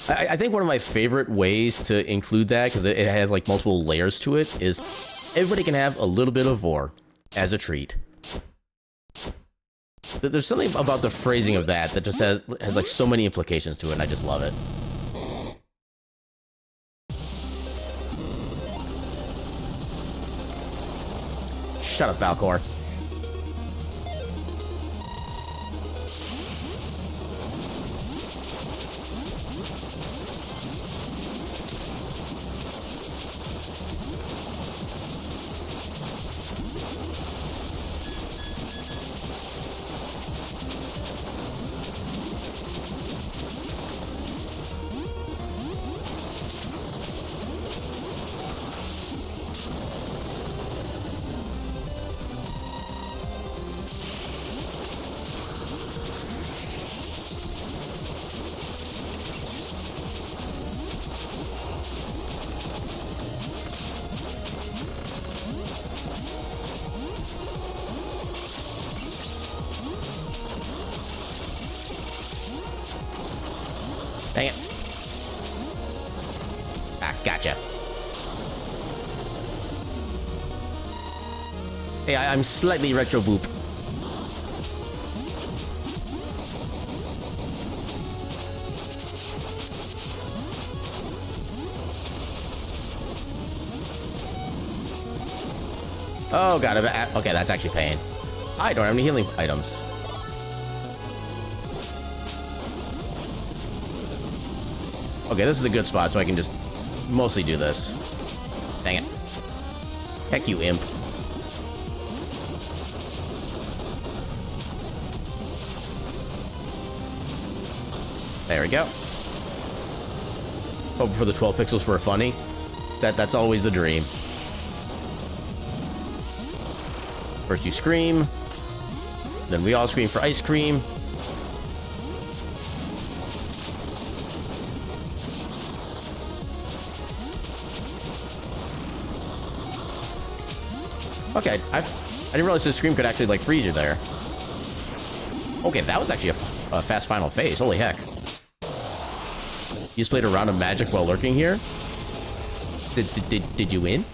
I think one of my favorite ways to include that, because it has like multiple layers to it, is everybody can have a little bit of vor as a treat. There's something about the phrasing of that just has like so many implications to it, and I just love it. Shut up, Valcor. Dang it. Ah, gotcha. Hey, I'm slightly retro boop. Oh god, okay, that's actually pain. I don't have any healing items. Okay, this is a good spot, so I can just mostly do this. Dang it. Heck you, imp. There we go. Hoping for the 12 pixels for a funny. That's always the dream. First you scream. Then we all scream for ice cream. Okay, I didn't realize this scream could actually, like, freeze you there. Okay, that was actually a fast final phase. Holy heck. You just played a round of Magic while lurking here? Did you win?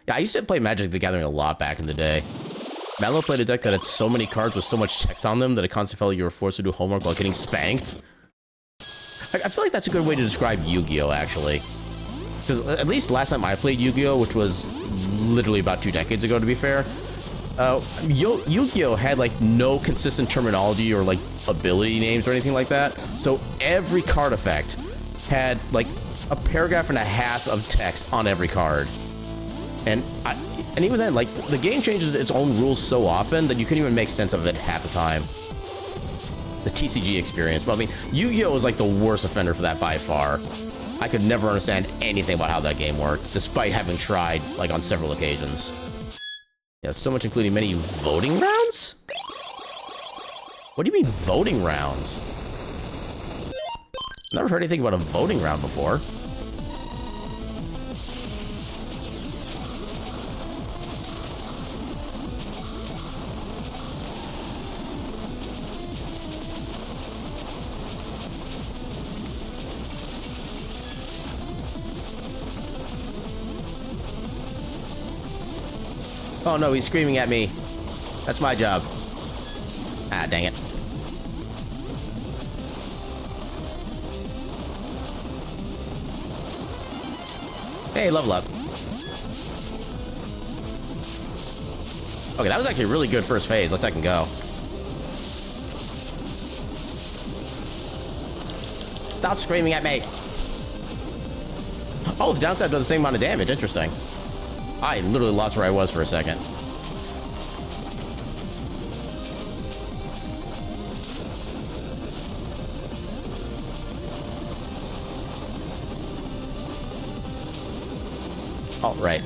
Yeah, I used to play Magic the Gathering a lot back in the day. Mallow played a deck that had so many cards with so much text on them that it constantly felt like you were forced to do homework while getting spanked. I feel like that's a good way to describe Yu-Gi-Oh, actually. Because at least last time I played Yu-Gi-Oh, which was literally about 2 decades ago, to be fair, Yu-Gi-Oh had, like, no consistent terminology or, like, ability names or anything like that. So every card effect had, like, a paragraph and a half of text on every card. And even then, like, the game changes its own rules so often that you couldn't even make sense of it half the time. The TCG experience. But, I mean, Yu-Gi-Oh was, like, the worst offender for that by far. I could never understand anything about how that game worked, despite having tried, like, on several occasions. Yeah, so much including many voting rounds? What do you mean, voting rounds? Never heard anything about a voting round before. Oh no, he's screaming at me. That's my job. Ah, dang it. Hey, level up. Okay, that was actually a really good first phase. Let's second go. Stop screaming at me. Oh, the downside does the same amount of damage. Interesting. I literally lost where I was for a second. All right.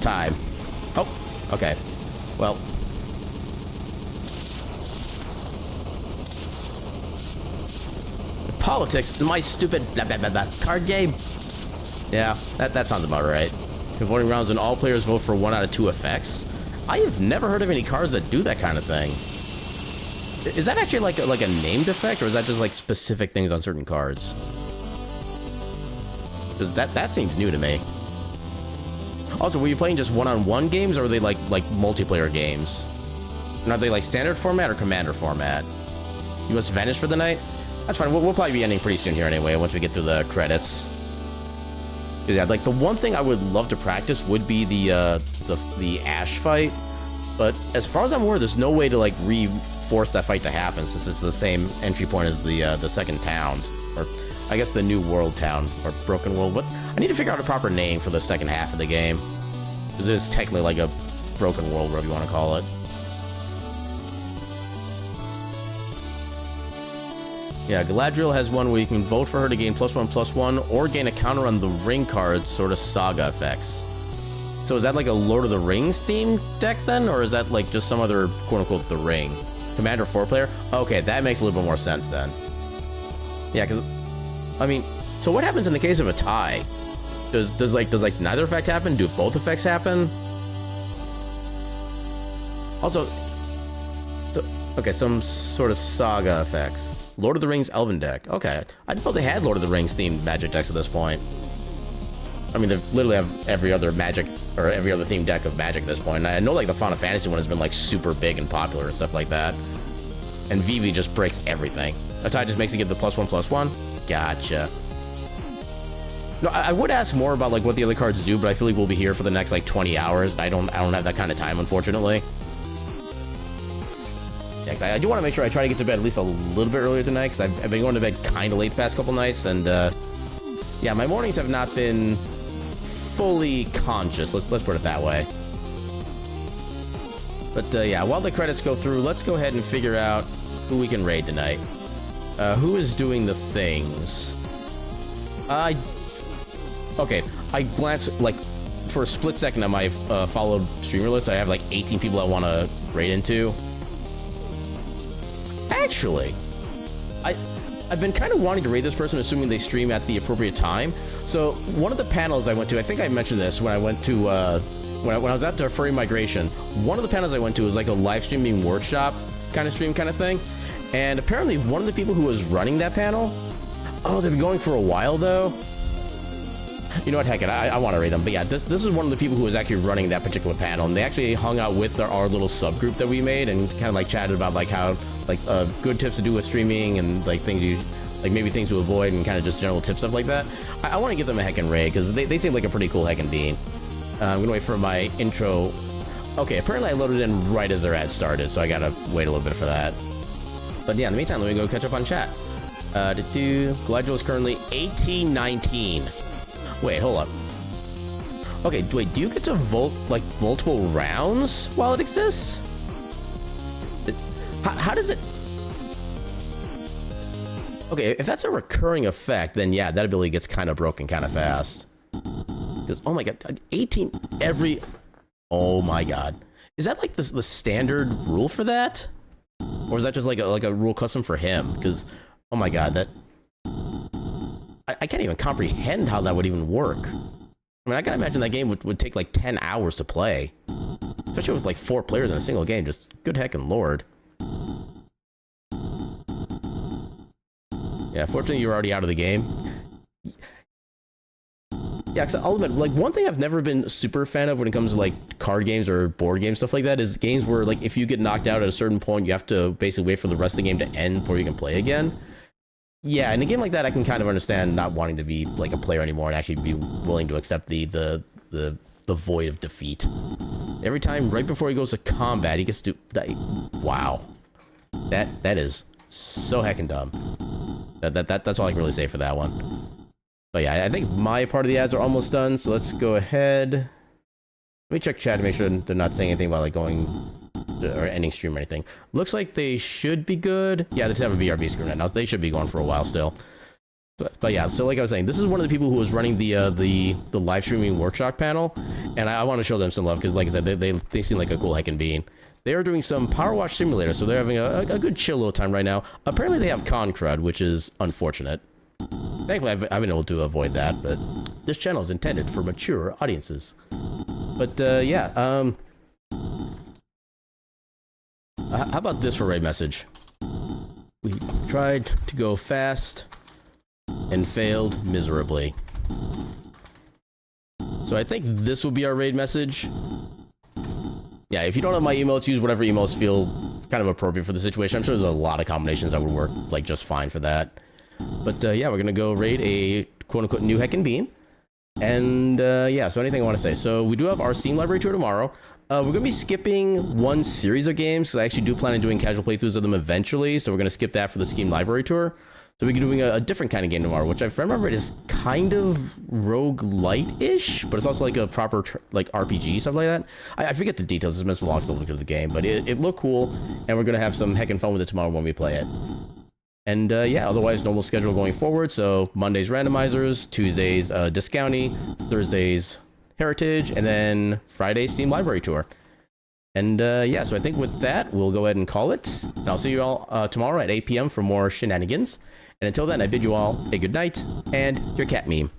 time. Oh, okay. Well. Politics, my stupid blah blah blah blah card game. Yeah, that sounds about right. Voting rounds and all players vote for 1 out of 2 effects. I have never heard of any cards that do that kind of thing. Is that actually like a named effect, or is that just like specific things on certain cards? Because that seems new to me. Also, were you playing just one-on-one games, or are they like multiplayer games? And are they like standard format or commander format? You must vanish for the night? That's fine. We'll probably be ending pretty soon here anyway, once we get through the credits. Yeah, like the one thing I would love to practice would be the Ash fight, but as far as I'm aware, there's no way to like force that fight to happen since it's the same entry point as the second towns, or I guess the New World town or Broken World. What I need to figure out a proper name for the second half of the game, because it is technically like a Broken World, whatever you want to call it. Yeah, Galadriel has one where you can vote for her to gain +1/+1 or gain a counter on the ring cards, sort of saga effects. So is that like a Lord of the Rings themed deck then, or is that like just some other quote-unquote The Ring? Commander 4-player? Okay, that makes a little bit more sense then. Yeah, because, I mean, so what happens in the case of a tie? Does like neither effect happen? Do both effects happen? Also, okay, some sort of saga effects. Lord of the Rings Elven deck. Okay. I didn't know they had Lord of the Rings themed Magic decks at this point. I mean, they literally have every other Magic, or every other themed deck of Magic at this point. And I know, like, the Final Fantasy one has been, like, super big and popular and stuff like that. And Vivi just breaks everything. A tie just makes it give the +1/+1. Gotcha. No, I would ask more about, like, what the other cards do, but I feel like we'll be here for the next, like, 20 hours. I don't have that kind of time, unfortunately. Yeah, I do want to make sure I try to get to bed at least a little bit earlier tonight, because I've been going to bed kind of late the past couple nights, and yeah, my mornings have not been fully conscious. Let's put it that way. But yeah, while the credits go through, let's go ahead and figure out who we can raid tonight. Who is doing the things? Okay, I glanced, like, for a split second on my followed streamer list. I have like 18 people I want to raid into. Actually, I've been kind of wanting to raid this person, assuming they stream at the appropriate time. So one of the panels I went to, I think I mentioned this when I went to when I was at the Furry Migration. One of the panels I went to was like a live streaming workshop kind of stream kind of thing, and apparently one of the people who was running that panel, oh, they've been going for a while though. You know what, heck it, I want to raid them. But yeah, this is one of the people who was actually running that particular panel, and they actually hung out with our little subgroup that we made and kind of like chatted about like how like good tips to do with streaming and like things you like, maybe things to avoid, and kind of just general tips, stuff like that. I want to give them a heckin' raid because they seem like a pretty cool heckin' bean. I'm gonna wait for my intro. Okay, apparently I loaded in right as their ad started, so I gotta wait a little bit for that. But yeah, in the meantime, let me go catch up on chat. Galadriel is currently 1819. Wait, hold up. Okay, wait, do you get to vote, like, multiple rounds while it exists? How does it... Okay, if that's a recurring effect, then yeah, that ability gets kind of broken kind of fast. Because, oh my god, 18 every... Oh my god. Is that, like, the standard rule for that? Or is that just, like a rule custom for him? Because, oh my god, that... I can't even comprehend how that would even work. I mean, I gotta imagine that game would take like 10 hours to play. Especially with like 4 players in a single game. Just good heckin' lord. Yeah, fortunately you're already out of the game. Yeah, cause I'll admit, like, one thing I've never been super fan of when it comes to like card games or board games, stuff like that, is games where like if you get knocked out at a certain point, you have to basically wait for the rest of the game to end before you can play again. Yeah, in a game like that, I can kind of understand not wanting to be like a player anymore and actually be willing to accept the void of defeat. Every time, right before he goes to combat, he gets to... Wow. That is so heckin' dumb. That's all I can really say for that one. But yeah, I think my part of the ads are almost done, so let's go ahead. Let me check chat to make sure they're not saying anything about like going... or ending stream or anything. Looks like they should be good. Yeah, they just have a BRB screen right now. They should be going for a while still. But yeah, so like I was saying, this is one of the people who was running the live streaming workshop panel, And I want to show them some love because, like I said, they seem like a cool heckin' bean. They are doing some Power Wash Simulator, so they're having a good chill little time right now. Apparently they have con crud, which is unfortunate. Thankfully, I've been able to avoid that, but this channel is intended for mature audiences. But, yeah, how about this for raid message? We tried to go fast and failed miserably. So I think this will be our raid message. Yeah, if you don't have my emotes, use whatever emotes feel kind of appropriate for the situation. I'm sure there's a lot of combinations that would work like just fine for that. But yeah, we're gonna go raid a quote-unquote new heckin' bean. And yeah, so anything I want to say. So we do have our Steam library tour tomorrow. We're going to be skipping one series of games, because I actually do plan on doing casual playthroughs of them eventually, so we're going to skip that for the Steam library tour. So we're doing a different kind of game tomorrow, which I remember it is kind of roguelite-ish, but it's also like a proper like RPG, stuff like that. I forget the details, it's been so long since I looked at the game, but it looked cool, and we're going to have some heckin' fun with it tomorrow when we play it. And yeah, otherwise normal schedule going forward, so Mondays randomizers, Tuesdays discounty, Thursdays Heritage, and then Friday Steam Library Tour. And yeah, so I think with that, we'll go ahead and call it. And I'll see you all tomorrow at 8 p.m. for more shenanigans. And until then, I bid you all a good night and your cat meme.